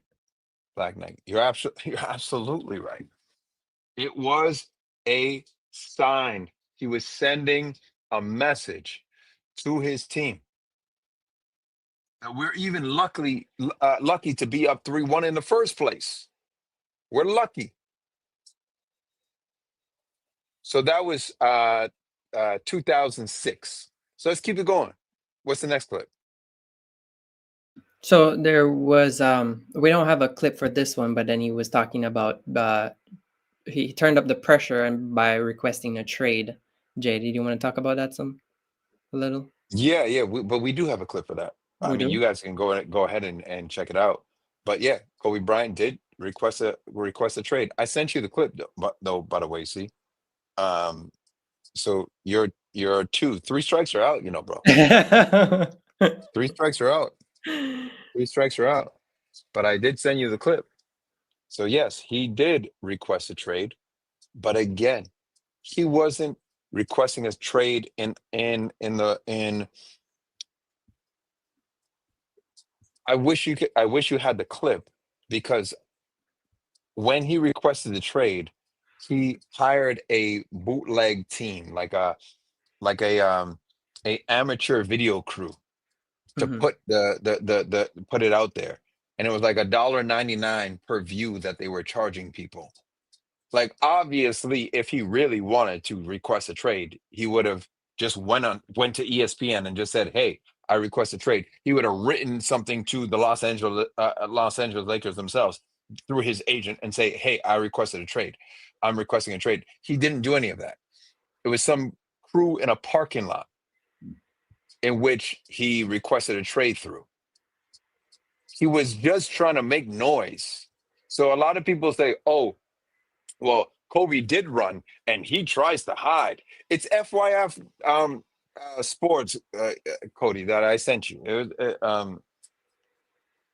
B: Black Knight, you're absolutely right. It was a sign. He was sending a message to his team. And we're even lucky to be up 3-1 in the first place. We're lucky. So that was 2006. So let's keep it going. What's the next clip?
A: So there was we don't have a clip for this one, but then he was talking about he turned up the pressure and by requesting a trade. Jay, did you want to talk about that a little?
B: Yeah, but we do have a clip for that. I mean, you guys can go ahead and check it out. But yeah, Kobe Bryant did request a trade. I sent you the clip though, by the way, see. So you're 3 strikes are out, bro. 3 strikes are out. 3 strikes are out. But I did send you the clip. So yes, he did request a trade, but again, he wasn't requesting a trade in I wish you had the clip, because when he requested the trade, he hired a bootleg team, like a amateur video crew to put put it out there. And it was like $1.99 per view that they were charging people. Like, obviously, if he really wanted to request a trade, he would have just went to ESPN and just said, "Hey, I request a trade." He would have written something to the Los Angeles Lakers themselves through his agent and say, "Hey, I requested a trade. I'm requesting a trade." He didn't do any of that. It was some crew in a parking lot in which he requested a trade through. He was just trying to make noise. So a lot of people say, "Oh, well, Kobe did run, and he tries to hide." It's FYF Sports, Cody, that I sent you.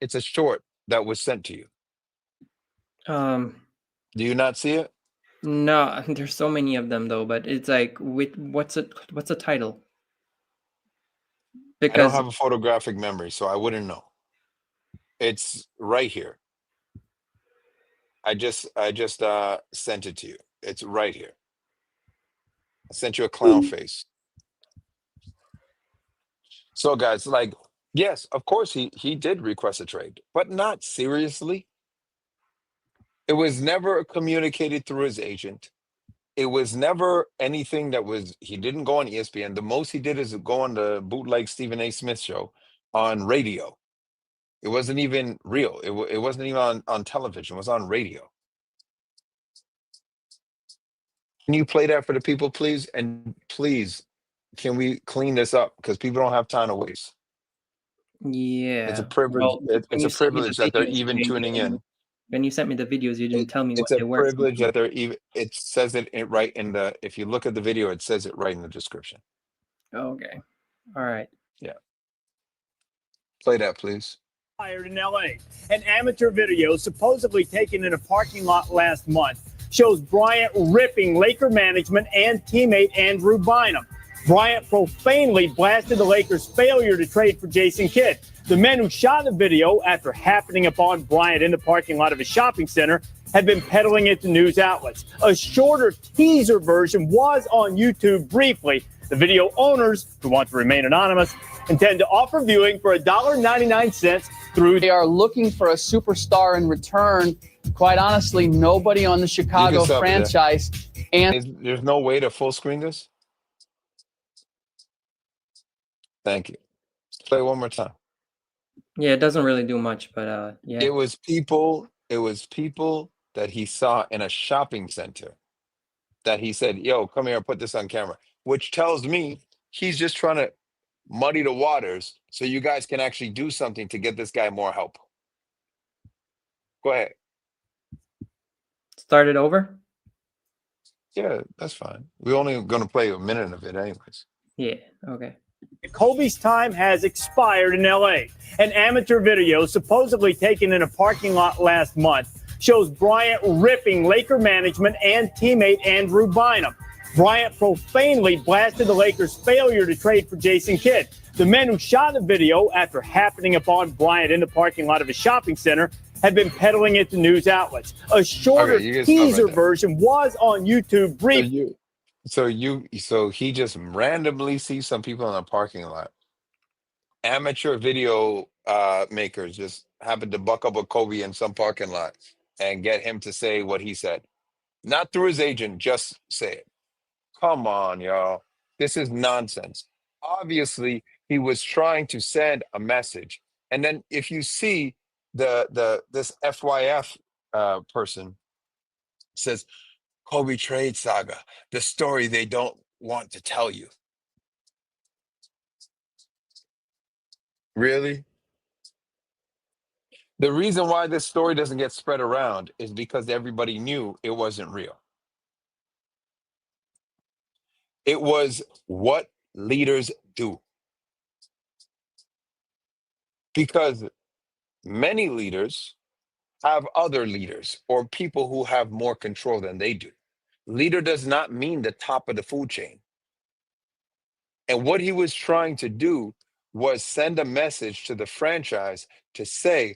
B: It's a short that was sent to you. Do you not see it?
A: No, there's so many of them though, but it's like, what's the title?
B: I don't
A: Because
B: have a photographic memory, so I wouldn't know. It's right here. I just sent it to you. It's right here. I sent you a clown face. So guys, like, yes, of course he did request a trade, but not seriously. It was never communicated through his agent. It was never anything he didn't go on ESPN. The most he did is go on the bootleg Stephen A. Smith show on radio. It wasn't even real. It wasn't even on television. It was on radio. Can you play that for the people, please? And please, can we clean this up? Because people don't have time to waste.
A: yeah,
B: It's a privilege.
A: well, when
B: It's
A: you
B: a
A: sent me the
B: privilege that they're
A: videos,
B: even tuning in.
A: when you sent me the videos, you didn't tell me what
B: It's a
A: they were.
B: privilege that they're even. It says it right in the. If you look at the video, it says it right in the description.
A: Okay, all right.
B: Yeah. Play that, please.
U: Fired in LA. An amateur video supposedly taken in a parking lot last month shows Bryant ripping Laker management and teammate Andrew Bynum. Bryant profanely blasted the Lakers' failure to trade for Jason Kidd. The men who shot the video after happening upon Bryant in the parking lot of a shopping center had been peddling it to news outlets. A shorter teaser version was on YouTube briefly. The video owners, who want to remain anonymous, intend to offer viewing for $1.99 through.
V: They are looking for a superstar in return. Quite honestly, nobody on the Chicago franchise. And
B: there's no way to full screen this. Thank you. Let's play it one more time.
A: Yeah, it doesn't really do much, but yeah.
B: It was people that he saw in a shopping center that he said, "Yo, come here, put this on camera," which tells me he's just trying to muddy the waters so you guys can actually do something to get this guy more help. Go ahead.
A: Start it over?
B: Yeah, that's fine. We're only going to play a minute of it anyways.
A: Yeah. Okay.
U: Kobe's time has expired in LA. An amateur video supposedly taken in a parking lot last month shows Bryant ripping Laker management and teammate Andrew Bynum. Bryant profanely blasted the Lakers' failure to trade for Jason Kidd. The men who shot the video after happening upon Bryant in the parking lot of a shopping center have been peddling it to news outlets. A shorter
B: Okay, you can stop right
U: teaser
B: there.
U: version was on YouTube briefly.
B: So he just randomly sees some people in a parking lot. Amateur video makers just happened to buck up with Kobe in some parking lot and get him to say what he said. Not through his agent, just say it. Come on, y'all. This is nonsense. Obviously, he was trying to send a message. And then if you see this FYF person says, Kobe trade saga, the story they don't want to tell you. Really? The reason why this story doesn't get spread around is because everybody knew it wasn't real. It was what leaders do. Because many leaders have other leaders or people who have more control than they do. Leader does not mean the top of the food chain. And what he was trying to do was send a message to the franchise to say,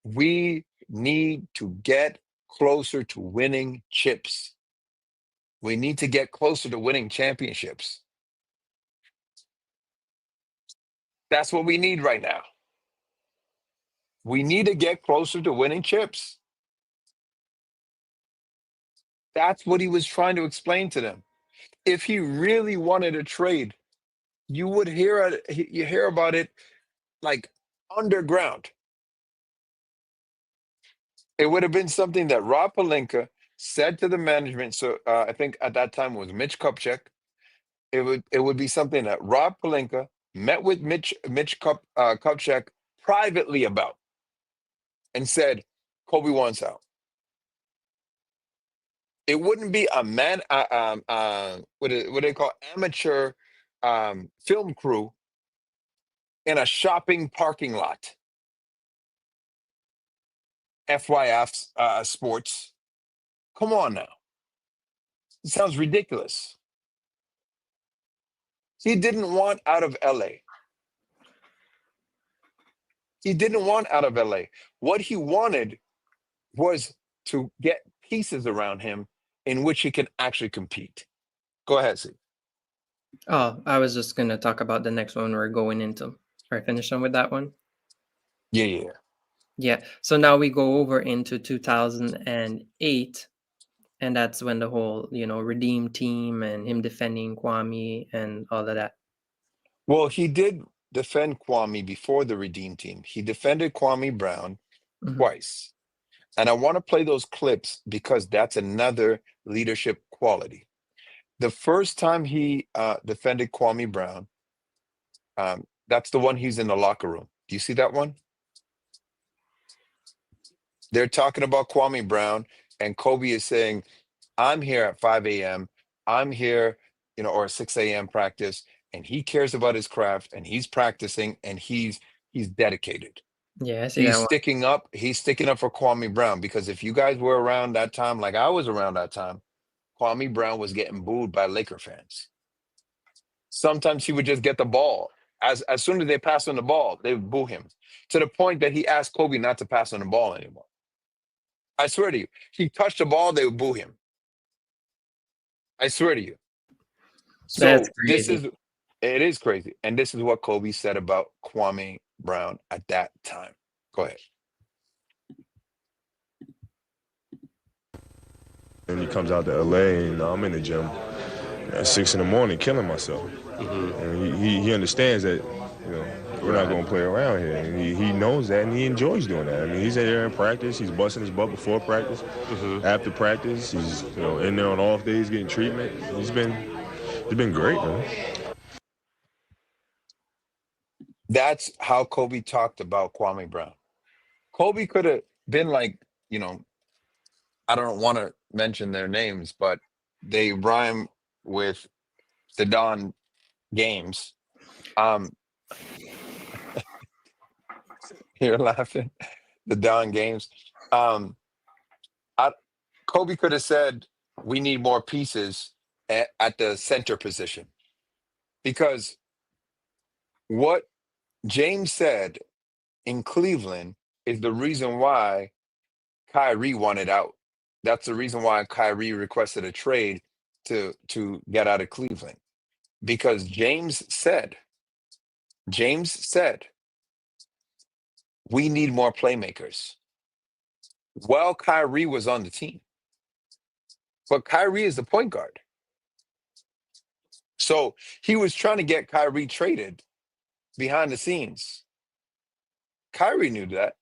B: we need to get closer to winning chips. We need to get closer to winning championships. That's what we need right now. We need to get closer to winning chips. That's what he was trying to explain to them. If he really wanted a trade, you would hear about it like underground. It would have been something that Rob Pelinka said to the management. So I think at that time it was Mitch Kupchak. It would be something that Rob Pelinka met with Mitch Kupchak privately about and said, Kobe wants out. It wouldn't be a what do they call amateur film crew in a shopping parking lot. FYF sports. Come on now. It sounds ridiculous. He didn't want out of LA. He didn't want out of LA. What he wanted was to get pieces around him in which he can actually compete. Go ahead, see.
A: Oh, I was just gonna talk about the next one we're going into. Are I finished on with that one?
B: Yeah.
A: Yeah. So now we go over into 2008, and that's when the whole, redeem team and him defending Kwame and all of that.
B: Well, he did defend Kwame before the Redeem team. He defended Kwame Brown twice. And I want to play those clips because that's another leadership quality. The first time he defended Kwame Brown, that's the one he's in the locker room. Do you see that one? They're talking about Kwame Brown, and Kobe is saying, I'm here at 5 a.m. I'm here, or 6 a.m. practice, and he cares about his craft, and he's practicing, and he's dedicated.
A: Yeah, I see that one.
B: He's sticking up for Kwame Brown, because if you guys were around that time, like I was around that time, Kwame Brown was getting booed by Laker fans. Sometimes he would just get the ball. As soon as they passed on the ball, they would boo him, to the point that he asked Kobe not to pass on the ball anymore. I swear to you, he touched the ball, they would boo him. I swear to you. So
A: That's crazy.
B: It is crazy. And this is what Kobe said about Kwame Brown at that time. Go ahead.
H: And he comes out to LA, and I'm in the gym at 6 a.m, killing myself. And he understands that, we're not going to play around here. And he knows that, and he enjoys doing that. I mean, he's in there in practice. He's busting his butt before practice. After practice, he's in there on off days getting treatment. He's been great, man.
B: That's how Kobe talked about Kwame Brown. Kobe could have been like, I don't want to mention their names, but they rhyme with the Don games. You're laughing. The Don games. Um, Kobe could have said, "We need more pieces at the center position," because what James said in Cleveland is the reason why Kyrie wanted out. That's the reason why Kyrie requested a trade to get out of Cleveland, because James said, we need more playmakers. Well, Kyrie was on the team, but Kyrie is the point guard. So he was trying to get Kyrie traded behind the scenes. Kyrie knew that.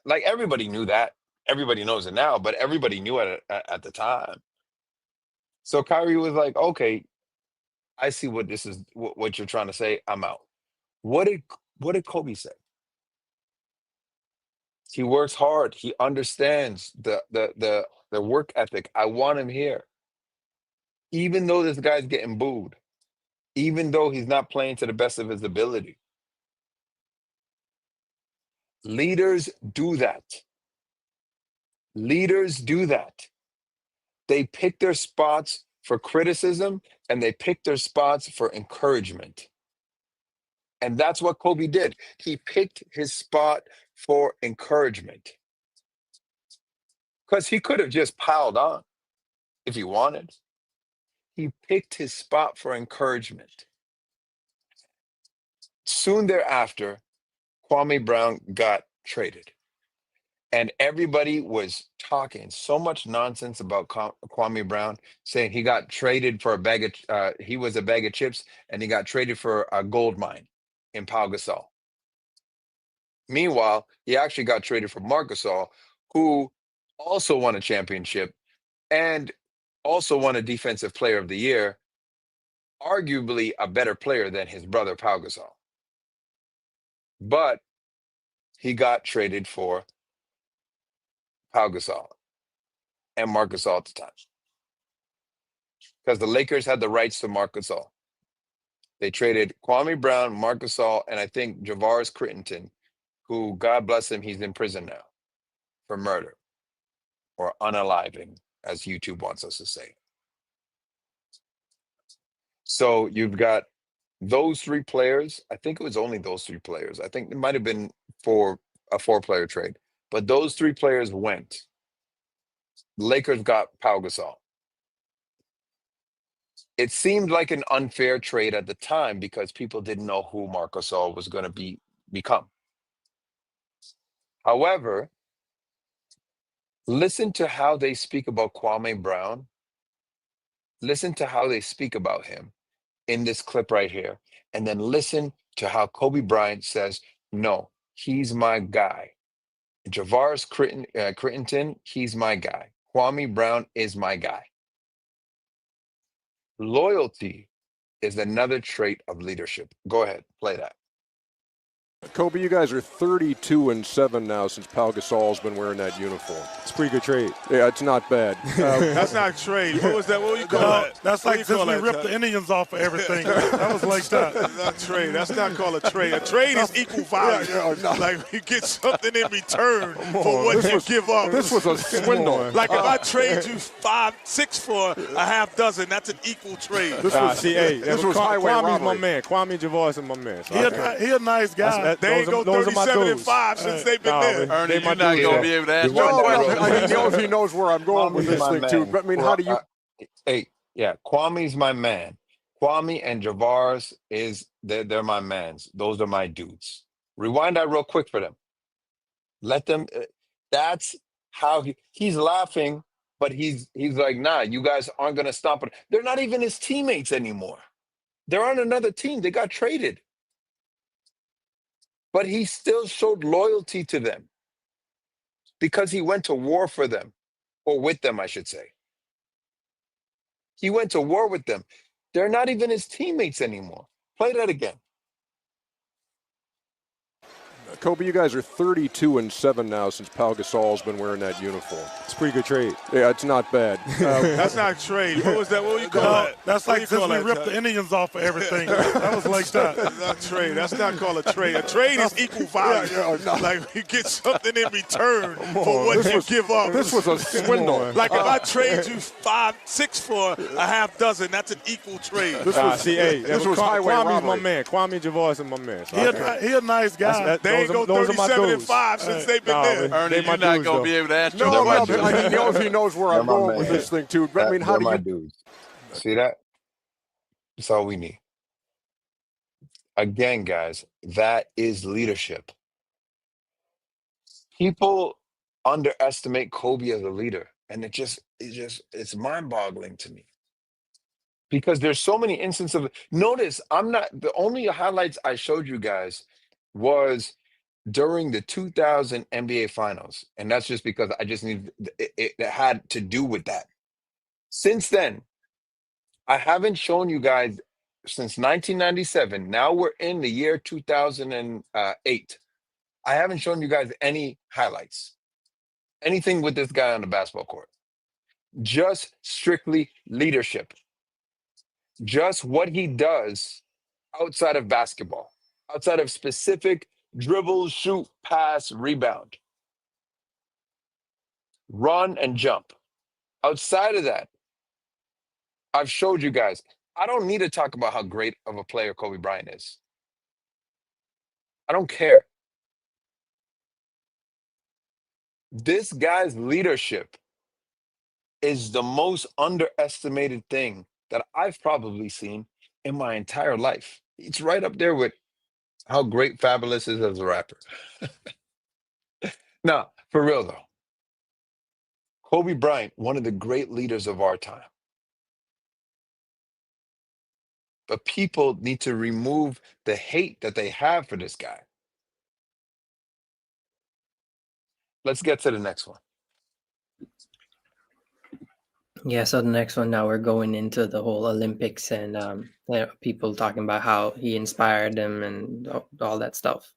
B: Like everybody knew that. Everybody knows it now, but everybody knew it at the time. So Kyrie was like, okay, I see what this is, what you're trying to say. I'm out. What did Kobe say? He works hard. He understands the work ethic. I want him here. Even though this guy's getting booed, even though he's not playing to the best of his ability. Leaders do that. Leaders do that. They pick their spots for criticism and they pick their spots for encouragement. And that's what Kobe did. He picked his spot for encouragement. Because he could have just piled on if he wanted. He picked his spot for encouragement. Soon thereafter, Kwame Brown got traded. And everybody was talking so much nonsense about Kwame Brown, saying he got traded for he was a bag of chips, and he got traded for a gold mine in Pau Gasol. Meanwhile, he actually got traded for Marc Gasol, who also won a championship and also won a Defensive Player of the Year, arguably a better player than his brother Pau Gasol. But he got traded for Pau Gasol and Marc Gasol at the time, because the Lakers had the rights to Marc Gasol. They traded Kwame Brown, Marc Gasol, and I think Javaris Crittenton, who, God bless him, he's in prison now for murder or unaliving, as YouTube wants us to say. So you've got those three players. I think it was only those three players. I think it might have been for a 4-player trade, but those three players went. The Lakers got Pau Gasol. It seemed like an unfair trade at the time because people didn't know who Marc Gasol was going to become. However, listen to how they speak about Kwame Brown. Listen to how they speak about him in this clip right here. And then listen to how Kobe Bryant says, no, he's my guy. Javaris Crittenton, he's my guy. Kwame Brown is my guy. Loyalty is another trait of leadership. Go ahead, play that.
S: Kobe, you guys are 32-7 now since Pau Gasol's been wearing that uniform.
D: It's a pretty good trade.
S: Yeah, it's not bad.
G: That's not a trade. What was that? What do you call that?
W: That's like since we ripped the Indians off of everything. That was like that.
G: That's not a trade. That's not called a trade. A trade is equal value. Like you get something in return for what you give up.
S: This was a swindle.
G: Like if I trade you 5, 6 for a half dozen, that's an equal trade.
D: This was Kwame's my man. Kwame Javaris is my man. So
W: he a nice guy.
G: They ain't go 37-5 since they've been there.
X: Ernie, you're not going to be able to ask
S: he knows where I'm going with this thing, too. But, I mean, how do you...
B: Kwame's my man. Kwame and Javaris, they're my mans. Those are my dudes. Rewind that real quick for them. Let them... That's how he's laughing, but he's like, nah, you guys aren't going to stop it. They're not even his teammates anymore. They're on another team. They got traded. But he still showed loyalty to them because he went to war for them, or with them, I should say. He went to war with them. They're not even his teammates anymore. Play that again.
J: Kobe, you guys are 32-7 now since Pau Gasol's been wearing that uniform.
D: It's a pretty good trade.
J: Yeah, it's not bad.
G: That's not trade. What was that? What you call it?
W: That's like since we ripped the Indians off of everything. That was like that.
G: That's not trade. That's not called a trade. A trade is equal value. Like we get something in return for what you give up.
J: This was a swindle.
G: Like if I trade you 5, 6 for a half dozen, that's an equal trade.
J: This was highway
D: Kwame's
J: robbery.
D: my man. Kwame Javon is my man. So
W: He a nice guy.
G: They ain't go 37-5 since they've been there.
E: Ernie, you're not going to be able to answer
J: No,
E: the question.
J: he knows where I'm going with this thing, too. I mean, how do you...
B: dudes. See that? That's all we need. Again, guys, that is leadership. People underestimate Kobe as a leader, and it's mind-boggling to me. Because there's so many instances of notice, the only highlights I showed you guys was during the 2000 NBA Finals. And that's just because I just need it had to do with that. Since then, I haven't shown you guys since 1997. Now we're in the year 2008. I haven't shown you guys any highlights, anything with this guy on the basketball court. Just strictly leadership. Just what he does outside of basketball, outside of specific dribble, shoot, pass, rebound, run, and jump. Outside of that, I've showed you guys. I don't need to talk about how great of a player Kobe Bryant is. I don't care. This guy's leadership is the most underestimated thing that I've probably seen in my entire life. It's right up there with how great Fabulous is as a rapper. Now, for real though, Kobe Bryant, one of the great leaders of our time. But people need to remove the hate that they have for this guy. Let's get to the next one.
A: Yeah, so the next one, now we're going into the whole Olympics and people talking about how he inspired them and all that stuff,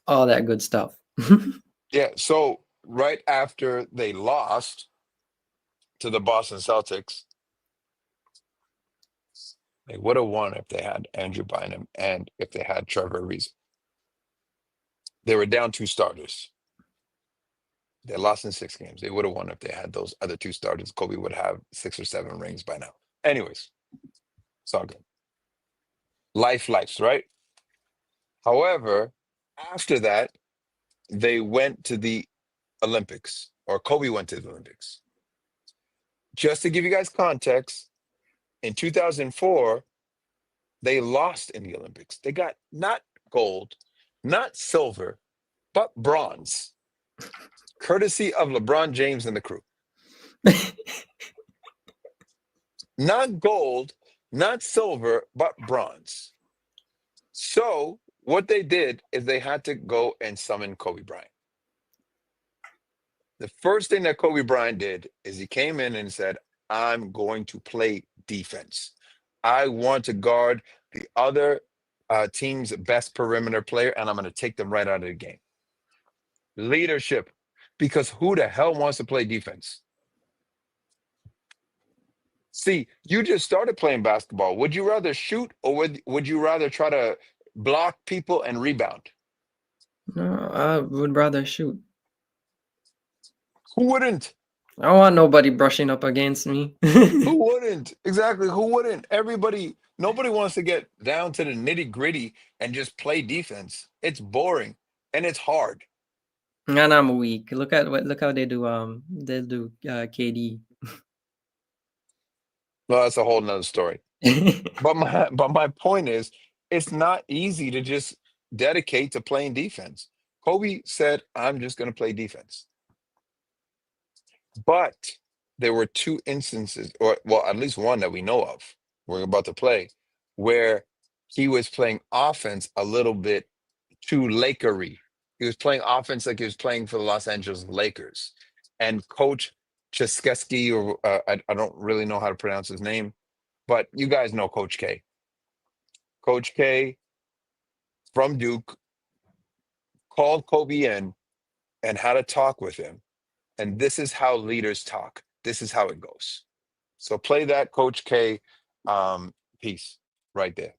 A: all that good stuff.
B: Yeah, so right after they lost to the Boston Celtics, they would have won if they had Andrew Bynum and if they had Trevor Ariza. They were down 2 starters. They lost in 6 games. They would have won if they had those other 2 starters. Kobe would have 6 or 7 rings by now. Anyways, it's all good. Life's, right? However, after that, they went to the Olympics, or Kobe went to the Olympics. Just to give you guys context, in 2004, they lost in the Olympics. They got not gold, not silver, but bronze, courtesy of LeBron James and the crew. Not gold, not silver, but bronze. So what they did is they had to go and summon Kobe Bryant. The first thing that Kobe Bryant did is he came in and said, I'm going to play defense. I want to guard the other team's best perimeter player, and I'm going to take them right out of the game. Leadership, because who the hell wants to play defense? See, you just started playing basketball. Would you rather shoot, or would you rather try to block people and rebound?
A: No, I would rather shoot.
B: Who wouldn't?
A: I don't want nobody brushing up against me.
B: Who wouldn't? Exactly. Who wouldn't? Nobody wants to get down to the nitty gritty and just play defense. It's boring and it's hard.
A: And I'm weak. Look how they do KD.
B: Well, that's a whole nother story. But my point is, it's not easy to just dedicate to playing defense. Kobe said, I'm just going to play defense. But there were 2 instances, or well, at least one that we know of, we're about to play, where he was playing offense a little bit too Lakery. He was playing offense like he was playing for the Los Angeles Lakers. And Coach Krzyzewski, or I don't really know how to pronounce his name, but you guys know Coach K. Coach K from Duke called Kobe in and had a talk with him. And this is how leaders talk. This is how it goes. So play that Coach K piece right there.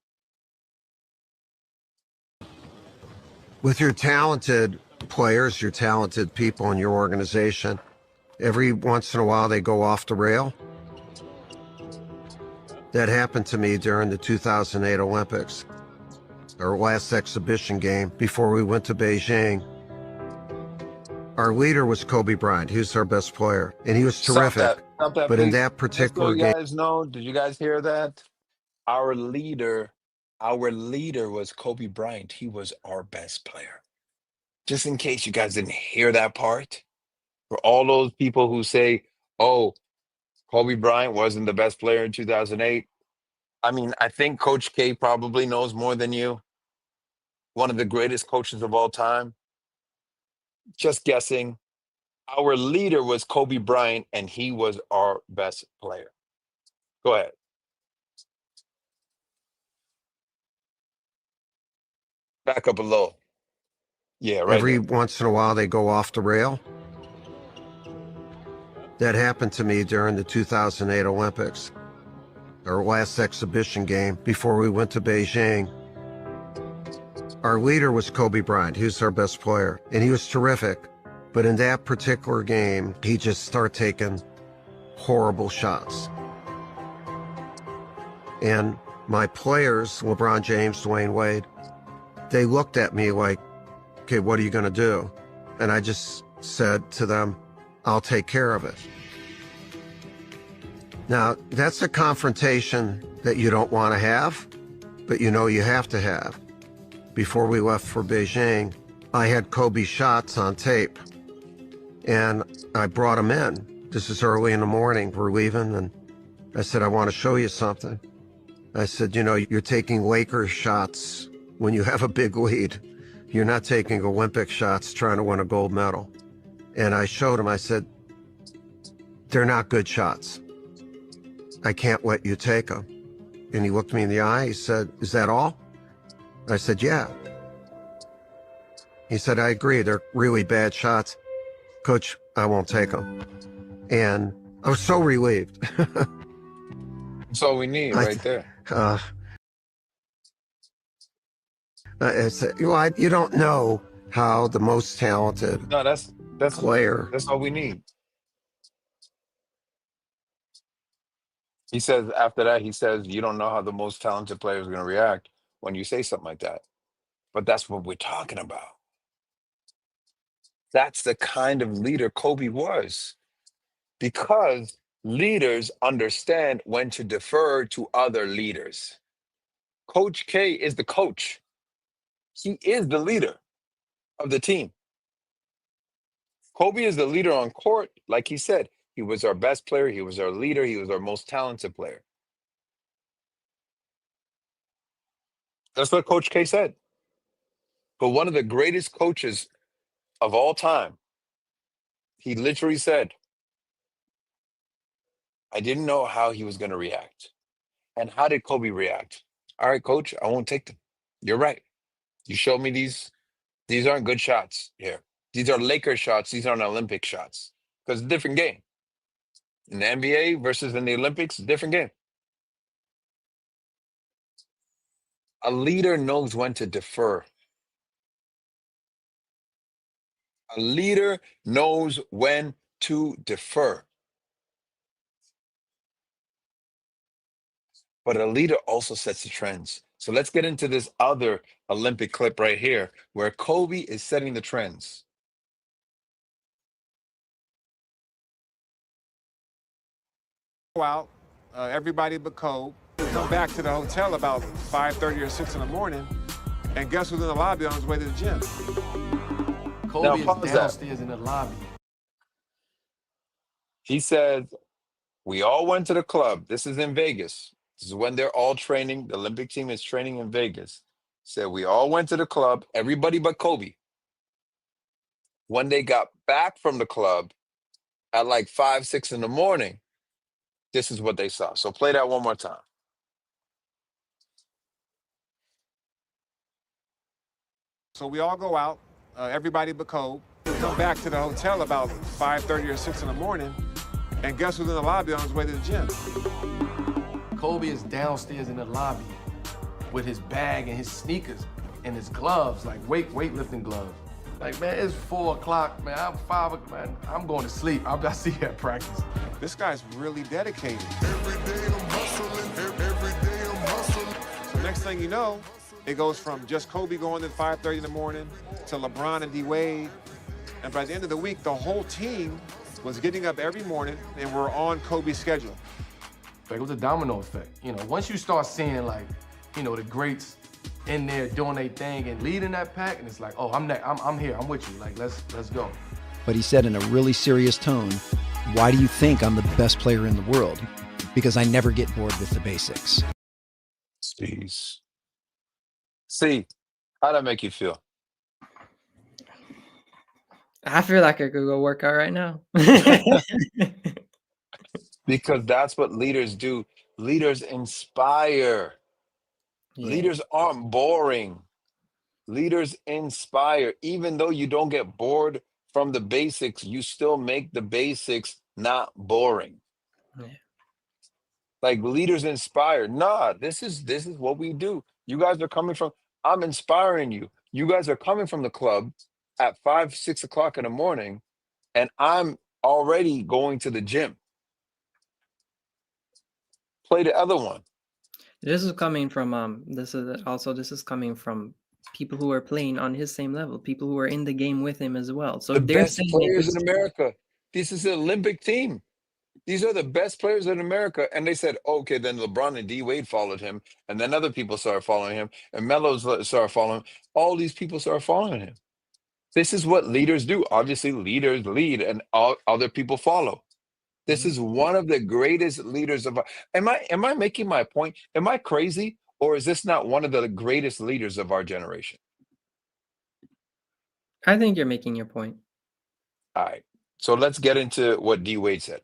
K: With your talented players, your talented people in your organization, every once in a while they go off the rail. That happened to me during the 2008 Olympics, our last exhibition game before we went to Beijing. Our leader was Kobe Bryant. He was our best player, and he was terrific.
B: Stop that,
K: But in
B: please.
K: that
B: Just so
K: particular
B: you
K: game,
B: guys know, did you guys hear that? Our leader was Kobe Bryant. He was our best player. Just in case you guys didn't hear that part, for all those people who say, oh, Kobe Bryant wasn't the best player in 2008. I mean, I think Coach K probably knows more than you. One of the greatest coaches of all time. Just guessing. Our leader was Kobe Bryant, and he was our best player. Go ahead. Back up a little. Yeah, right
K: every
B: there.
K: once in a while they go off the rail. That happened to me during the 2008 Olympics, our last exhibition game before we went to Beijing. Our leader was Kobe Bryant. He was our best player, and he was terrific. But in that particular game, he just started taking horrible shots. And my players, LeBron James, Dwayne Wade, they looked at me like, okay, what are you going to do? And I just said to them, I'll take care of it. Now, that's a confrontation that you don't want to have, but you know you have to have. Before we left for Beijing, I had Kobe's shots on tape, and I brought him in. This is early in the morning, we're leaving, and I said, I want to show you something. I said, you know, you're taking Lakers shots when you have a big lead. You're not taking Olympic shots trying to win a gold medal. And I showed him, I said, they're not good shots. I can't let you take them. And he looked me in the eye, he said, is that all? I said, yeah. He said, I agree, they're really bad shots. Coach, I won't take them. And I was so relieved.
B: That's all we need right there.
K: I said, you don't know how the most talented
B: No, that's
K: player.
B: That's all we need. He says after that, he says, you don't know how the most talented player is going to react when you say something like that. But that's what we're talking about. That's the kind of leader Kobe was. Because leaders understand when to defer to other leaders. Coach K is the coach. He is the leader of the team. Kobe is the leader on court. Like he said, he was our best player. He was our leader. He was our most talented player. That's what Coach K said. But one of the greatest coaches of all time, he literally said, I didn't know how he was going to react. And how did Kobe react? All right, coach, I won't take them. You're right. You showed me these. These aren't good shots here. These are Lakers shots. These aren't Olympic shots. Because it's a different game. In the NBA versus in the Olympics, different game. A leader knows when to defer. A leader knows when to defer. But a leader also sets the trends. So let's get into this other Olympic clip right here where Kobe is setting the trends.
D: Out, everybody but Kobe. Come back to the hotel about 5:30 or 6 in the morning, and guess who's in the lobby on his way to the gym?
M: Kobe is downstairs in the lobby.
B: He says, we all went to the club. This is in Vegas. This is when they're all training. The Olympic team is training in Vegas. Said we all went to the club, everybody but Kobe. When they got back from the club at like 5, 6 in the morning, this is what they saw. So play that one more time.
D: So we all go out. everybody but Kobe. Come back to the hotel about 5:30 or 6 in the morning, and guess who's in the lobby on his way to the gym?
M: Kobe is downstairs in the lobby with his bag and his sneakers and his gloves, like weightlifting gloves. Like, man, it's 4 o'clock, man. I'm 5, man. I'm going to sleep. I'll see you at practice.
D: This guy's really dedicated.
F: Every day I'm hustling, every day I'm hustling.
D: So next thing you know, it goes from just Kobe going at 5:30 in the morning to LeBron and D-Wade. And by the end of the week, the whole team was getting up every morning and were on Kobe's schedule.
M: It was a domino effect. You know, once you start seeing, like, you know, the greats in there doing their thing and leading that pack, and it's like, oh, I'm here, I'm with you. Like, let's go.
C: But he said in a really serious tone, why do you think I'm the best player in the world? Because I never get bored with the basics.
B: Jeez. See, how'd that make you feel?
A: I feel like I could go work out right now.
B: Because that's what leaders do. Leaders inspire.
A: Yeah.
B: Leaders aren't boring. Leaders inspire. Even though you don't get bored from the basics, you still make the basics not boring.
A: Yeah.
B: Like, leaders inspire. Nah, this is what we do. You guys are coming from, I'm inspiring you. You guys are coming from the club at 5, 6 o'clock in the morning, and I'm already going to the gym. Play the other one.
A: This is coming from this is coming from people who are playing on his same level, people who are in the game with him as well. So
B: The
A: they're
B: best
A: saying
B: players in America. This is an Olympic team. These are the best players in America. And they said, okay, then LeBron and D-Wade followed him. And then other people started following him. And Melo started following him. All these people started following him. This is what leaders do. Obviously, leaders lead and all other people follow. This is one of the greatest leaders of our. Am I making my point? Am I crazy? Or is this not one of the greatest leaders of our generation?
A: I think you're making your point.
B: All right. So let's get into what D-Wade said.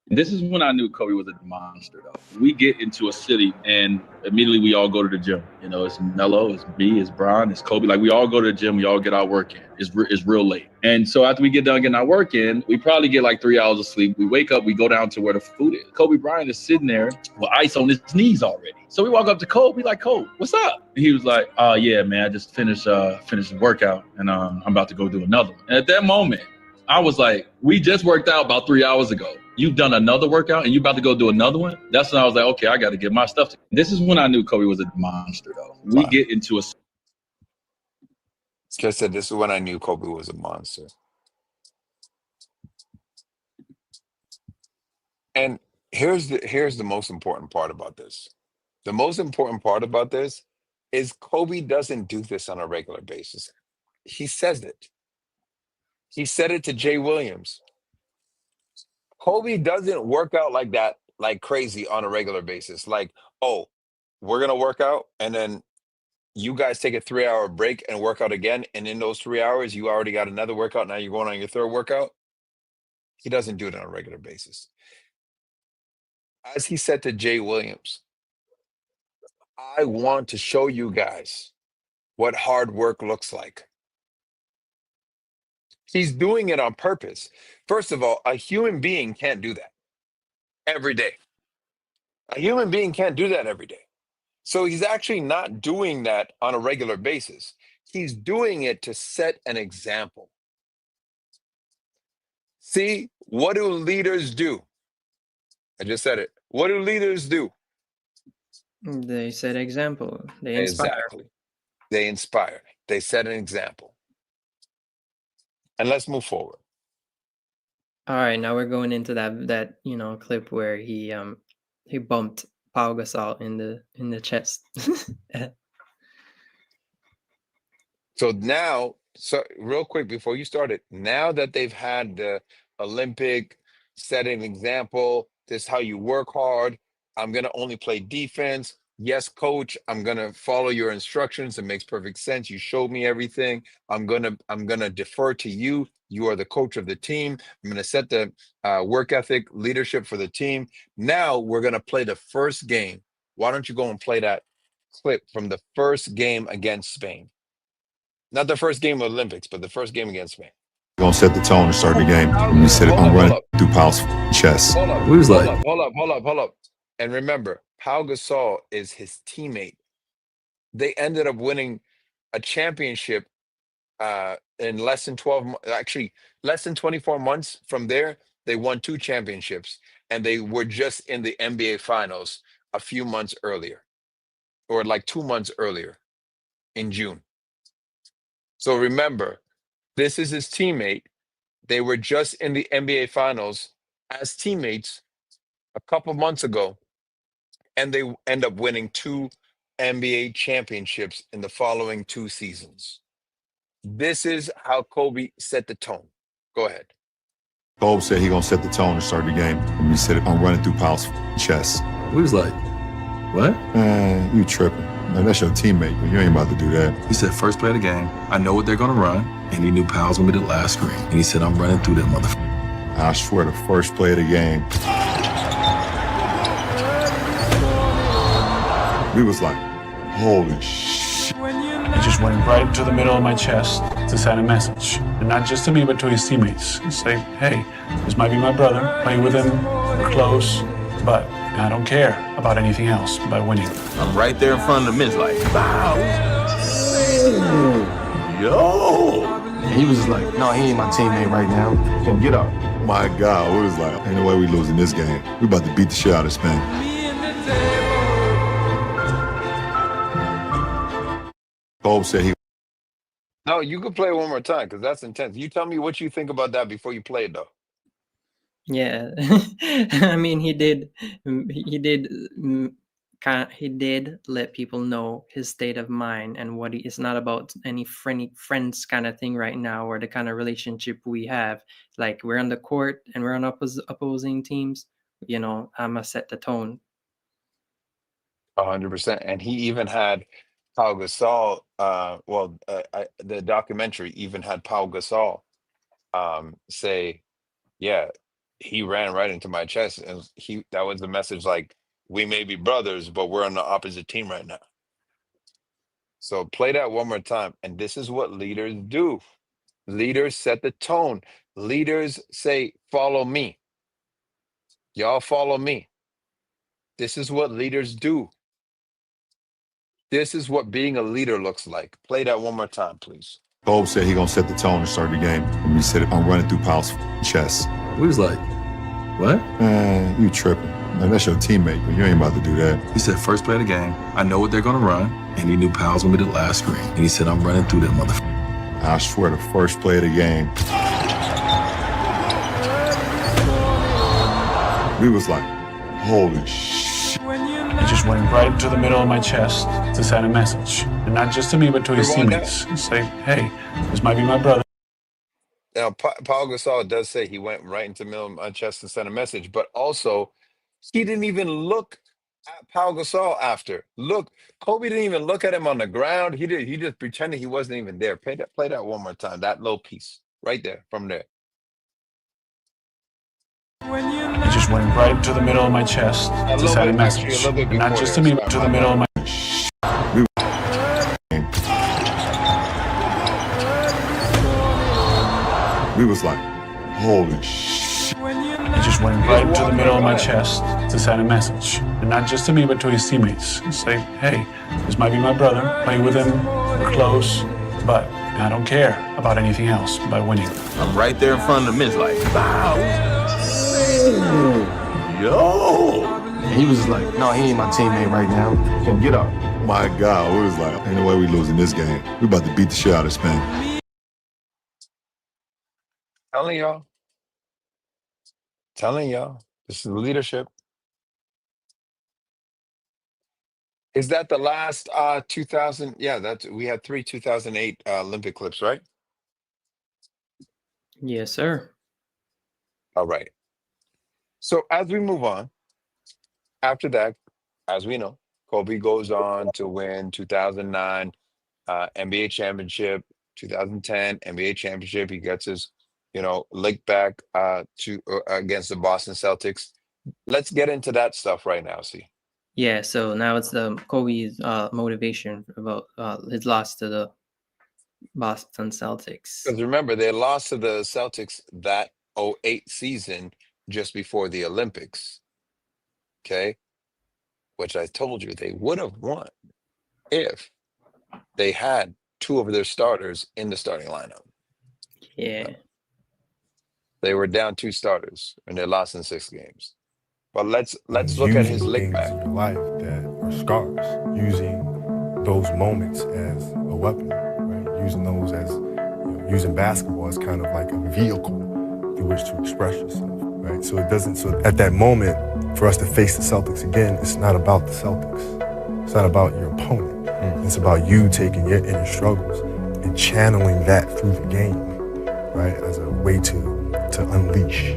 N: This is when I knew Kobe was a monster, though. We get into a city and immediately we all go to the gym. You know, it's Melo, it's me, it's Bryant, it's Kobe. Like, we all go to the gym, we all get our work in. It's real late. And so after we get done getting our work in, we probably get like 3 hours of sleep. We wake up, we go down to where the food is. Kobe Bryant is sitting there with ice on his knees already. So we walk up to Kobe, like, Kobe, what's up? And he was like, oh yeah, man, I just finished the workout and I'm about to go do another one. And at that moment, I was like, we just worked out about 3 hours ago. You've done another workout and you about to go do another one? That's when I was like, okay, I got to get my stuff. This is when I knew Kobe was a monster, though. We get into a...
B: Like I said, this is when I knew Kobe was a monster. And here's the most important part about this. The most important part about this is Kobe doesn't do this on a regular basis. He says it. He said it to Jay Williams. Kobe doesn't work out like that, like crazy on a regular basis. Like, oh, we're going to work out and then you guys take a 3-hour break and work out again. And in those 3 hours, you already got another workout. Now you're going on your third workout. He doesn't do it on a regular basis. As he said to Jay Williams, I want to show you guys what hard work looks like. He's doing it on purpose. First of all, a human being can't do that every day. A human being can't do that every day. So he's actually not doing that on a regular basis. He's doing it to set an example. See, what do leaders do? I just said it. What do leaders do?
A: They set example. They inspire.
B: Exactly. They inspire. They set an example. And let's move forward.
A: All right, now we're going into that clip where he bumped Pau Gasol in the chest.
B: So now, real quick before you started, now that they've had the Olympic, set an example, this is how you work hard. I'm gonna only play defense. yes, coach, I'm gonna follow your instructions. It makes perfect sense. You showed me everything. I'm gonna defer to you. You are the coach of the team. I'm gonna set the work ethic, leadership for the team. Now we're gonna play the first game. Why don't you go and play that clip from the first game against Spain? Not the first game of Olympics, but the first game against Spain.
J: Gonna set the tone and start the game. And we said it on running through Powell's chest.
B: Hold up.
J: We was like,
B: Hold up. And remember, Pau Gasol is his teammate. They ended up winning a championship in less than 24 months from there. They won 2 championships, and they were just in the NBA finals a few months earlier, or like 2 months earlier in June. So remember, this is his teammate. They were just in the NBA finals as teammates a couple months ago, and they end up winning 2 NBA championships in the following 2 seasons. This is how Kobe set the tone. Go ahead.
J: Kobe said he gonna set the tone and start the game. And we said it on running through Powell's chest. We was like, what? Man, you tripping. Man, that's your teammate, but you ain't about to do that.
L: He said, first play of the game, I know what they're gonna run, and he knew Powell's gonna be the last screen. And he said, I'm running through that motherfucker.
J: I swear, the first play of the game, we was like, holy shit.
W: He just went right into the middle of my chest to send a message. And not just to me, but to his teammates. Say, hey, this might be my brother. Play with him. We're close. But I don't care about anything else by winning.
L: I'm right there in front of the men's like, wow. Yo. And he was like, no, he ain't my teammate right now. So get up.
J: My God, we was like, ain't no way we losing this game. We about to beat the shit out of Spain. Kobe said he.
B: No, you could play it one more time because that's intense. You tell me what you think about that before you play it, though.
A: Yeah, I mean, he did let people know his state of mind and what it's not about any friends kind of thing right now, or the kind of relationship we have. Like, we're on the court and we're on opposing teams. You know, I must set the tone.
B: 100%. And he even had Pau Gasol. The documentary even had Pau Gasol say, "Yeah, he ran right into my chest," and that was the message. Like, we may be brothers, but we're on the opposite team right now. So play that one more time. And this is what leaders do. Leaders set the tone. Leaders say, "Follow me. Y'all follow me." This is what leaders do. This is what being a leader looks like. Play that one more time, please.
J: Kobe said he gonna set the tone and start the game. And we said it on running through Powell's chest. We was like, what? Man, you tripping. Man, that's your teammate, but you ain't about to do that.
L: He said, first play of the game, I know what they're gonna run, and he knew Powell's gonna be the last screen. And he said, I'm running through that motherfucker.
J: I swear, the first play of the game, we was like, holy shit.
W: He just went right into the middle of my chest to send a message. And not just to me, but to his teammates. Say, hey, this might be my brother.
B: Now, Paul Gasol does say he went right into the middle of my chest to send a message, but also he didn't even look at Paul Gasol after. Look, Kobe didn't even look at him on the ground. He just pretended he wasn't even there. Play that one more time. That little piece right there, from there.
W: He just went right into the middle of my chest to send a message. And not just to me, but to the middle of my.
J: We was like, holy shit.
W: He just went right into the middle of my chest to send a message. And not just to me, but to his teammates. Say, hey, this might be my brother. Play with him. We're close. But I don't care about anything else by winning.
L: I'm right there in front of the men's like, wow. Yo. And he was like, no, he ain't my teammate right now. So get up.
J: My God, we was like, ain't no way we losing this game. We about to beat the shit out of Spain.
B: Telling y'all, this is leadership. Is that the last 2000? Yeah, we had 3 2008 Olympic clips, right?
A: Yes, sir.
B: All right. So as we move on, after that, as we know, Kobe goes on to win 2009 NBA championship, 2010 NBA championship. He gets his, lick back to against the Boston Celtics. Let's get into that stuff right now. See.
A: Yeah, so now it's the Kobe's motivation about his loss to the Boston Celtics.
B: Because remember, they lost to the Celtics that 2008 season just before the Olympics. Okay. Which I told you they would have won if they had two of their starters in the starting lineup.
A: Yeah.
B: They were down two starters and they lost in 6 games. But let's look at his lick back.
I: In your life that are scars, using those moments as a weapon, right? Using those as, using basketball as kind of like a vehicle through which to express yourself, right? So at that moment, for us to face the Celtics again, it's not about the Celtics. It's not about your opponent. It's about you taking your inner struggles and channeling that through the game, right? As a way to unleash,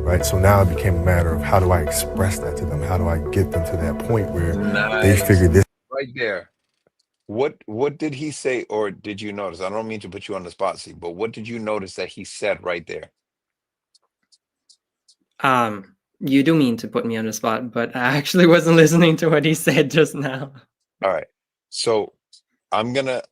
I: right? So now it became a matter of how do I express that to them? How do I get them to that point where they figure this
B: right there. What did he say, or did you notice? I don't mean to put you on the spot, see, but what did you notice that he said right there?
A: You do mean to put me on the spot, but I actually wasn't listening to what he said just now.
B: All right. So I'm gonna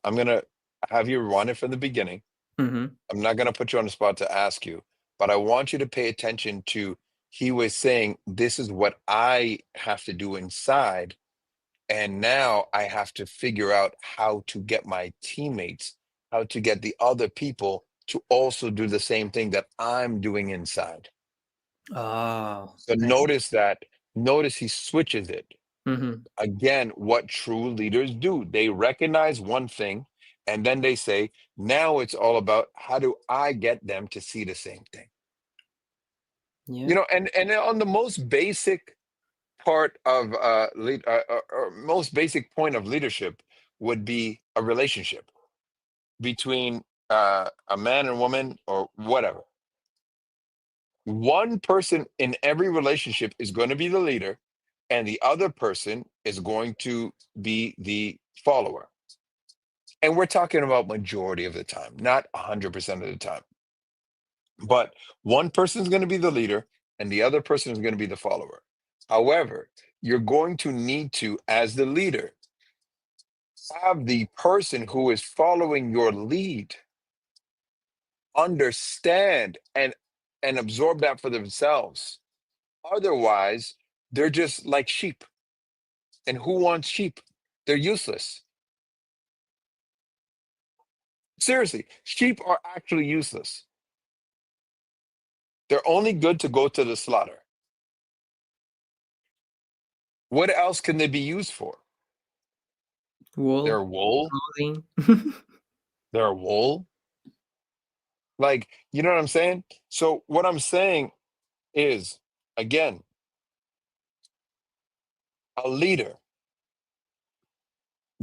B: have you run it from the beginning.
A: Mm-hmm.
B: I'm not gonna put you on the spot to ask you, but I want you to pay attention to, he was saying, this is what I have to do inside. And now I have to figure out how to get my teammates, how to get the other people to also do the same thing that I'm doing inside.
A: Oh.
B: So notice he switches it.
A: Mm-hmm.
B: Again, what true leaders do. They recognize one thing and then they say, now it's all about how do I get them to see the same thing?
A: Yeah.
B: And on the most basic part of or most basic point of leadership would be a relationship between a man and woman or whatever. One person in every relationship is going to be the leader and the other person is going to be the follower. And we're talking about majority of the time, not 100% of the time. But one person is going to be the leader and the other person is going to be the follower. However, you're going to need to, as the leader, have the person who is following your lead understand and absorb that for themselves. Otherwise, they're just like sheep. And who wants sheep? They're useless. Seriously, sheep are actually useless. They're only good to go to the slaughter. What else can they be used for?
A: Wool.
B: Their wool.
A: Clothing.
B: Their wool. Like, you know what I'm saying? So what I'm saying is, again, a leader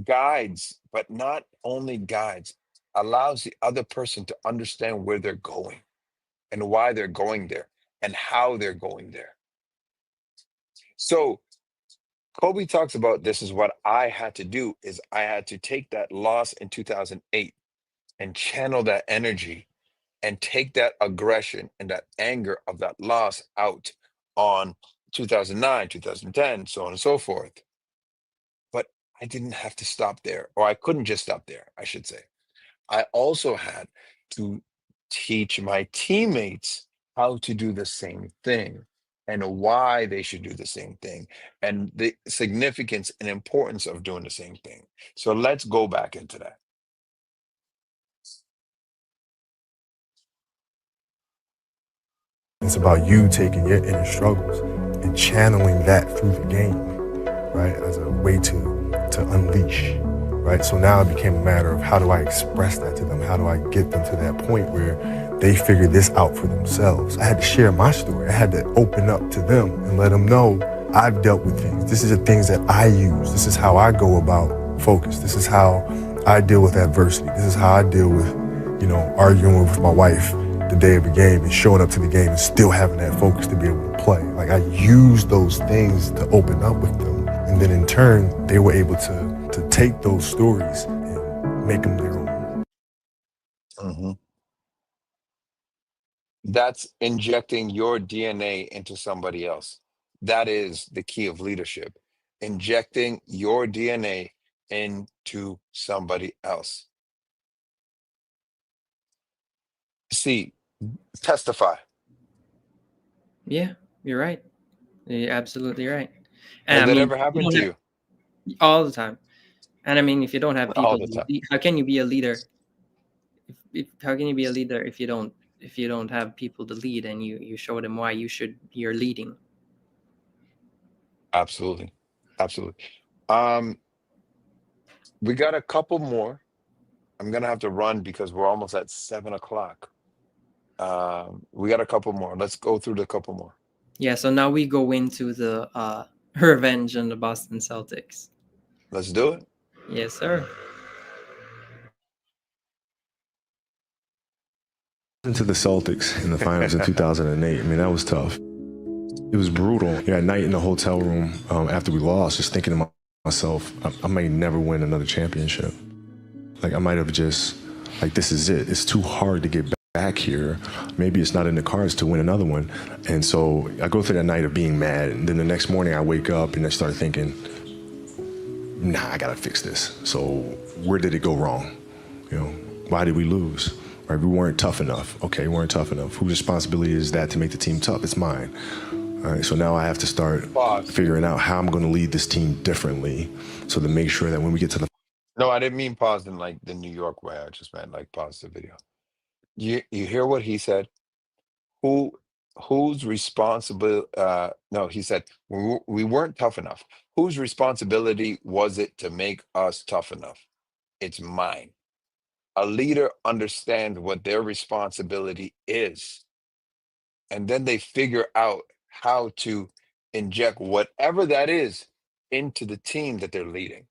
B: guides, but not only guides, allows the other person to understand where they're going and why they're going there and how they're going there. So Kobe talks about, this is what I had to do, is I had to take that loss in 2008 and channel that energy and take that aggression and that anger of that loss out on 2009, 2010, so on and so forth. But I didn't have to stop there, or I couldn't just stop there, I should say. I also had to teach my teammates how to do the same thing and why they should do the same thing and the significance and importance of doing the same thing. So let's go back into that.
I: It's about you taking your inner struggles and channeling that through the game, right? As a way to unleash, right? So now it became a matter of how do I express that to them? How do I get them to that point where they figure this out for themselves? I had to share my story. I had to open up to them and let them know I've dealt with things. This is the things that I use. This is how I go about focus. This is how I deal with adversity. This is how I deal with, arguing with my wife the day of the game and showing up to the game and still having that focus to be able to play. Like, I use those things to open up with them And then in turn, they were able to take those stories and make them their own.
B: Mhm. That's injecting your DNA into somebody else. That is the key of leadership. Injecting your DNA into somebody else. See, testify.
A: Yeah, you're right. You're absolutely right. And
B: Has
A: I
B: that
A: mean,
B: ever
A: you
B: happened
A: don't
B: to
A: have
B: you?
A: all the time. And I mean, if you don't have
B: All
A: people
B: the
A: to
B: time.
A: lead, how can you be a leader? How can you be a leader if you don't have people to lead and you show them why you're leading?
B: Absolutely. Absolutely. Um, we got a couple more. I'm gonna have to run because we're almost at 7 o'clock. We got a couple more. Let's go through the couple more.
A: Yeah, so now we go into the revenge on the Boston Celtics.
B: Let's do it.
A: Yes, sir.
I: Into the Celtics in the finals in 2008. I mean, that was tough. It was brutal. At night in the hotel room after we lost, just thinking to myself, I may never win another championship. Like, I might have just, like, this is it. It's too hard to get back here. Maybe it's not in the cards to win another one. And so I go through that night of being mad. And then the next morning I wake up and I start thinking, nah, I got to fix this. So where did it go wrong? Why did we lose? Right? We weren't tough enough. Okay, we weren't tough enough. Whose responsibility is that to make the team tough? It's mine. All right, so now I have to start figuring out how I'm going to lead this team differently so to make sure that when we get to the
B: No, I didn't mean pause in like the New York way. I just meant like pause the video. You hear what he said? Who's responsible? No, he said we weren't tough enough. Whose responsibility was it to make us tough enough? It's mine. A leader understands what their responsibility is, and then they figure out how to inject whatever that is into the team that they're leading.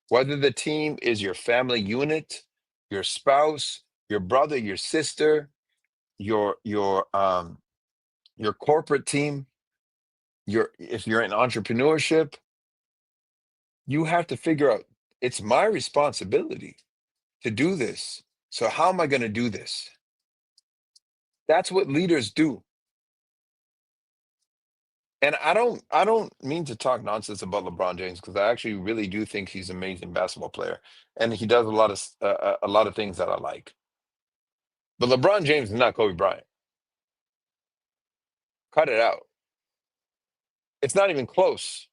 B: Whether the team is your family unit, your spouse, your brother, your sister, your corporate team, if you're in entrepreneurship, you have to figure out it's my responsibility to do this. So how am I going to do this? That's what leaders do. And I don't mean to talk nonsense about LeBron James because I actually really do think he's an amazing basketball player and he does a lot of things that I like. But LeBron James is not Kobe Bryant. Cut it out. It's not even close.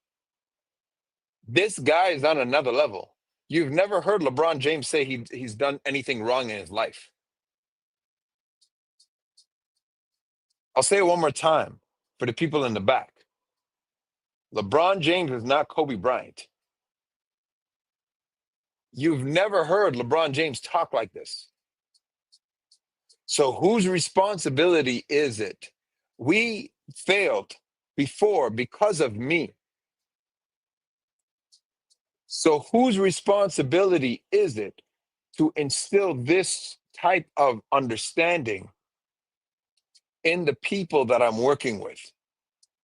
B: This guy is on another level. You've never heard LeBron James say he's done anything wrong in his life. I'll say it one more time for the people in the back. LeBron James is not Kobe Bryant. You've never heard LeBron James talk like this. So whose responsibility is it? We failed before because of me. So whose responsibility is it to instill this type of understanding in the people that I'm working with?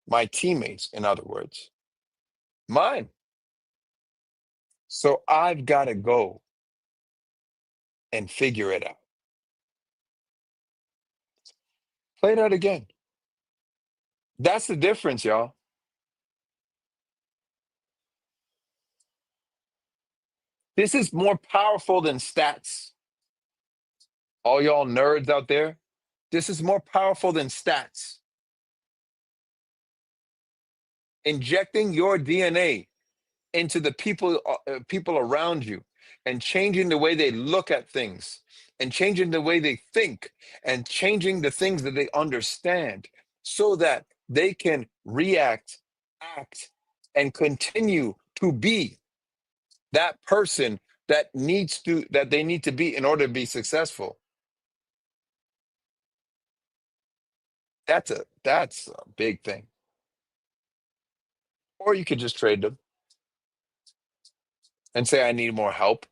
B: My teammates, in other words. Mine. So I've got to go and figure it out. Play that again. That's the difference, y'all. This is more powerful than stats. All y'all nerds out there, this is more powerful than stats. Injecting your DNA into the people around you and changing the way they look at things and changing the way they think and changing the things that they understand so that they can react, act, and continue to be that person that they need to be in order to be successful. That's a big thing. Or you could just trade them and say, I need more help.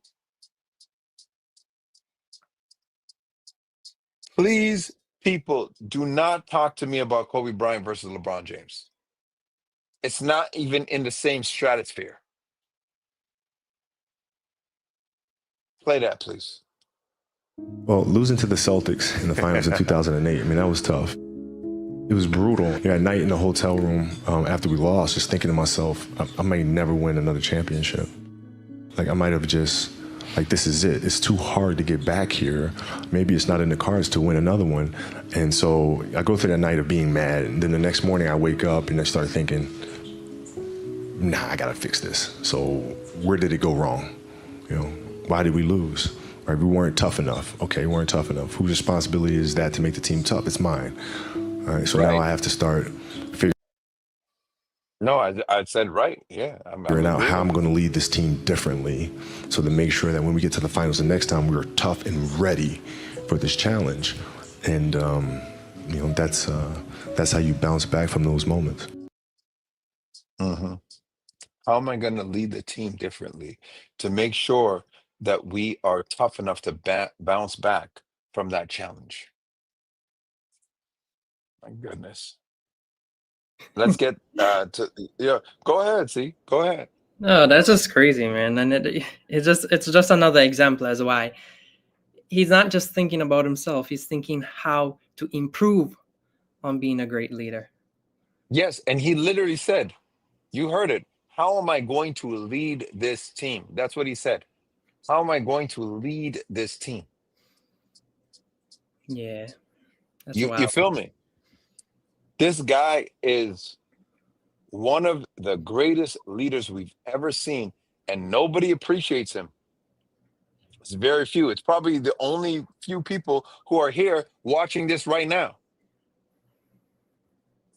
B: Please, people, do not talk to me about Kobe Bryant versus LeBron James. It's not even in the same stratosphere. Play that, please.
H: Well, losing to the Celtics in the finals in 2008, I mean, that was tough. It was brutal. At night in the hotel room after we lost, just thinking to myself, I might never win another championship. Like, I might have just, like, this is it. It's too hard to get back here. Maybe it's not in the cards to win another one. And so I go through that night of being mad. And then the next morning I wake up and I start thinking, nah, I got to fix this. So where did it go wrong? You know, why did we lose? Right? We weren't tough enough. Okay, we weren't tough enough. Whose responsibility is that to make the team tough? It's mine. All right, so now I have to start figuring
B: No, I said right. Yeah.
H: out how I'm going to lead this team differently so to make sure that when we get to the finals the next time, we're tough and ready for this challenge. And, you know, that's how you bounce back from those moments.
B: Mm-hmm. How am I going to lead the team differently to make sure that we are tough enough to bounce back from that challenge? My goodness. Let's get to go ahead, see. Go ahead.
A: No, that's just crazy, man. And it's just another example as why he's not just thinking about himself, he's thinking how to improve on being a great leader.
B: Yes, and he literally said, you heard it, how am I going to lead this team? That's what he said. How am I going to lead this team?
A: Yeah. That's
B: You
A: wild.
B: feel me? This guy is one of the greatest leaders we've ever seen, and nobody appreciates him. It's very few. It's probably the only few people who are here watching this right now.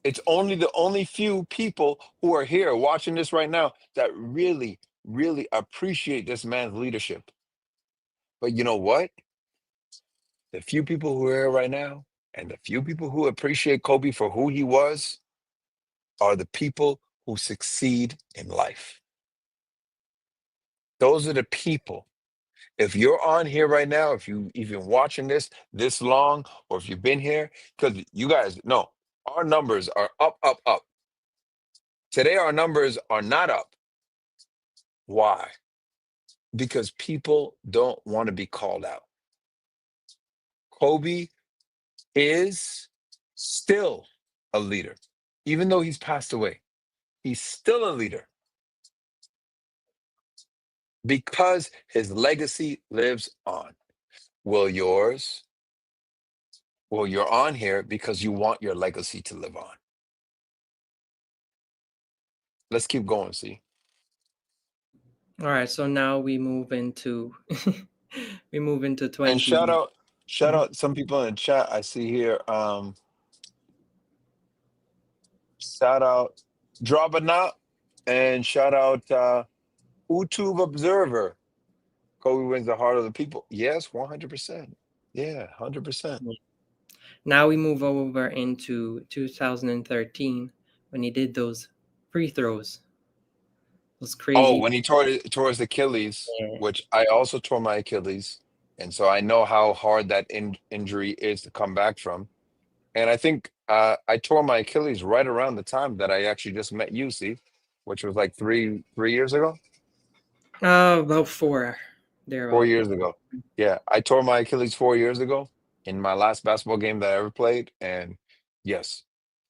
B: It's only the only few people who are here watching this right now that really, really appreciate this man's leadership. But you know what? The few people who are here right now and the few people who appreciate Kobe for who he was are the people who succeed in life. Those are the people. If you're on here right now, if you even watching this long, or if you've been here, because you guys know our numbers are up, up, up. Today, our numbers are not up. Why? Because people don't want to be called out. Kobe is still a leader. Even though he's passed away, he's still a leader because his legacy lives on. Will yours? Well, you're on here because you want your legacy to live on. Let's keep going, see?
A: All right, so now we move into 20.
B: And shout out some people in the chat I see here. Shout out Drabana and shout out YouTube Observer. Kobe wins the heart of the people. Yes, 100%. Yeah, 100%.
A: Now we move over into 2013 when he did those free throws. Those crazy.
B: Oh, when he tore his Achilles, which I also tore my Achilles. And so I know how hard that injury is to come back from. And I think I tore my Achilles right around the time that I actually just met you, see, which was like three years ago.
A: About 4.
B: 4 years ago. Yeah, I tore my Achilles 4 years ago in my last basketball game that I ever played. And yes,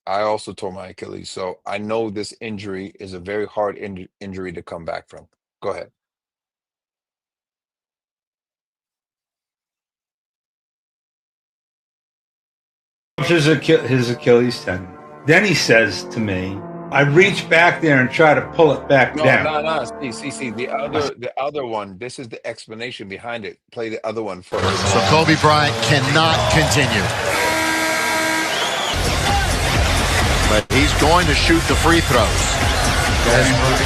B: I also tore my Achilles. So I know this injury is a very hard injury to come back from. Go ahead.
O: His Achilles tendon. Then he says to me, I reach back there and try to pull it back down.
B: No. See, the other one. This is the explanation behind it. Play the other one first.
P: So Kobe Bryant cannot continue. But he's going to shoot the free throws.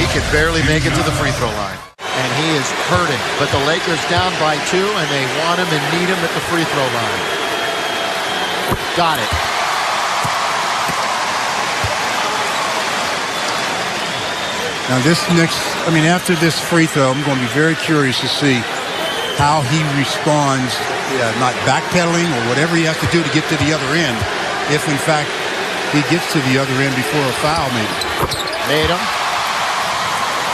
P: He can barely make it to the free throw line. And he is hurting. But the Lakers down by 2, and they want him and need him at the free throw line. Got it.
Q: Now after this free throw, I'm going to be very curious to see how he responds, not backpedaling or whatever he has to do to get to the other end, if in fact he gets to the other end before a foul, maybe.
P: Made him.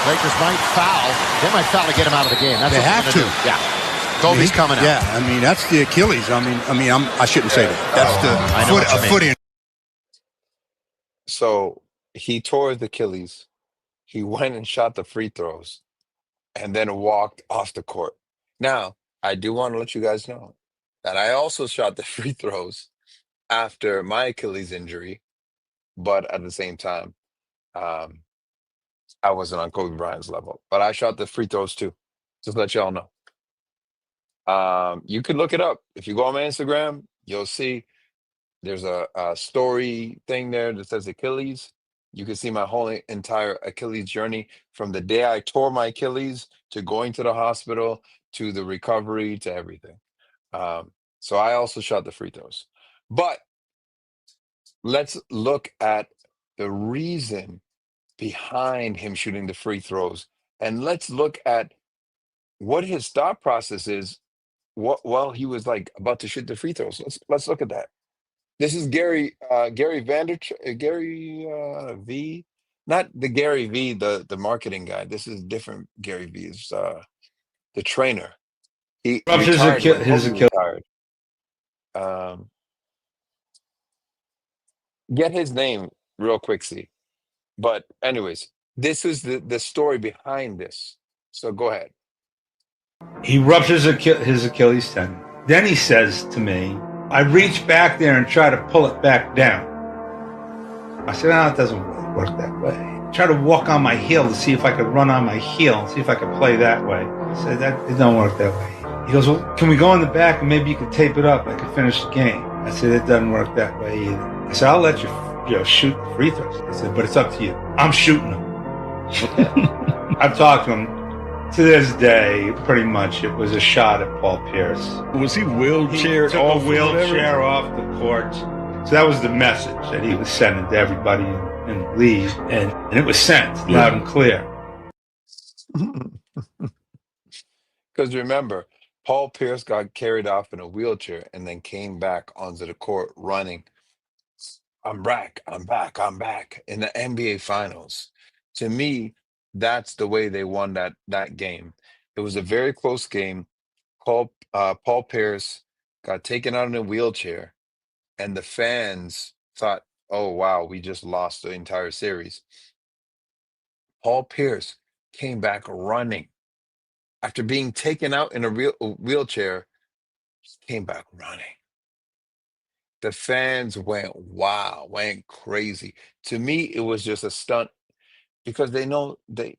P: Lakers might foul. They might foul to get him out of the game. That's
Q: They
P: what
Q: have
P: they're
Q: to.
P: gonna do. Yeah. Kobe's coming out.
Q: Yeah, I mean, that's the Achilles. I shouldn't say that. That's
P: I know what you mean.
Q: foot in.
B: So he tore his Achilles. He went and shot the free throws and then walked off the court. Now, I do want to let you guys know that I also shot the free throws after my Achilles injury, but at the same time, I wasn't on Kobe Bryant's level. But I shot the free throws too. Just let y'all know. You could look it up. If you go on my Instagram, you'll see there's a story thing there that says Achilles. You can see my whole entire Achilles journey from the day I tore my Achilles to going to the hospital to the recovery to everything. So I also shot the free throws. But let's look at the reason behind him shooting the free throws. And let's look at what his thought process is while he was like about to shoot the free throws. Let's look at that. This is Gary V, not the Gary V, the marketing guy. This is different Gary V. Is the trainer. He retired when Kobe retired. Get his name real quick, see. But anyways, this is the story behind this. So go ahead.
O: He ruptures his Achilles tendon. Then he says to me, I reach back there and try to pull it back down. I said, no, it doesn't really work that way. Try to walk on my heel to see if I could run on my heel and see if I could play that way. I said, it don't work that way. He goes, well, can we go in the back and maybe you can tape it up? I could finish the game. I said, it doesn't work that way either. I said, I'll let you shoot the free throws. I said, but it's up to you. I'm shooting them. I've talked to him. To this day, pretty much, it was a shot at Paul Pierce.
J: Was he wheelchaired
O: took
J: off?
O: a wheelchair off the court. So that was the message that he was sending to everybody in the league, and it was sent loud and clear.
B: Because remember, Paul Pierce got carried off in a wheelchair and then came back onto the court running. I'm back in the NBA Finals. To me, that's the way they won that game. It was a very close game. Paul Pierce got taken out in a wheelchair, and the fans thought, "Oh wow, we just lost the entire series." Paul Pierce came back running after being taken out in a wheelchair. Came back running. The fans went crazy. To me, it was just a stunt because they know they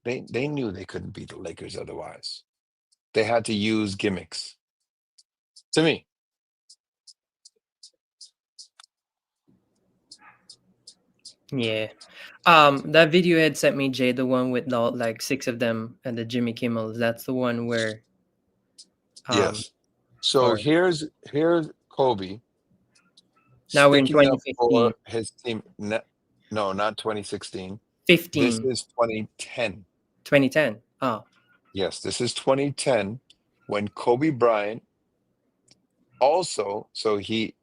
B: knew they couldn't beat the Lakers otherwise. They had to use gimmicks. To me.
A: Yeah. That video had sent me, Jay, the one with all like 6 of them and the Jimmy Kimmels. That's the one where
B: Yes. So
A: or
B: here's Kobe
A: now we're in
B: sticking up
A: 2015.
B: for his team. No, not 2016.
A: 15.
B: This is 2010.
A: 2010. Oh.
B: Yes, this is 2010 when Kobe Bryant also, so we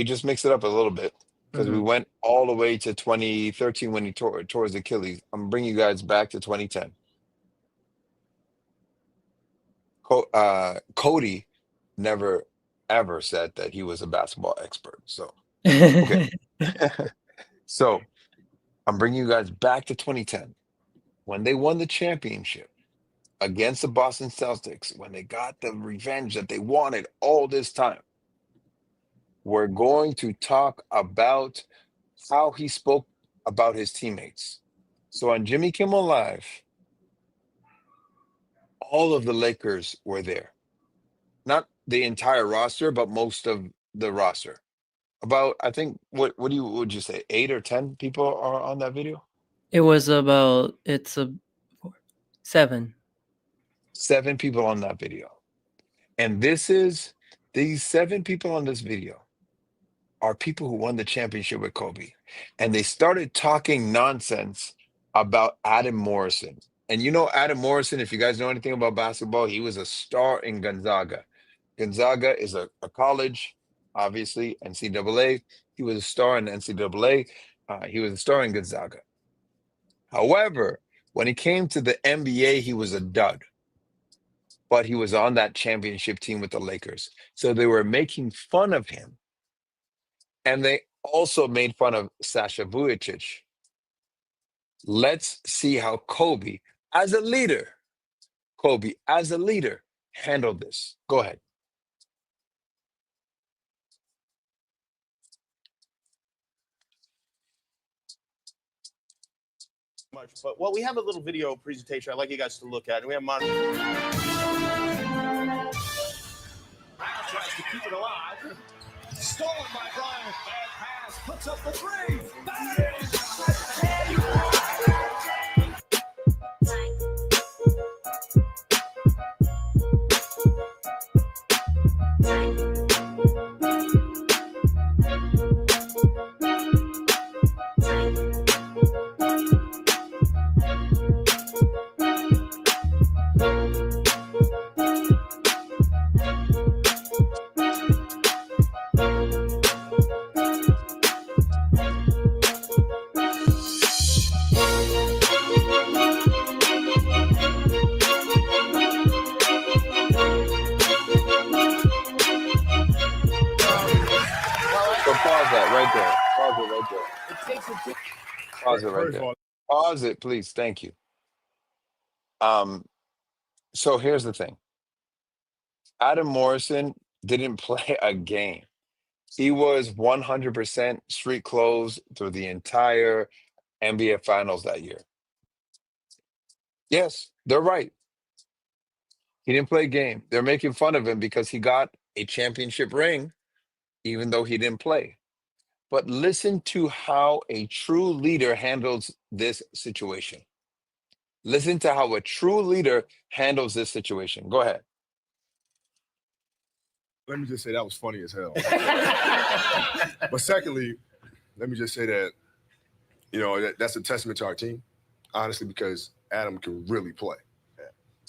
B: just mixed it up a little bit because we went all the way to 2013 when he tore his Achilles. I'm bringing you guys back to 2010. Cody never ever said that he was a basketball expert. So, okay. So, I'm bringing you guys back to 2010 when they won the championship against the Boston Celtics, when they got the revenge that they wanted all this time. We're going to talk about how he spoke about his teammates. So on Jimmy Kimmel Live, all of the Lakers were there. Not the entire roster, but most of the roster. About, I think, would you say 8 or 10 people are on that video?
A: It was about 7.
B: 7 people on that video. And these 7 people on this video are people who won the championship with Kobe. And they started talking nonsense about Adam Morrison. And you know Adam Morrison, if you guys know anything about basketball, he was a star in Gonzaga. Gonzaga is a college, obviously, NCAA. He was a star in the NCAA. He was a star in Gonzaga. However, when he came to the NBA, he was a dud. But he was on that championship team with the Lakers. So they were making fun of him. And they also made fun of Sasha Vujacic. Let's see how Kobe, as a leader, handled this. Go ahead.
R: But well, we have a little video presentation I'd like you guys to look at, and we have tries to keep it alive. Stolen by Bryant. Bad pass. Puts up the three.
B: Pause it right there. Pause it, please. Thank you. So here's the thing. Adam Morrison didn't play a game. He was 100% street clothes through the entire NBA Finals that year. Yes, they're right. He didn't play a game. They're making fun of him because he got a championship ring, even though he didn't play. But listen to how a true leader handles this situation. Listen to how a true leader handles this situation. Go ahead.
I: Let me just say that was funny as hell. But secondly, let me just say that, that's a testament to our team, honestly, because Adam can really play.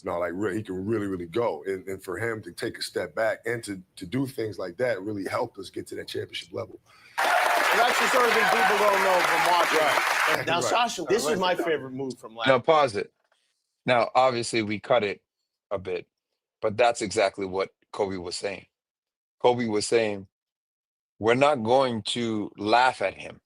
I: He can really, really go. And for him to take a step back and to do things like that really helped us get to that championship level.
R: And that's the sort of thing people don't know from watching.
I: Right.
R: Now,
I: Right.
R: Sasha, this is my favorite move from last.
B: Now, pause it. Now, obviously, we cut it a bit, but that's exactly what Kobe was saying. Kobe was saying, we're not going to laugh at him.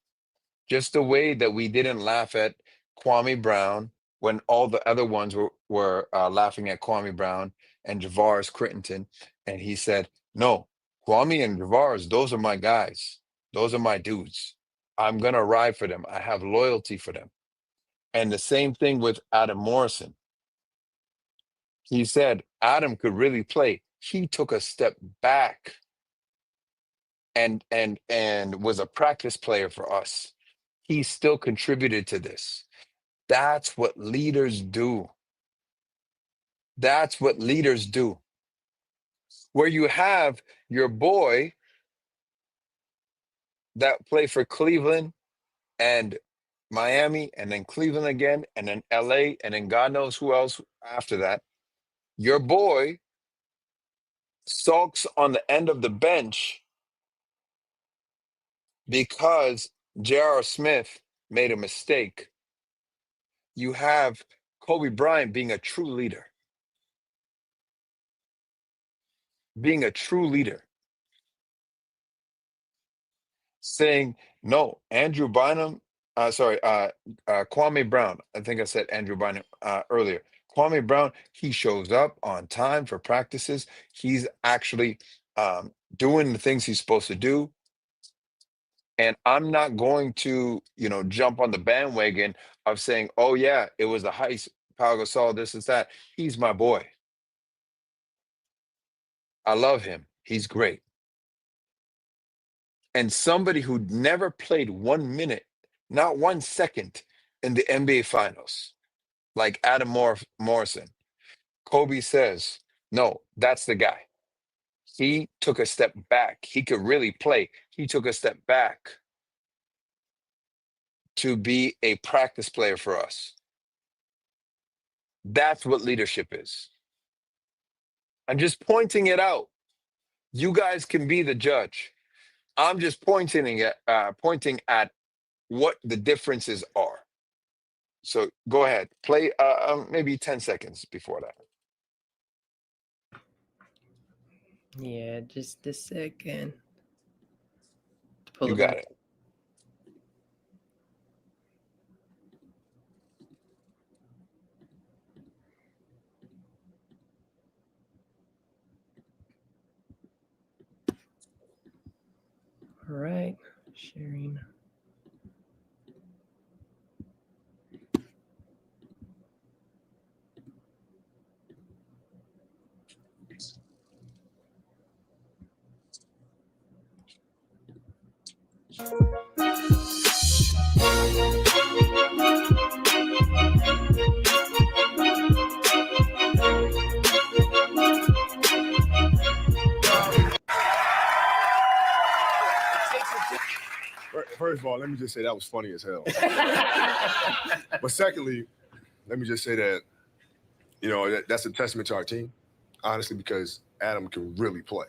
B: Just the way that we didn't laugh at Kwame Brown when all the other ones were laughing at Kwame Brown and Javaris Crittenton. And he said, no, Kwame and Javaris, those are my guys. Those are my dudes. I'm going to ride for them. I have loyalty for them. And the same thing with Adam Morrison. He said Adam could really play. He took a step back and was a practice player for us. He still contributed to this. That's what leaders do. That's what leaders do. Where you have your boy that played for Cleveland and Miami and then Cleveland again and then LA and then God knows who else after that. Your boy sulks on the end of the bench because J.R. Smith made a mistake. You have Kobe Bryant being a true leader. Being a true leader. Saying, no, Andrew Bynum, Kwame Brown. I think I said Andrew Bynum earlier. Kwame Brown, he shows up on time for practices. He's actually doing the things he's supposed to do. And I'm not going to, jump on the bandwagon of saying, oh, yeah, it was the heist, Pau Gasol, this is that. He's my boy. I love him. He's great. And somebody who never played 1 minute, not 1 second in the NBA Finals, like Adam Morrison, Kobe says, no, that's the guy. He took a step back. He could really play. He took a step back to be a practice player for us. That's what leadership is. I'm just pointing it out. You guys can be the judge. I'm just pointing at what the differences are. So go ahead, play maybe 10 seconds before that.
A: Yeah, just a second. Pull
B: You
A: it
B: got
A: back.
B: it.
A: All right, sharing.
I: First of all, let me just say that was funny as hell. But secondly, let me just say that, that's a testament to our team, honestly, because Adam can really play.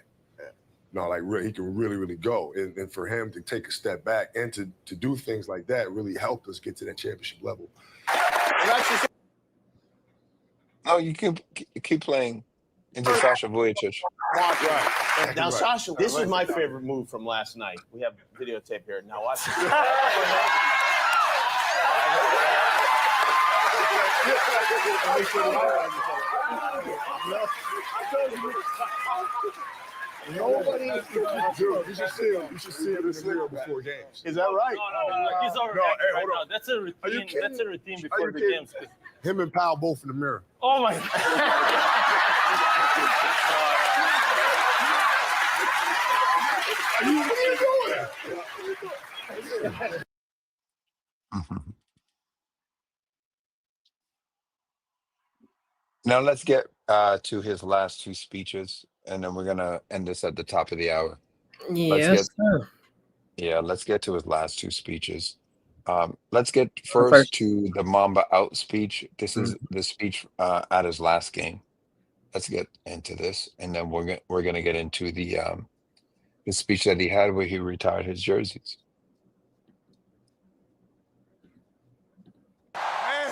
I: He can really, really go. And for him to take a step back and to do things like that really helped us get to that championship level.
B: No, you can keep playing into Sasha Vujicic.
T: Right. Now, Sasha, this is my favorite move from last night. We have videotape here. Now watch this.
I: Nobody, you should see him. You should see him in the mirror before games.
T: Is that right?
I: No,
T: He's already
I: hey, hold
T: now.
I: on.
T: That's a routine. That's a routine
I: Are
T: before
I: you
T: the
I: kidding?
T: games.
I: Him and Powell both in the mirror.
T: Oh my God.
I: What are you doing?
B: Now let's get to his last two speeches, and then we're gonna end this at the top of the hour.
A: Yes, sir.
B: Let's get to his last two speeches. Let's get
A: First.
B: first to the Mamba out speech. This is the speech at his last game. Let's get into this, and then we're gonna get into the speech that he had where he retired his jerseys.
U: Man,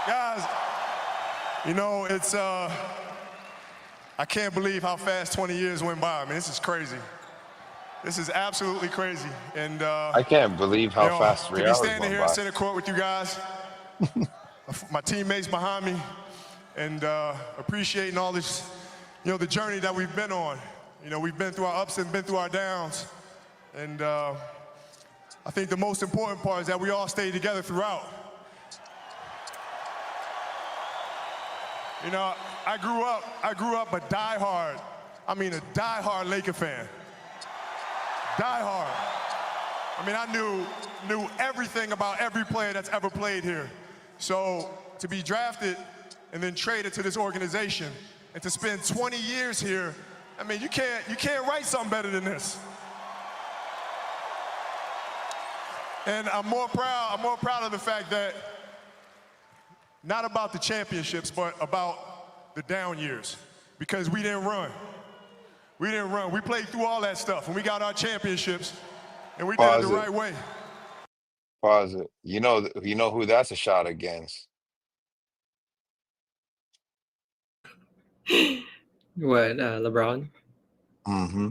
U: guys, it's I can't believe how fast 20 years went by. I mean, this is crazy. This is absolutely crazy. And
B: I can't believe how fast 3
U: to be
B: hours
U: standing
B: went
U: here
B: by.
U: in center court with you guys, my teammates behind me, and appreciating all this, the journey that we've been on. We've been through our ups and been through our downs. And I think the most important part is that we all stayed together throughout. I grew up a diehard Laker fan. Diehard. I mean, I knew everything about every player that's ever played here. So to be drafted and then traded to this organization and to spend 20 years here, I mean, you can't write something better than this. And I'm more proud of the fact that not about the championships, but about the down years, because we didn't run. We didn't run. We played through all that stuff, and we got our championships, and we did it the right way.
B: Pause it. You know who that's a shot against.
A: What, LeBron?
B: Mm-hmm.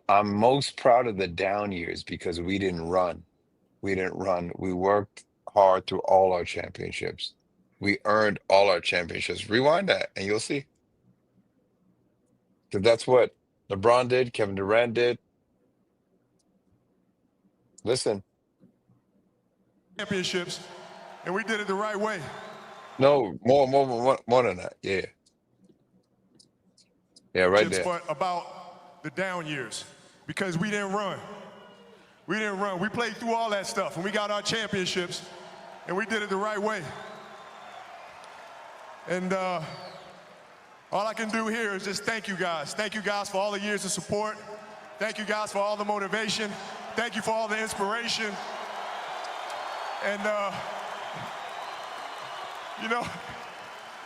B: I'm most proud of the down years because we didn't run. We didn't run. We worked hard through all our championships. We earned all our championships. Rewind that and you'll see. Because that's what LeBron did, Kevin Durant did. Listen.
U: Championships, and we did it the right way.
B: No, more than that. Yeah. Yeah, right there.
U: But about the down years, because we didn't run. We didn't run. We played through all that stuff, and we got our championships, and we did it the right way. And all I can do here is just thank you guys. Thank you guys for all the years of support. Thank you guys for all the motivation. Thank you for all the inspiration. And,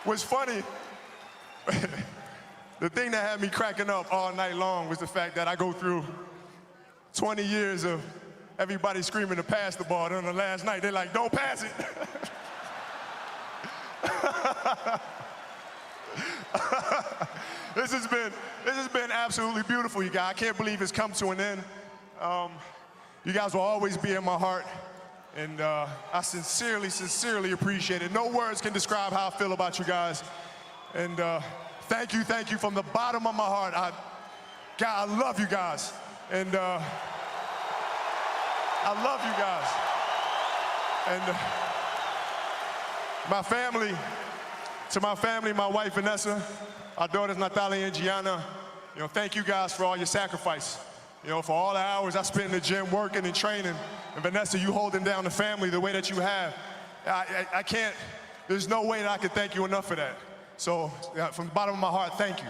U: what's funny, the thing that had me cracking up all night long was the fact that I go through 20 years of everybody screaming to pass the ball. Then on the last night, they're like, don't pass it. This has been absolutely beautiful, you guys. I can't believe it's come to an end. You guys will always be in my heart, and I sincerely appreciate it. No words can describe how I feel about you guys. And thank you from the bottom of my heart. God, I love you guys, and I love you guys. And my family, my wife Vanessa, our daughters Natalia and Gianna, thank you guys for all your sacrifice. For all the hours I spent in the gym working and training. And Vanessa, you holding down the family the way that you have. I can't, there's no way that I can thank you enough for that. So from the bottom of my heart, thank you.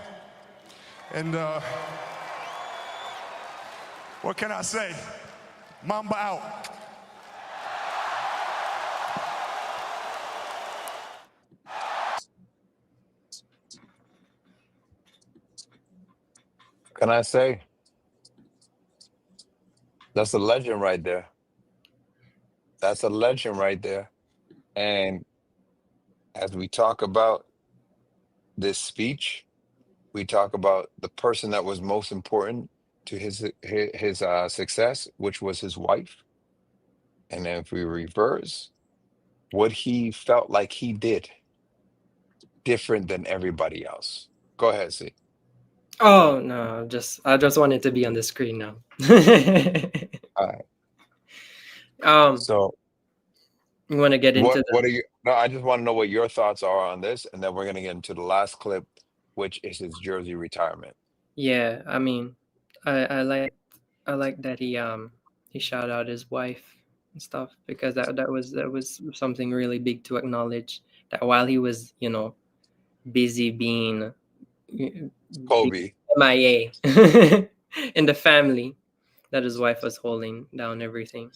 U: And what can I say? Mamba out.
B: Can I say? That's a legend right there. That's a legend right there. And as we talk about this speech, we talk about the person that was most important to his success, which was his wife. And then if we reverse, what he felt like he did different than everybody else. Go ahead, see.
A: Oh no, I just want it to be on the screen now.
B: All right. So
A: you want to get into
B: what are you? No, I just want to know what your thoughts are on this, and then we're gonna get into the last clip, which is his jersey retirement.
A: Yeah, I mean, I like that he shouted out his wife and stuff, because that was something really big to acknowledge, that while he was busy being
B: Kobe
A: MIA in the family, that his wife was holding down everything.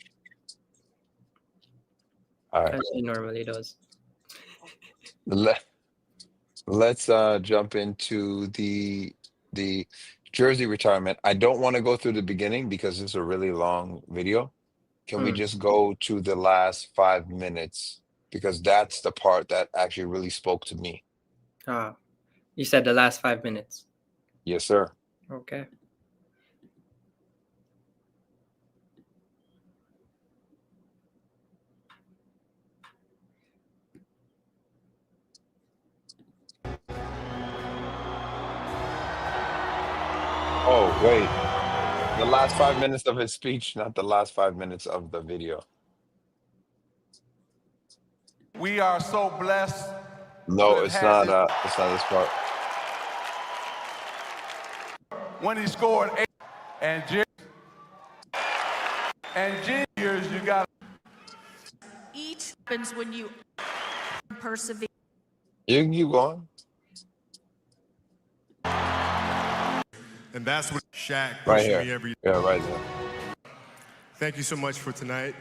B: All right.
A: As she normally does.
B: Let's jump into the jersey retirement. I don't want to go through the beginning because it's a really long video. Can we just go to the last 5 minutes? Because that's the part that actually really spoke to me.
A: You said the last 5 minutes.
B: Yes, sir.
A: Okay.
B: Oh, wait. The last 5 minutes of his speech, not the last 5 minutes of the video.
E: We are so blessed.
B: No, it's not this part.
E: When he scored 8 and years, you got
G: each happens when you persevere.
B: You can keep going.
U: And that's what Shaq
B: Right
U: pushing
B: here.
U: me every day.
B: Yeah, right there.
U: Thank you so much for tonight.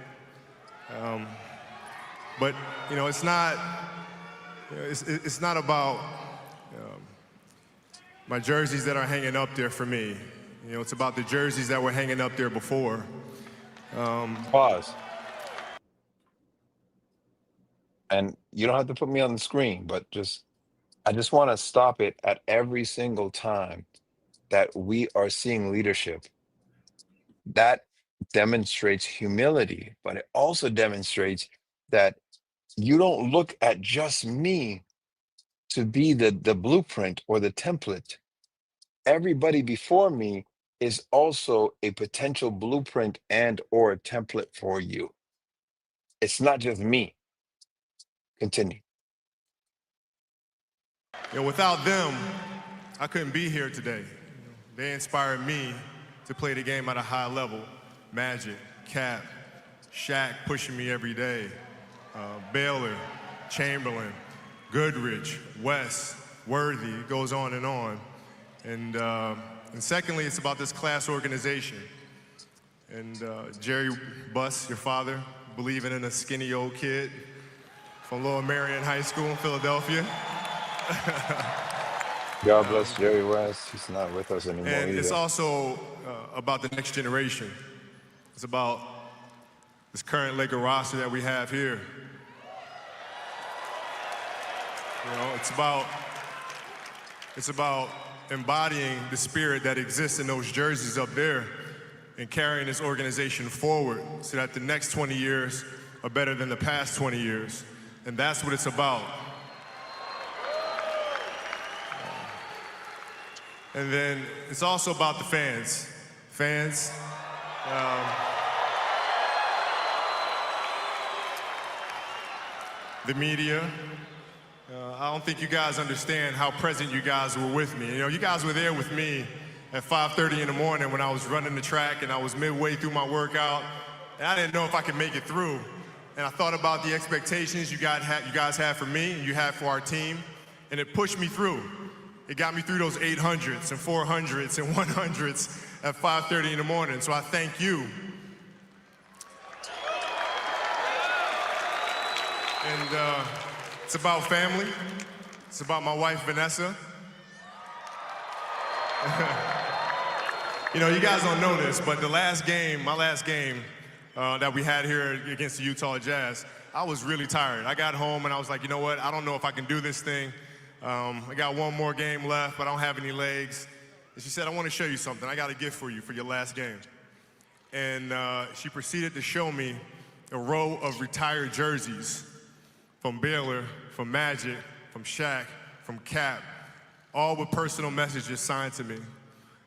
U: But it's not. It's not about my jerseys that are hanging up there for me. It's about the jerseys that were hanging up there before.
B: Pause. And you don't have to put me on the screen, but I just want to stop it at every single time that we are seeing leadership. That demonstrates humility, but it also demonstrates that you don't look at just me to be the blueprint or the template. Everybody before me is also a potential blueprint and or a template for you. It's not just me. Continue.
U: Without them, I couldn't be here today. They inspired me to play the game at a high level. Magic, Cap, Shaq pushing me every day. Baylor, Chamberlain, Goodrich, West, Worthy, it goes on and on. And secondly, it's about this class organization. And Jerry Buss, your father, believing in a skinny old kid from Lower Marion High School in Philadelphia.
B: God bless Jerry West. He's not with us anymore
U: And it's
B: either.
U: also about the next generation. It's about this current Laker roster that we have here. You know, it's about embodying the spirit that exists in those jerseys up there and carrying this organization forward so that the next 20 years are better than the past 20 years. And that's what it's about. And then it's also about the fans. Fans, the media. I don't think you guys understand how present you guys were with me. You know, you guys were there with me at 5:30 in the morning when I was running the track and I was midway through my workout, and I didn't know if I could make it through. And I thought about the expectations you guys had for me and you had for our team, and it pushed me through. It got me through those 800s and 400s and 100s at 5:30 in the morning, so I thank you. And it's about family. It's about my wife, Vanessa. You know, you guys don't know this, but my last game that we had here against the Utah Jazz, I was really tired. I got home and I was like, you know what? I don't know if I can do this thing. I got one more game left, but I don't have any legs. And she said, I want to show you something. I got a gift for you for your last game. And she proceeded to show me a row of retired jerseys from Baylor, from Magic, from Shaq, from Cap, all with personal messages signed to me,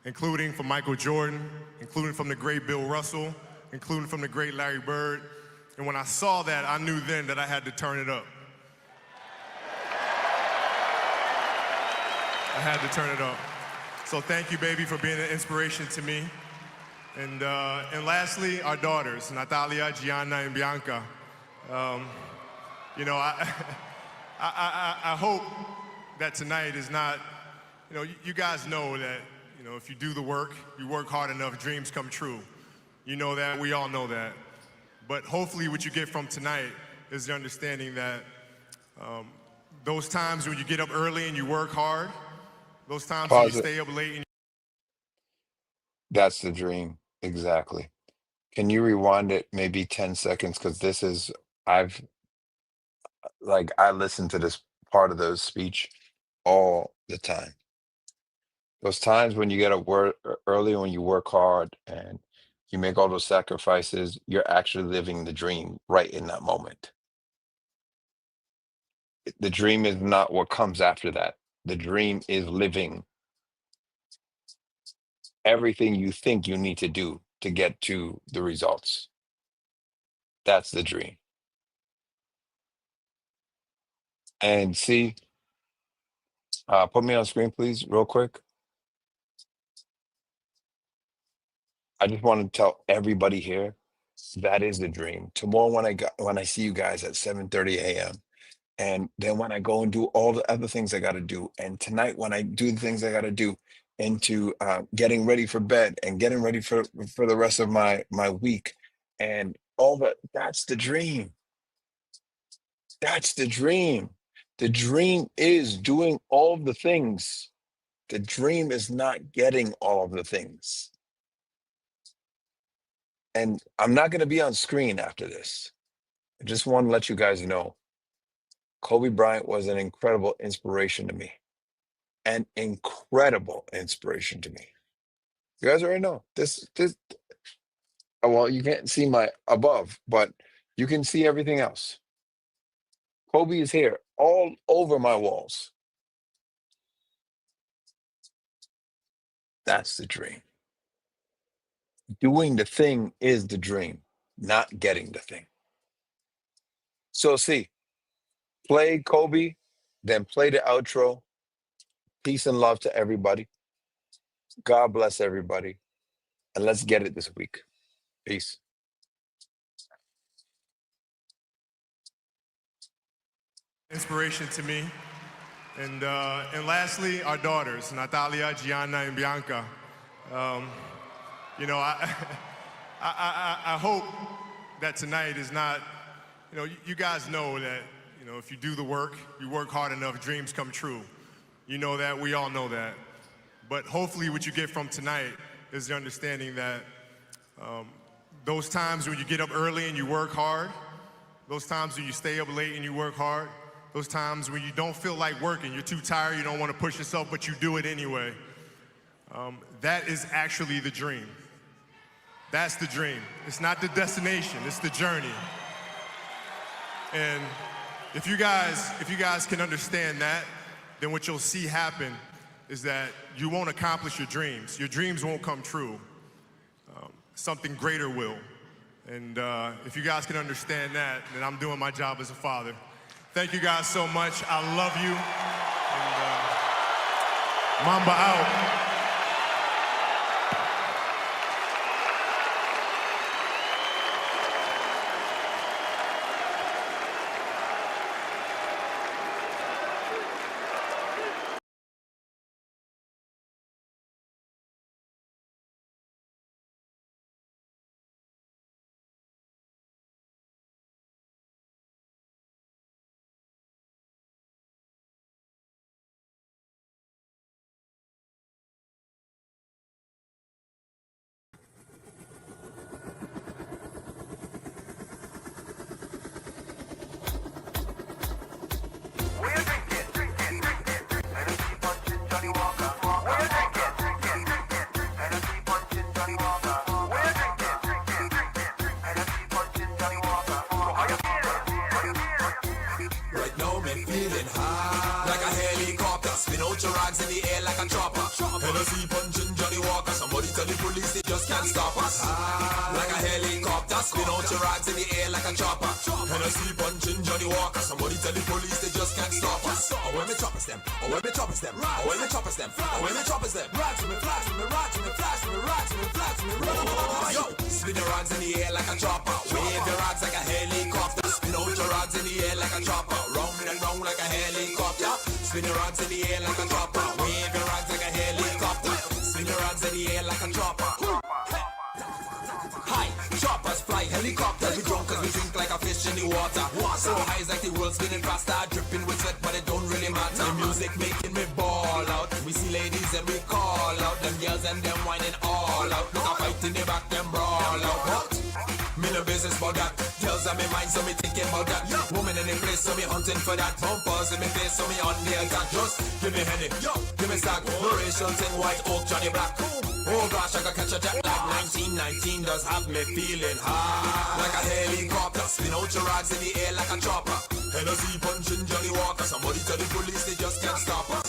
U: including from Michael Jordan, including from the great Bill Russell, including from the great Larry Bird. And when I saw that, I knew then that I had to turn it up. I had to turn it up. So thank you, baby, for being an inspiration to me. And lastly, our daughters, Natalia, Gianna, and Bianca. You know, I hope that tonight is not, you know, you guys know that, you know, if you do the work, you work hard enough, dreams come true. You know that, we all know that. But hopefully what you get from tonight is the understanding that those times when you get up early and you work hard, those times when you
B: Pause it.
U: stay up late and
B: That's the dream. Exactly. Can you rewind it maybe 10 seconds? Because this is, I listen to this part of the speech all the time. Those times when you get up early, when you work hard and you make all those sacrifices, you're actually living the dream right in that moment. The dream is not what comes after that. The dream is living everything you think you need to do to get to the results. That's the dream. And see, put me on screen, please, real quick. I just want to tell everybody here that is the dream. Tomorrow when I see you guys at 7:30 a.m. and then when I go and do all the other things I got to do, and tonight when I do the things I got to do, into getting ready for bed and getting ready for the rest of my week, and all that. That's the dream. That's the dream. The dream is doing all the things. The dream is not getting all of the things. And I'm not going to be on screen after this. I just want to let you guys know Kobe Bryant was an incredible inspiration to me. An incredible inspiration to me. You guys already know this. Well, you can't see my above, but you can see everything else. Kobe is here all over my walls. That's the dream. Doing the thing is the dream, not getting the thing. So see, play Kobe, then play the outro. Peace and love to everybody. God bless everybody. And let's get it this week. Peace.
U: inspiration to me. And lastly, our daughters, Natalia, Gianna, and Bianca. You know, I hope that tonight is not, you know, you guys know that, you know, if you do the work, you work hard enough, dreams come true. You know that, we all know that. But hopefully what you get from tonight is the understanding that those times when you get up early and you work hard, those times when you stay up late and you work hard, those times when you don't feel like working, you're too tired, you don't want to push yourself, but you do it anyway. That is actually the dream. That's the dream. It's not the destination, it's the journey. And if you guys can understand that, then what you'll see happen is that you won't accomplish your dreams. Your dreams won't come true. Something greater will. And if you guys can understand that, then I'm doing my job as a father. Thank you guys so much. I love you. And Mamba out.
K: Hennessy punching Johnny Walker. Somebody tell the police they just can't stop us. Like a helicopter, spin out your rags in the air like a chopper. Hennessy punching Johnny Walker. Somebody tell the police they just can't stop us. Oh, when me choppers them, oh, when me choppers them, oh, when me choppers them, oh, when me choppers them. Rags to me, flags to me, rags to me, flags to me, rags to me, flags to me. Yo, spin your rags in the air like a chopper. Wave your rags like a helicopter. Spin out your rags in the air like a chopper. Round and round like a helicopter. Spin your rags in the air like a chopper. Wave your rags like a helicopter. Spin your rags in the air like a chopper. Hi, choppers fly, helicopters. We drunk cause we drink like a fish in the water. So high is like the world spinning faster. Dripping with sweat but it don't really matter. The music making me ball out. We see ladies and we call out. Them girls and them whining all out. Look a fight in the back, them brawl out. What? Me no business about that. Girls on me mind, so me thinking about that. Woman in the place, so me hunting for that. Bumpers in me face, so me on the attack. Just give me Henny, yo, give me Stag. No racial thing, white oak, Johnny Black. Oh gosh, I got catch a jet lag. 1919 does have me feeling high. Like a helicopter, spin out your rags in the air like a chopper. Hennessy punching Johnny Walker. Somebody tell the police they just can't stop us.